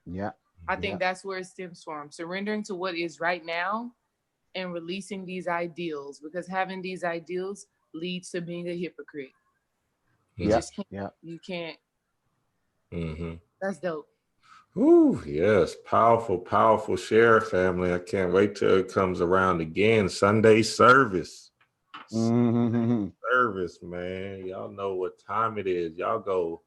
Yeah.
I think that's where it stems from. Surrendering to what is right now and releasing these ideals, because having these ideals leads to being a hypocrite. You just can't. You can't. That's dope.
Ooh, yes. Powerful, powerful share, family. I can't wait till it comes around again. Sunday service. Service, man. Y'all know what time it is. Y'all go,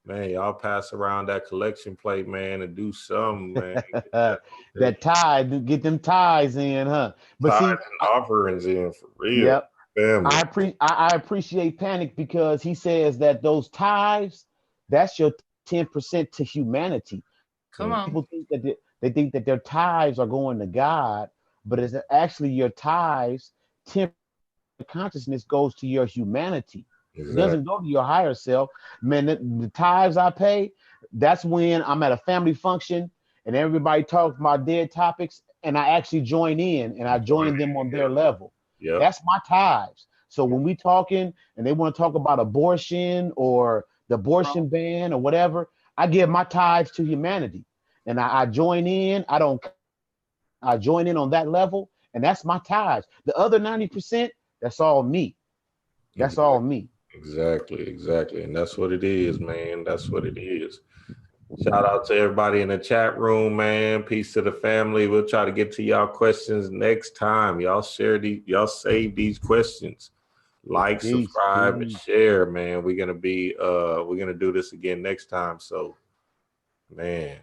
man, y'all pass around that collection plate, man, and do something, man.
That tie, get them ties in, huh? But
Tithes
see,
and offerings in for real.
yep.
Family.
I appreciate Panic because he says that those tithes, that's your 10% to humanity.
Come on.
People think that they think that their tithes are going to God, but it's actually your tithes, 10% consciousness goes to your humanity. It doesn't go to your higher self. Man, the tithes I pay, that's when I'm at a family function and everybody talks about dead topics and I actually join in and I join them on their level. That's my tithes. So when we talking and they want to talk about abortion or the abortion ban or whatever, I give my tithes to humanity and I join in. I join in on that level and that's my tithes. The other 90%, that's all me. That's all me.
Exactly. And that's what it is, man. That's what it is. Shout out to everybody in the chat room, man. Peace to the family. We'll try to get to y'all questions next time. Y'all save these questions. Like, subscribe, and share, man. We're gonna do this again next time. So, man,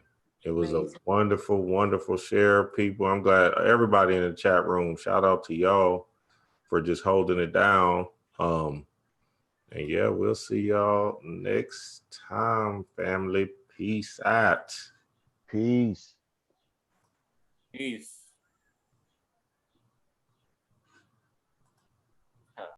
it was a wonderful, wonderful share, people. I'm glad everybody in the chat room. Shout out to y'all for just holding it down. And yeah, we'll see y'all next time, family. Peace out.
Peace.
Peace.